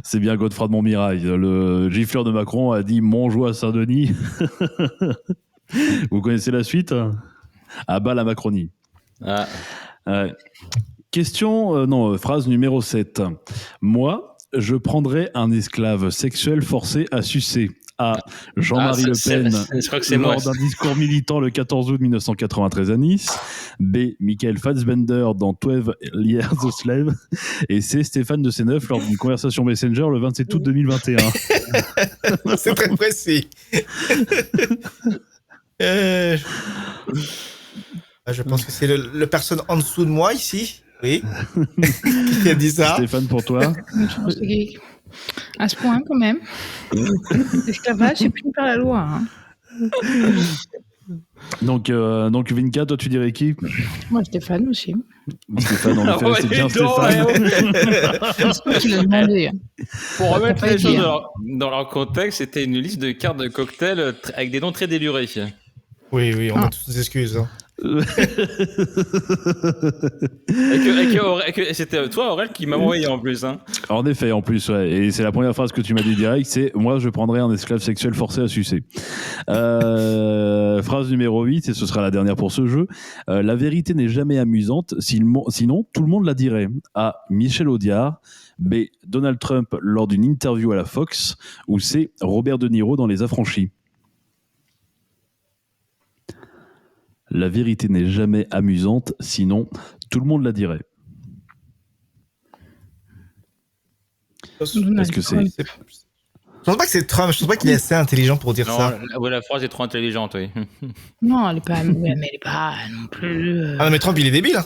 C'est bien Godefroy de Montmirail. Le gifleur de Macron a dit Montjoie Saint-Denis. Vous connaissez la suite? À bas la Macronie. Ah. Phrase numéro 7. Moi, je prendrais un esclave sexuel forcé à sucer. A. Jean-Marie Le Pen je crois que c'est lors d'un discours militant le 14 août 1993 à Nice. B. Michael Fassbender dans 12 Years a Slave. Et C. Stéphane de C9 lors d'une conversation Messenger le 27 août 2021. C'est très précis. Je pense que c'est le personne en dessous de moi ici. Oui. Qui a dit ça? Stéphane, pour toi? À ce point, quand même. L'esclavage, c'est puni par la loi. Hein. Donc Vinka, toi, tu dirais qui? Moi, Stéphane aussi. Stéphane, en effet, c'est bien Stéphane. Tu l'as demandé. Pour remettre les choses dans leur contexte, c'était une liste de cartes de cocktail avec des noms très délurés. Oui, on a toutes des excuses. Hein. C'était toi, Aurel, qui m'a envoyé en plus. Hein. En effet, en plus, ouais. Et c'est la première phrase que tu m'as dit direct, c'est « Moi, je prendrais un esclave sexuel forcé à sucer ». Phrase numéro 8, et ce sera la dernière pour ce jeu. La vérité n'est jamais amusante, sinon tout le monde la dirait. A. Michel Audiard. B. Donald Trump lors d'une interview à la Fox. Ou C. Robert De Niro dans Les Affranchis. La vérité n'est jamais amusante, sinon tout le monde la dirait. Est-ce que c'est... Je pense pas que c'est Trump, je pense pas qu'il est assez intelligent pour dire ça. La phrase est trop intelligente, oui. Non, elle est pas, mais elle est pas non plus. Ah non, mais Trump, il est débile. Hein.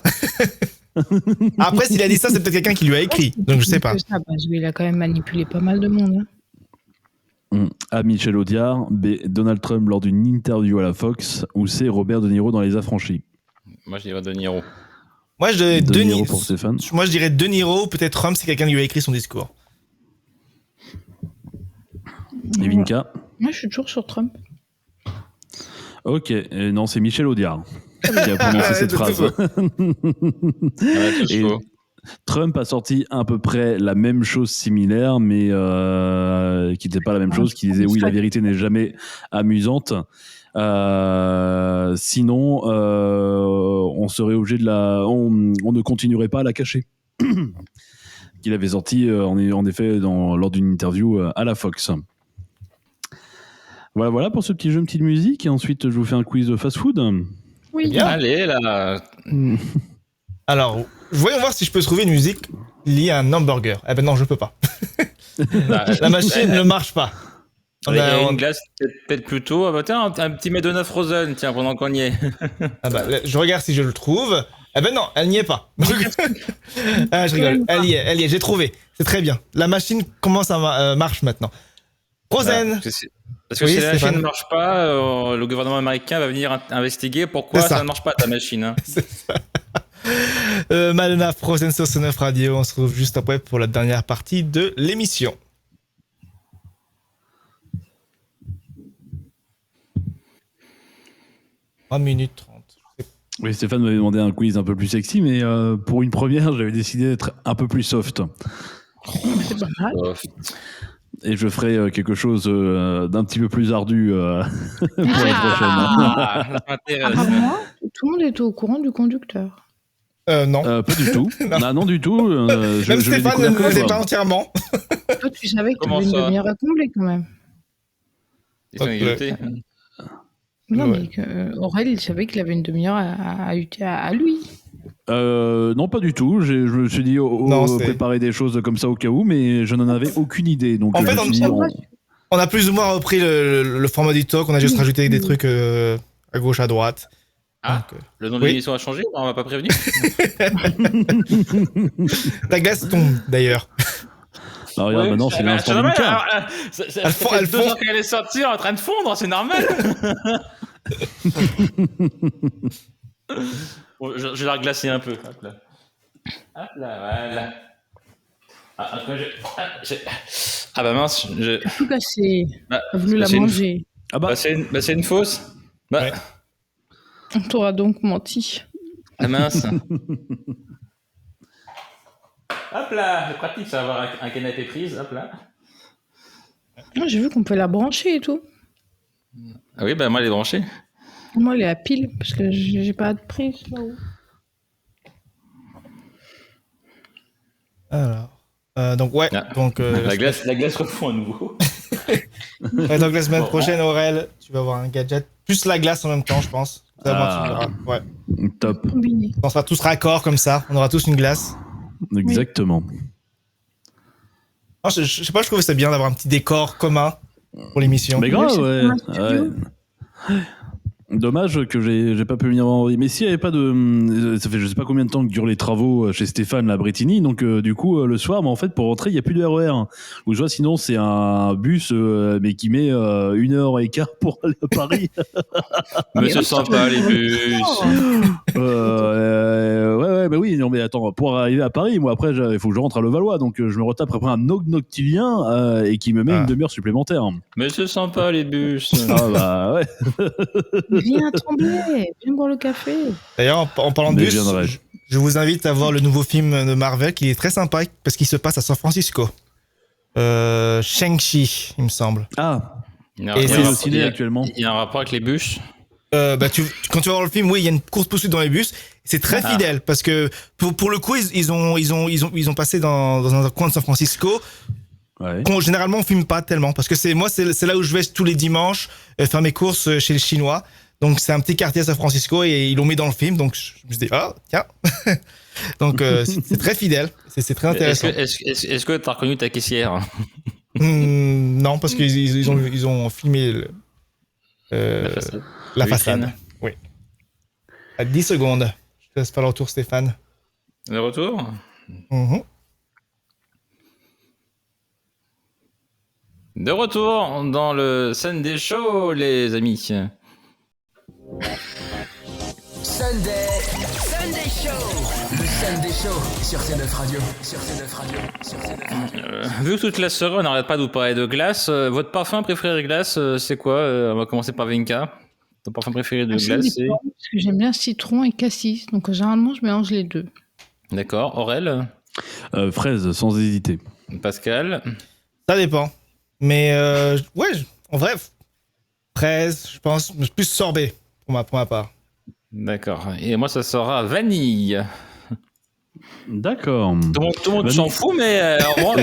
Après, s'il a dit ça, c'est peut-être quelqu'un qui lui a écrit, donc je sais pas. Ça, parce qu'il a quand même manipulé pas mal de monde. Hein. A. Michel Audiard. B. Donald Trump lors d'une interview à la Fox. Ou C. Robert De Niro dans Les Affranchis. Moi, je dirais De Niro. Moi, je dirais De Niro pour Stéphane. Moi, je dirais De Niro, peut-être Trump, c'est quelqu'un qui lui a écrit son discours. Et Vinka? Moi, je suis toujours sur Trump. Ok, non, c'est Michel Audiard qui a prononcé cette phrase. Et Trump a sorti à peu près la même chose similaire, mais qui n'était pas la même chose, qui disait oui, la vérité n'est jamais amusante. Sinon, on serait obligé on ne continuerait pas à la cacher. Qu'il avait sorti en effet lors d'une interview à la Fox. Voilà pour ce petit jeu, une petite musique, et ensuite je vous fais un quiz de fast-food. Oui. Bien. Allez, là. Alors, voyons voir si je peux trouver une musique liée à un hamburger. Eh ben non, je peux pas. La machine ne marche pas. Une glace peut-être plus tôt. Ah bah tiens, un petit Medona Frozen, tiens, pendant qu'on y est. Ah bah, je regarde si je le trouve. Ah ben non, elle n'y est pas. Ah, je rigole. Elle y est. J'ai trouvé. C'est très bien. La machine commence à marche maintenant. Frozen. Parce que si la machine ne marche pas, le gouvernement américain va venir investiguer pourquoi ça ne marche pas ta machine. Hein. C'est ça. Madonna Frozen sur C9 Radio. On se retrouve juste après pour la dernière partie de l'émission. « 1 minute 30. » Oui, Stéphane m'avait demandé un quiz un peu plus sexy, mais pour une première, j'avais décidé d'être un peu plus soft. C'est pas mal. Et je ferai quelque chose d'un petit peu plus ardu pour la prochaine. Apparemment, tout le monde était au courant du conducteur. Non. Pas du tout. non, du tout. Même Stéphane ne le sait pas entièrement. Toi, tu savais que tu avais une demi-heure à combler quand même. Ils sont égotés. Non, mais Aurel, il savait qu'il avait une demi-heure à lui. Non, pas du tout. Je me suis dit préparer des choses comme ça au cas où, mais je n'en avais aucune idée. Donc, en fait, on a plus ou moins repris le format du talk. On a juste rajouté des trucs à gauche, à droite. Ah, donc, le nom de l'émission a changé, on m'a pas prévenu. Ta glace tombe d'ailleurs. Alors, regarde, maintenant, c'est l'instant de Mika. Elle fait 2 heures qu'elle est sortie en train de fondre, c'est normal. Bon, je vais la reglacer un peu. Hop là, voilà. Ah bah mince. Tout cassé. T'as voulu la manger. C'est une fausse. Ouais. On t'aura donc menti. Ah mince. Hop là, c'est pratique ça, avoir un canapé prise, hop là. Moi j'ai vu qu'on peut la brancher et tout. Ah oui, bah moi elle est branchée. Moi elle est à pile, parce que j'ai pas de prise là-haut. Alors, donc ouais, la glace refond à nouveau. Ouais, donc la semaine prochaine, Aurel, tu vas avoir un gadget, plus la glace en même temps, je pense. Ouais. Top. On sera tous raccords comme ça, on aura tous une glace. Exactement. Non, je sais pas, je trouvais ça bien d'avoir un petit décor commun pour l'émission. Mais grave, ouais. Dommage que j'ai pas pu venir vendredi. Mais s'il y avait pas de... Ça fait je sais pas combien de temps que durent les travaux chez Stéphane, la Bretigny. Donc du coup, le soir, mais en fait, pour rentrer, il n'y a plus de RER. Ou je vois, sinon, c'est un bus, mais qui met 1h15 pour aller à Paris. Mais c'est sympa, les bus. Ouais, mais oui, non, mais attends, pour arriver à Paris, moi, après, il faut que je rentre à Levallois. Donc je me retape après un noctilien et qui me met une demi-heure supplémentaire. Mais c'est sympa, les bus. Ah bah ouais. Viens Tremblay, viens boire le café. D'ailleurs, en parlant de bus, je vous invite à voir le nouveau film de Marvel qui est très sympa parce qu'il se passe à San Francisco. Shang-Chi, il me semble. Ah, et c'est au ciné actuellement. Il y a un rapport avec les bus. Quand tu vas voir le film, oui, il y a une course-poursuite dans les bus. C'est très fidèle parce que pour le coup, ils ont passé dans un coin de San Francisco. Ouais. Généralement, on filme pas tellement parce que c'est là où je vais tous les dimanches faire mes courses chez les Chinois. Donc c'est un petit quartier à San Francisco et ils l'ont mis dans le film. Donc je me suis dit tiens. Donc c'est très fidèle, c'est très intéressant. Est-ce que t'as reconnu ta caissière? Non, parce qu'ils ont filmé la façade. Oui. À 10 secondes. Je te laisse faire le retour, Stéphane. Le retour? De retour dans le Sunday Show, les amis. Sunday Show. Le Sunday Show sur C9 Radio. Vu que toute la soirée, on n'arrête pas de vous parler de glace. Votre parfum préféré de glace, c'est quoi? On va commencer par Vinka. Ton parfum préféré de glace, c'est... Parce que j'aime bien citron et cassis. Donc généralement, je mélange les deux. D'accord. Aurel? Fraise, sans hésiter. Pascal? Ça dépend. Mais en vrai, fraise, je pense, plus sorbet pour ma part. D'accord. Et moi, ça sera vanille. D'accord. Tout le monde s'en fout, mais on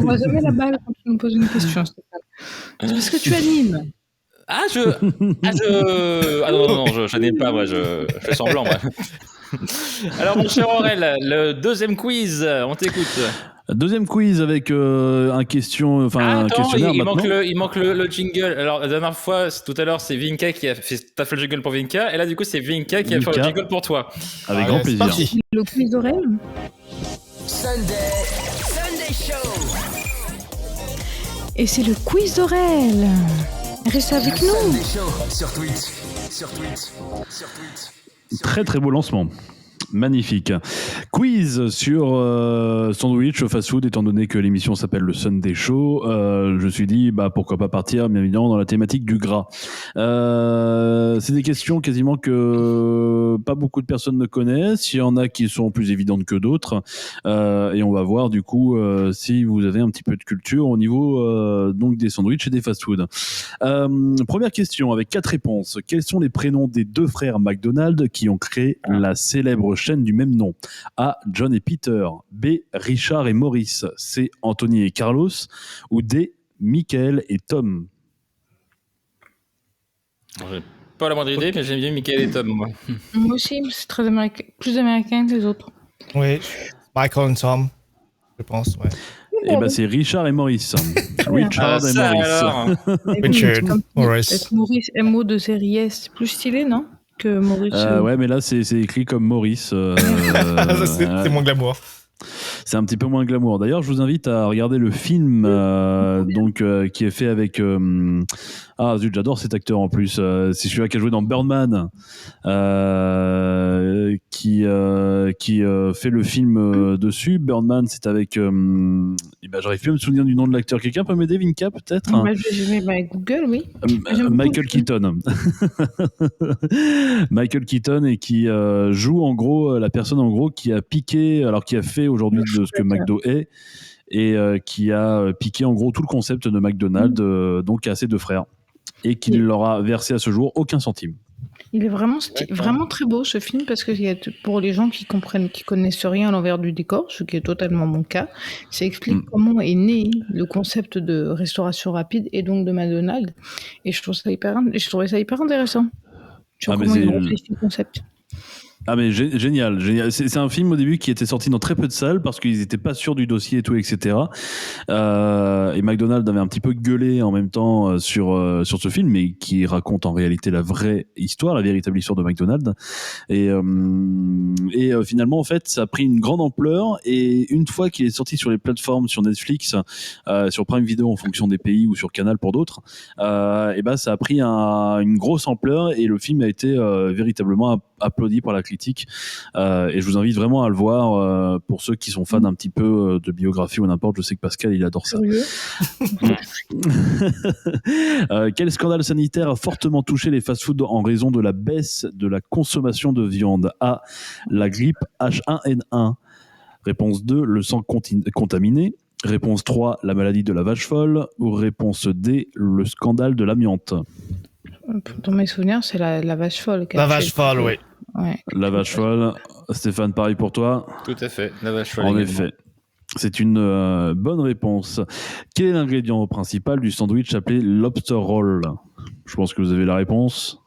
voit jamais la balle quand tu nous poses une question, Stéphane. C'est parce que tu animes. Ah non, je n'aime pas, moi, je fais semblant, moi. Alors, mon cher Aurel, le deuxième quiz, on t'écoute. Deuxième quiz avec un questionnaire maintenant. Il manque le jingle. Alors la dernière fois, tout à l'heure, c'est Vinka qui a fait le jingle pour Vinka, et là du coup c'est Vinka qui a fait le jingle pour toi. Avec grand plaisir. Le quiz d'Aurel. Sunday Show. Et c'est le quiz d'Aurel. Reste avec nous. Sunday Show sur Twitch. Très très beau lancement. Magnifique. Quiz sur sandwich fast-food, étant donné que l'émission s'appelle le Sunday Show. Je me suis dit, pourquoi pas partir, bien évidemment, dans la thématique du gras. C'est des questions quasiment que pas beaucoup de personnes ne connaissent. Il y en a qui sont plus évidentes que d'autres. Et on va voir, du coup, si vous avez un petit peu de culture au niveau donc des sandwichs et des fast-food. Première question avec 4 réponses. Quels sont les prénoms des 2 frères McDonald qui ont créé la célèbre chaîne du même nom? A. John et Peter. B. Richard et Maurice. C. Anthony et Carlos. Ou D. Michael et Tom. J'ai pas la moindre idée, mais j'aime bien Michael et Tom, moi. Moi aussi, c'est très américain, plus américain que les autres. Oui, Michael et Tom, je pense, ouais. Eh ben c'est Richard et Maurice. Richard et Maurice. Richard, Maurice. Maurice, MO de série S, c'est plus stylé, non? Que Maurice. Ouais, mais là c'est écrit comme Maurice. Ça, c'est moins glamour. C'est un petit peu moins glamour. D'ailleurs, je vous invite à regarder le film qui est fait avec... Ah zut, j'adore cet acteur en plus. C'est celui-là qui a joué dans Birdman, qui fait le film dessus. Birdman, c'est avec... j'arrive plus à me souvenir du nom de l'acteur. Quelqu'un peut m'aider, Vinka, peut-être? Je vais Google, oui. Michael Keaton. Michael Keaton, et qui joue en gros la personne en gros qui a piqué, alors qui a fait aujourd'hui de ce que McDo est, et qui a piqué en gros tout le concept de McDonald's, donc à ses 2 frères, et qui ne leur a versé à ce jour aucun centime. Il est vraiment très beau ce film, parce que pour les gens qui connaissent rien à l'envers du décor, ce qui est totalement mon cas, ça explique comment est né le concept de restauration rapide et donc de McDonald's, et je trouvais ça hyper intéressant sur comment ils ont réfléchi le concept. Ah mais génial. C'est un film au début qui était sorti dans très peu de salles parce qu'ils n'étaient pas sûrs du dossier et tout, etc. Et McDonald's avait un petit peu gueulé en même temps sur ce film, mais qui raconte en réalité la vraie histoire, la véritable histoire de McDonald's. Et finalement, en fait, ça a pris une grande ampleur, et une fois qu'il est sorti sur les plateformes, sur Netflix, sur Prime Video en fonction des pays, ou sur Canal pour d'autres, ça a pris une grosse ampleur, et le film a été véritablement applaudi par la critique, et je vous invite vraiment à le voir pour ceux qui sont fans un petit peu de biographie ou n'importe. Je sais que Pascal il adore ça. Quel scandale sanitaire a fortement touché les fast-foods en raison de la baisse de la consommation de viande? A. La grippe H1N1. Réponse 2, le sang contaminé. Réponse 3, la maladie de la vache folle. Ou réponse D, le scandale de l'amiante. Dans mes souvenirs, c'est la vache folle. La vache folle, oui. Ouais. La vache folle. Stéphane, pareil pour toi? Tout à fait, la vache folle. En également. effet. C'est une bonne réponse. Quel est l'ingrédient principal du sandwich appelé lobster roll? Je pense que vous avez la réponse.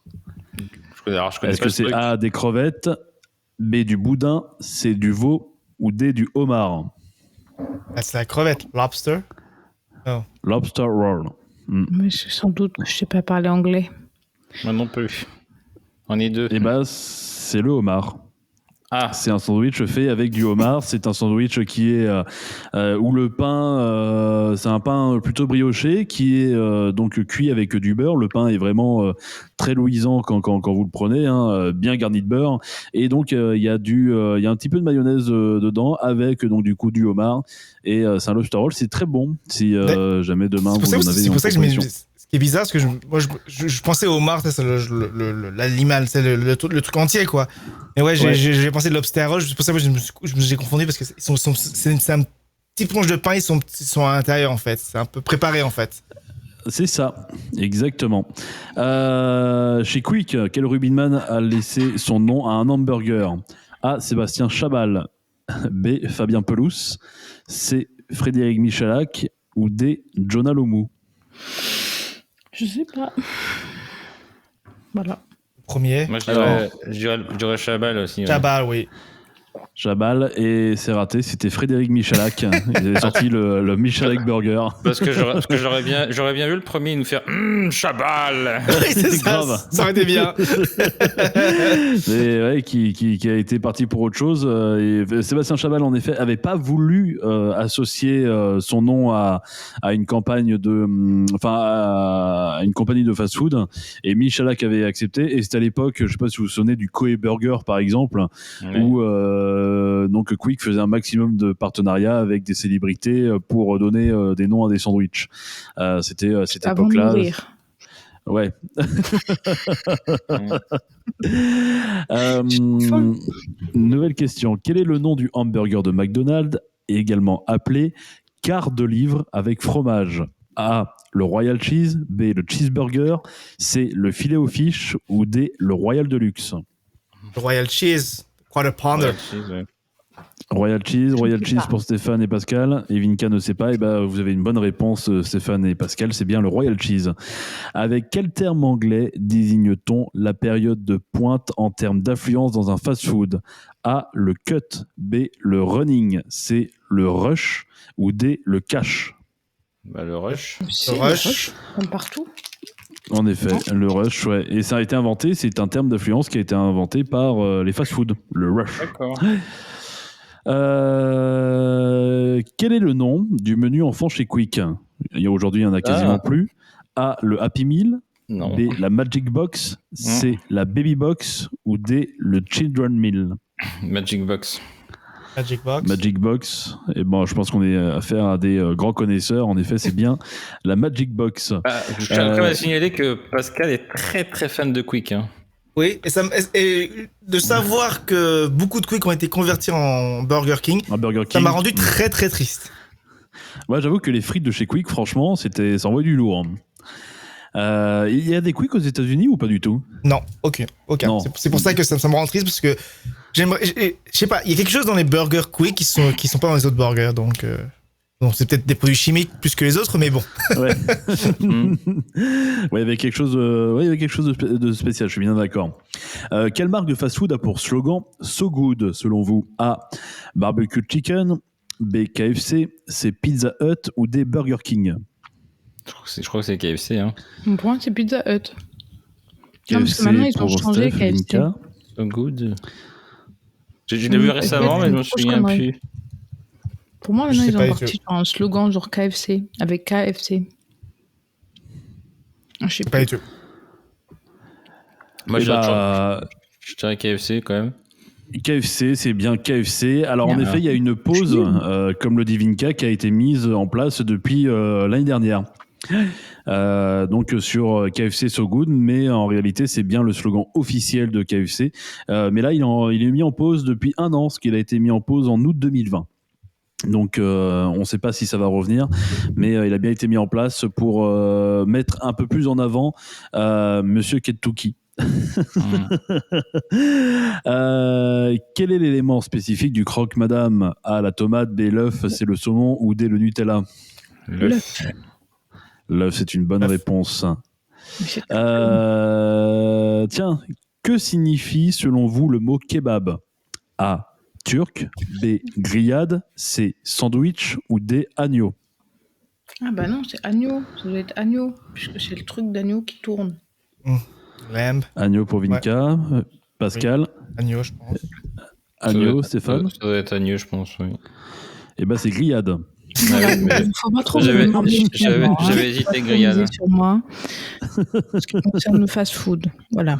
Je connais Est-ce pas que ce c'est truc. A, des crevettes, B, du boudin, C, du veau, ou D, du homard? C'est la crevette, lobster. Lobster roll. Mais c'est sans doute que je sais pas parler anglais. Moi non plus. On est 2. Et c'est le homard. Ah, C'est un sandwich fait avec du homard. C'est un sandwich qui est où le pain, c'est un pain plutôt brioché qui est donc cuit avec du beurre. Le pain est vraiment très luisant quand vous le prenez, bien garni de beurre. Et donc il y a un petit peu de mayonnaise dedans avec donc du coup du homard. Et c'est un lobster roll. C'est très bon. Si jamais demain vous en avez. C'est pour ça que je proposition. Ce qui est bizarre, parce que je pensais au homard, c'est l'animal, c'est le truc entier, quoi. Mais ouais, j'ai pensé de lobster roll, c'est pour ça que j'ai confondu, parce que c'est un petit plonge de pain, ils sont à l'intérieur, en fait. C'est un peu préparé, en fait. C'est ça, exactement. Chez Quick, quel rugbyman a laissé son nom à un hamburger? A. Sébastien Chabal. B. Fabien Pelous. C. Frédéric Michalak. Ou D. Jonah Lomou. Je sais pas. Voilà. Premier. moi je dirais Chabal aussi. Ouais. Chabal, oui. Chabal, et c'est raté, c'était Frédéric Michalak. Il avait sorti le Michalak Burger. Parce que j'aurais bien vu le premier nous faire Chabal. C'est ça, grave. ça aurait été bien. Et, ouais, qui a été parti pour autre chose. Et Sébastien Chabal, en effet, avait pas voulu associer son nom à une campagne à une compagnie de fast-food. Et Michalak avait accepté. Et c'était à l'époque, je sais pas si vous vous souvenez du Coe Burger, par exemple, où donc Quick faisait un maximum de partenariats avec des célébrités pour donner des noms à des sandwichs. C'était cette Avant de époque-là. mourir. Ouais. Nouvelle question. Quel est le nom du hamburger de McDonald's, également appelé quart de livre avec fromage? A. Le Royal Cheese. B. Le Cheeseburger. C. Le filet aux fiches. Ou D. Le Royal Deluxe. Royal Cheese, Quarter Pounder. Royal Cheese pour Stéphane et Pascal. Et Vinka ne sait pas. Et ben, vous avez une bonne réponse, Stéphane et Pascal. C'est bien le Royal Cheese. Avec quel terme anglais désigne-t-on la période de pointe en termes d'affluence dans un fast-food? A. Le cut. B. Le running. C. Le rush. Ou D. Le cash. Le rush. C'est Le rush. comme partout. En effet, le rush, ouais. Et ça a été inventé, c'est un terme d'affluence qui a été inventé par les fast-food, le rush. D'accord. Quel est le nom du menu enfant chez Quick? Aujourd'hui, il n'y en a quasiment plus. A, le Happy Meal. Non. B, la Magic Box. C, la Baby Box. Ou D, le Children Meal. Magic Box. Magic Box. Magic Box. Et bon, je pense qu'on est affaire à des grands connaisseurs. En effet, c'est bien la Magic Box. Je tiens quand même à signaler que Pascal est très très fan de Quick. Hein. Oui, et de savoir que beaucoup de Quick ont été convertis en Burger King, ça m'a rendu très très triste. Ouais, j'avoue que les frites de chez Quick, franchement, ça envoie du lourd. Il y a des Quick aux États-Unis ou pas du tout? Non, aucun. Non. C'est pour ça que ça me rend triste, parce que je sais pas, il y a quelque chose dans les burgers Quick qui sont pas dans les autres burgers, donc c'est peut-être des produits chimiques plus que les autres, mais bon. Ouais. Ouais, il y avait quelque chose de spécial, je suis bien d'accord. Quelle marque de fast-food a pour slogan So Good, selon vous? A. Barbecue Chicken. B. KFC. C. Pizza Hut. Ou D. Burger King. Je crois que c'est KFC. Hein. Pour moi, c'est Pizza Hut. KFC non, parce que maintenant, ils ont changé Steph, KFC. Vinka. So Good. Je l'ai vu récemment, mais je me souviens plus. Pour moi, maintenant, Je sais ils pas ont du parti tout. sur un slogan genre KFC, avec KFC. Je sais Pas pas. du tout. Moi, Eh je dirais KFC quand même. KFC, c'est bien KFC. Alors, en Bien. effet, il y a une pause, comme le dit Vinka, qui a été mise en place depuis l'année dernière. Donc sur KFC So Good, mais en réalité c'est bien le slogan officiel de KFC. Mais là il est mis en pause depuis 1 an, ce qu'il a été mis en pause en août 2020. Donc on ne sait pas si ça va revenir, mais il a bien été mis en place pour mettre un peu plus en avant Monsieur Ketouki. Quel est l'élément spécifique du croque madame? A, la tomate. B, l'œuf. C, le saumon. Ou D, le Nutella. L'œuf. L'œuf, c'est une bonne réponse. Tiens, que signifie selon vous le mot kebab? A, turc. B, grillade. C, sandwich. Ou D, agneau. Ah bah non, c'est agneau. Ça doit être agneau, puisque c'est le truc d'agneau qui tourne. Lamb, Agneau pour Vinka. Pascal. agneau, je pense. Agneau, Stéphane. Ça doit être agneau, je pense, oui. Eh ben, c'est grillade. Faut pas trop J'avais me demander, hein. j'avais hésité grillade. Misez sur moi. Ce qui concerne le fast-food. Voilà.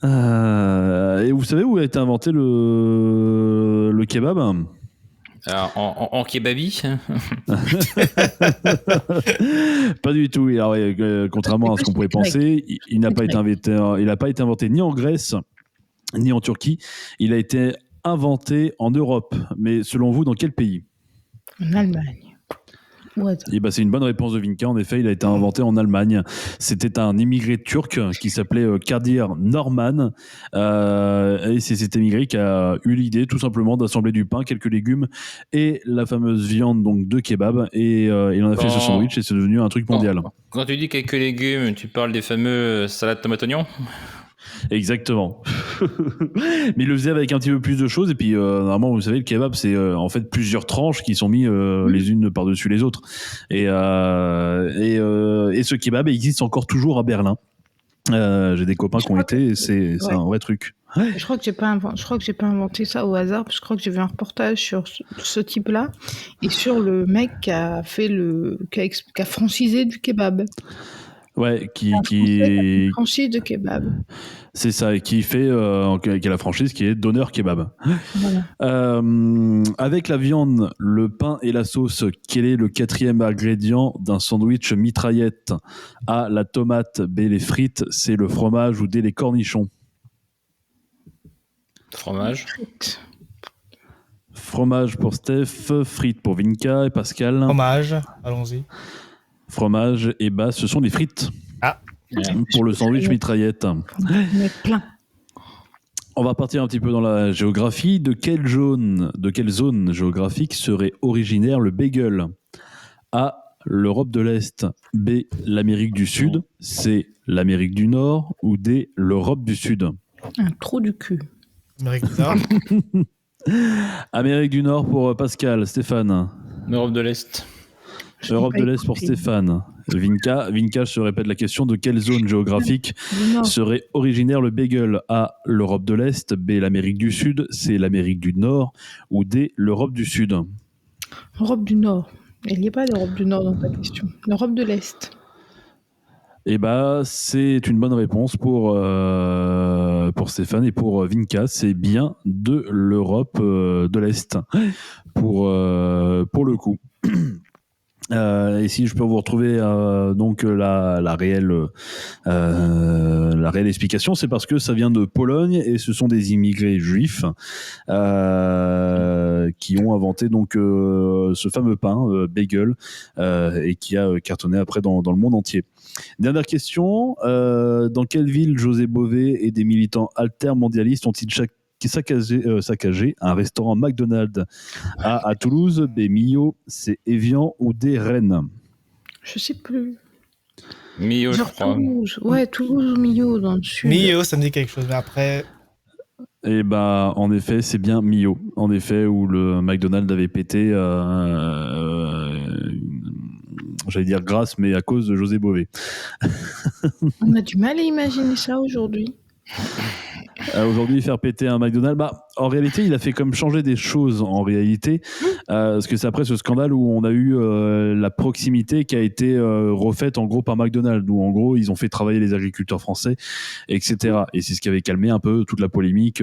Et vous savez où a été inventé le kebab? Alors, en kebabi. Pas du tout. Alors, contrairement à ce qu'on pourrait penser, il n'a pas été inventé ni en Grèce ni en Turquie. Il a été inventé en Europe. Mais selon vous, dans quel pays? En Allemagne. Ouais. Eh ben, c'est une bonne réponse de Vinka. En effet, il a été inventé en Allemagne. C'était un immigré turc qui s'appelait Kadir Norman. Et c'est cet immigré qui a eu l'idée tout simplement d'assembler du pain, quelques légumes et la fameuse viande donc de kebab. Et il en a fait ce sandwich et c'est devenu un truc mondial. Quand tu dis quelques légumes, tu parles des fameux salades tomates oignons? Exactement. Mais il le faisait avec un petit peu plus de choses. Et puis, normalement, vous savez, le kebab, c'est en fait plusieurs tranches qui sont mises les unes par-dessus les autres. Et ce kebab existe encore toujours à Berlin. J'ai des copains qui ont été, et c'est un vrai truc. Ouais. Je crois que j'ai pas inventé ça au hasard, parce que je crois que j'ai vu un reportage sur ce type-là et sur le mec qui a francisé du kebab. Ouais, qui franchise de kebab. C'est ça, et qui fait qui a la franchise qui est Donneur Kebab. Voilà. Avec la viande, le pain et la sauce, quel est le 4e ingrédient d'un sandwich mitraillette? A, la tomate, B, les frites, C, le fromage ou D, les cornichons? Fromage. Fromage pour Steph, frites pour Vinka et Pascal. Fromage, allons-y. Fromage et bas, ce sont les frites. Ah. Pour le sandwich mitraillette. Plein. On va partir un petit peu dans la géographie. De quelle zone géographique serait originaire le bagel? A, l'Europe de l'Est. B, l'Amérique du Sud. C, l'Amérique du Nord. Ou D, l'Europe du Sud. Un trou du cul. Amérique du Nord. Amérique du Nord pour Pascal. Stéphane. Europe de l'Est. Europe de l'Est pour Stéphane. Vinka, je te répète la question. De quelle zone géographique serait originaire le bagel? A, l'Europe de l'Est. B, l'Amérique du Sud. C, l'Amérique du Nord. Ou D, l'Europe du Sud. Europe du Nord. Il n'y a pas d'Europe du Nord dans ta question. L'Europe de l'Est. Eh bah, c'est une bonne réponse pour Stéphane et pour Vinka. C'est bien de l'Europe de l'Est pour le coup. Et si je peux vous retrouver donc la réelle explication, c'est parce que ça vient de Pologne et ce sont des immigrés juifs qui ont inventé donc ce fameux pain bagel et qui a cartonné après dans le monde entier. Dernière question, dans quelle ville José Bové et des militants altermondialistes ont-ils saccagé un restaurant McDonald's? A, à Toulouse, B, Millau, C, Évian ou D, Rennes? Je sais plus. Millau, je crois. Toulouse. Ouais, Toulouse ou Millau dans le sud. Millau, ça me dit quelque chose, mais après... Eh bah, en effet, c'est bien Millau. En effet, où le McDonald's avait pété, j'allais dire grâce, mais à cause de José Bové. On a du mal à imaginer ça aujourd'hui. Aujourd'hui, faire péter un McDonald's, en réalité, il a fait comme changer des choses en réalité, parce que c'est après ce scandale où on a eu la proximité qui a été refaite en gros par McDonald's, où en gros ils ont fait travailler les agriculteurs français, etc. Et c'est ce qui avait calmé un peu toute la polémique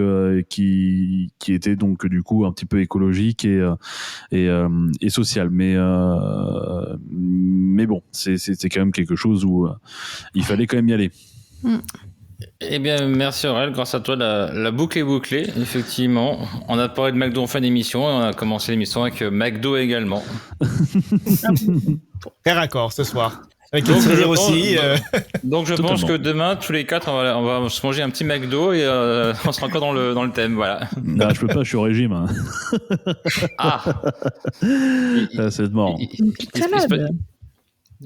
qui était donc du coup un petit peu écologique et sociale. Mais bon, c'est quand même quelque chose où il fallait quand même y aller. Eh bien, merci Aurel. Grâce à toi, la boucle est bouclée. Effectivement, on a parlé de McDo en fin d'émission et on a commencé l'émission avec McDo également. Très raccord ce soir. Avec le sourire aussi. Donc je pense que demain, tous les quatre, on va se manger un petit McDo et on sera encore dans le thème. Voilà. Je peux pas, je suis au régime. C'est mort. Une petite salade.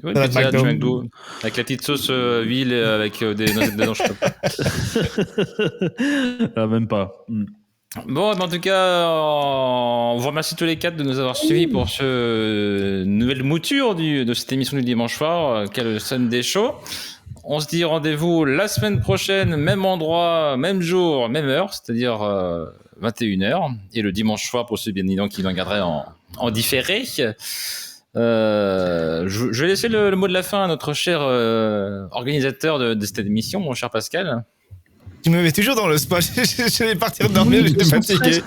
Oui, pizza du McDo avec la petite sauce huile avec des noisettes dedans, je sais pas. Même pas. Bon, en tout cas, on vous remercie tous les quatre de nous avoir suivis pour ce nouvelle mouture de cette émission du dimanche soir, qu'est le Sunday Show. On se dit rendez-vous la semaine prochaine, même endroit, même jour, même heure, c'est-à-dire 21h, et le dimanche soir pour ceux bien évidemment qui nous regarderaient en différé. Je vais laisser le mot de la fin à notre cher organisateur de cette émission, mon cher Pascal. Tu me mets toujours dans le spot. Je vais partir dormir, j'étais fatigué.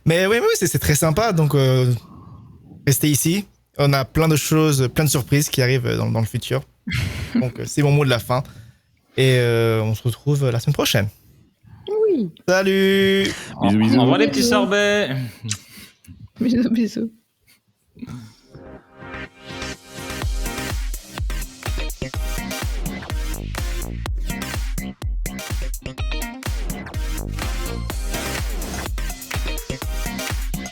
Mais oui, c'est très sympa. Donc, restez ici. On a plein de choses, plein de surprises qui arrivent dans le futur. Donc, c'est mon mot de la fin. Et on se retrouve la semaine prochaine. Oui. Salut. Bisous. Au revoir les petits sorbets. Bisous.